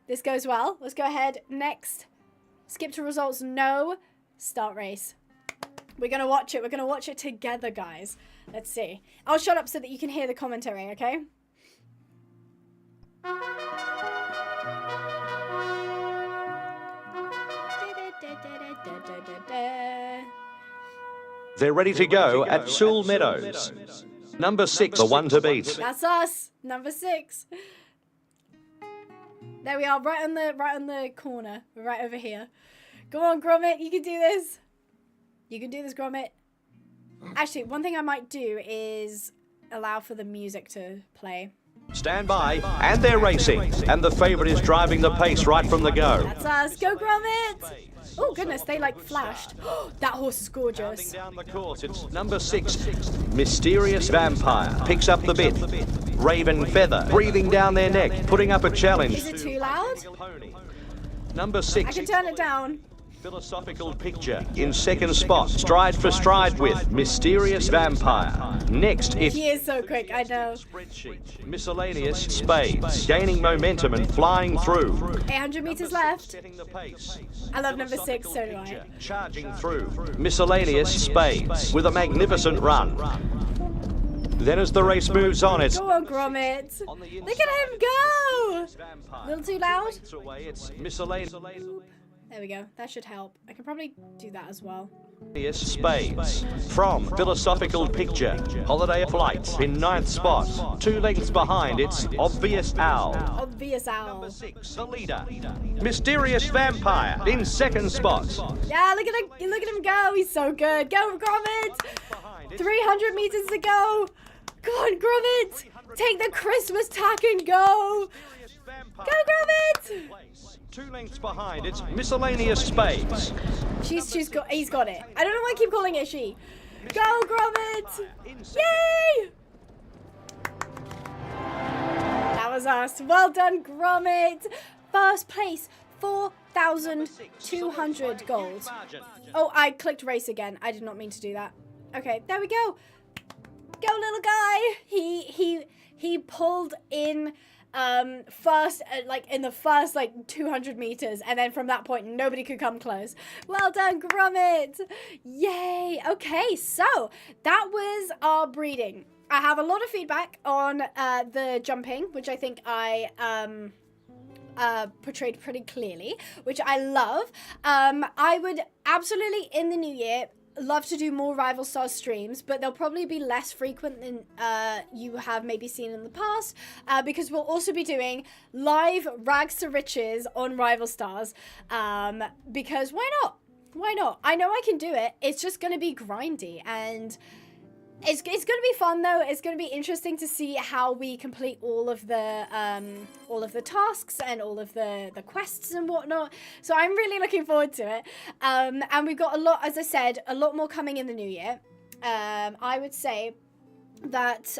this goes well. Let's go ahead. Next. Skip to results. No. Start race. We're going to watch it. We're going to watch it together, guys. Let's see. I'll shut up so that you can hear the commentary, okay? They're ready to go at Sewell Meadows. Number 6, the one to beat. That's us. Number 6. There we are, right on the corner. We're right over here. Go on, Grommet. You can do this. You can do this, Grommet. Actually, one thing I might do is allow for the music to play. Stand by, and they're racing. And the favourite is driving the pace right from the go. That's us. Go, Grommet. Oh, goodness, they, like, flashed. That horse is gorgeous. Down the course, it's number 6, Mysterious Vampire. Picks up the bit. Raven Feather, breathing down their neck, putting up a challenge. Is it too loud? Number 6. I can turn it down. Philosophical Picture in second spot, stride for stride with Mysterious Vampire. Next, it's He is so quick, I know. Spreadsheet. Miscellaneous Spades, gaining momentum and flying through. 800 meters left. Setting the pace. I love number 6, so do I. Charging through. Miscellaneous Spades with a magnificent run. Then as the race moves on, it's Go on, Grommet. Look at him go. A little too loud. It's miscellaneous There we go. That should help. I can probably do that as well. Spades. From Philosophical Picture, Holiday Flight in 9th spot. 2 lengths behind, it's Obvious Owl. Obvious owl. Number 6, the leader. Mysterious Vampire in 2nd spot. Yeah, look at him go. He's so good. Go, Grommet. 300 meters to go. Go on, Grommet. Take the Christmas tack and go. Go, Grommet. 2 lengths behind, it's Miscellaneous Spades. He's got it. I don't know why I keep calling it she. Go, Grommet. Yay. That was us. Well done, Grommet. First place, 4,200 gold. Oh, I clicked race again. I did not mean to do that. Okay, there we go. Go, little guy. He pulled in first, like in the first 200 meters, and then from that point nobody could come close. Well done, Grommet. Yay. Okay, so that was our breeding. I have a lot of feedback on the jumping, which I think I portrayed pretty clearly, which I love. I would absolutely, in the new year, love to do more Rival Stars streams, but they'll probably be less frequent than you have maybe seen in the past, because we'll also be doing live Rags to Riches on Rival Stars, because why not? Why not? I know I can do it. It's just going to be grindy, and it's going to be fun, though. It's going to be interesting to see how we complete all of the tasks and all of the quests and whatnot. So I'm really looking forward to it. And we've got a lot, as I said, a lot more coming in the new year. I would say that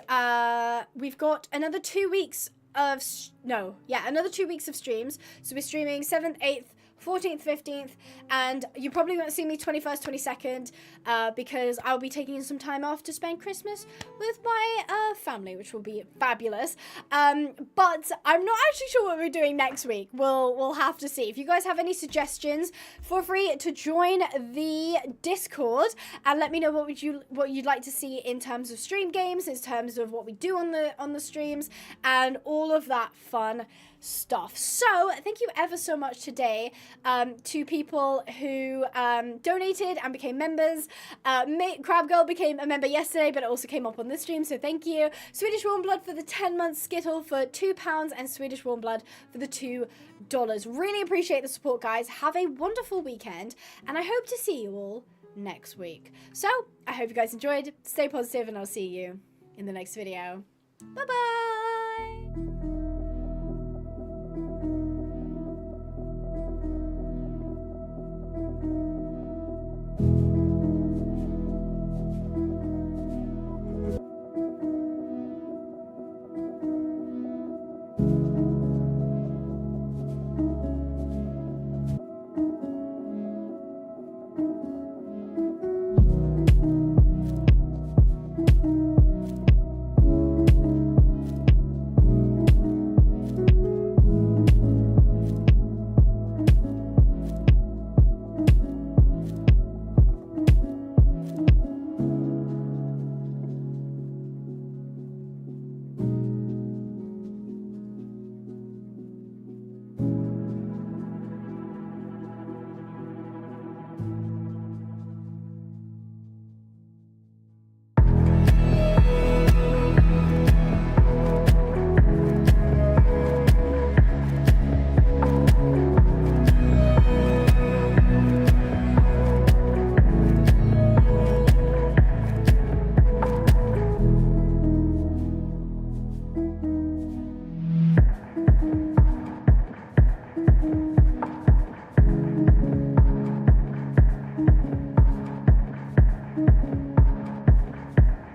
we've got another 2 weeks of another 2 weeks of streams. So we're streaming 7th, 8th, 14th, 15th, and you probably won't see me 21st, 22nd, because I'll be taking some time off to spend Christmas with my family, which will be fabulous. But I'm not actually sure what we're doing next week. We'll have to see. If you guys have any suggestions, feel free to join the Discord and let me know what you'd like to see in terms of stream games, in terms of what we do on the streams, and all of that fun stuff. So thank you ever so much today to people who donated and became members. Crab Girl became a member yesterday, but it also came up on this stream, so thank you. Swedish Warm Blood for the 10-month Skittle for £2, and Swedish Warm Blood for the $2. Really appreciate the support, guys. Have a wonderful weekend, and I hope to see you all next week. So I hope you guys enjoyed. Stay positive, and I'll see you in the next video. Bye bye.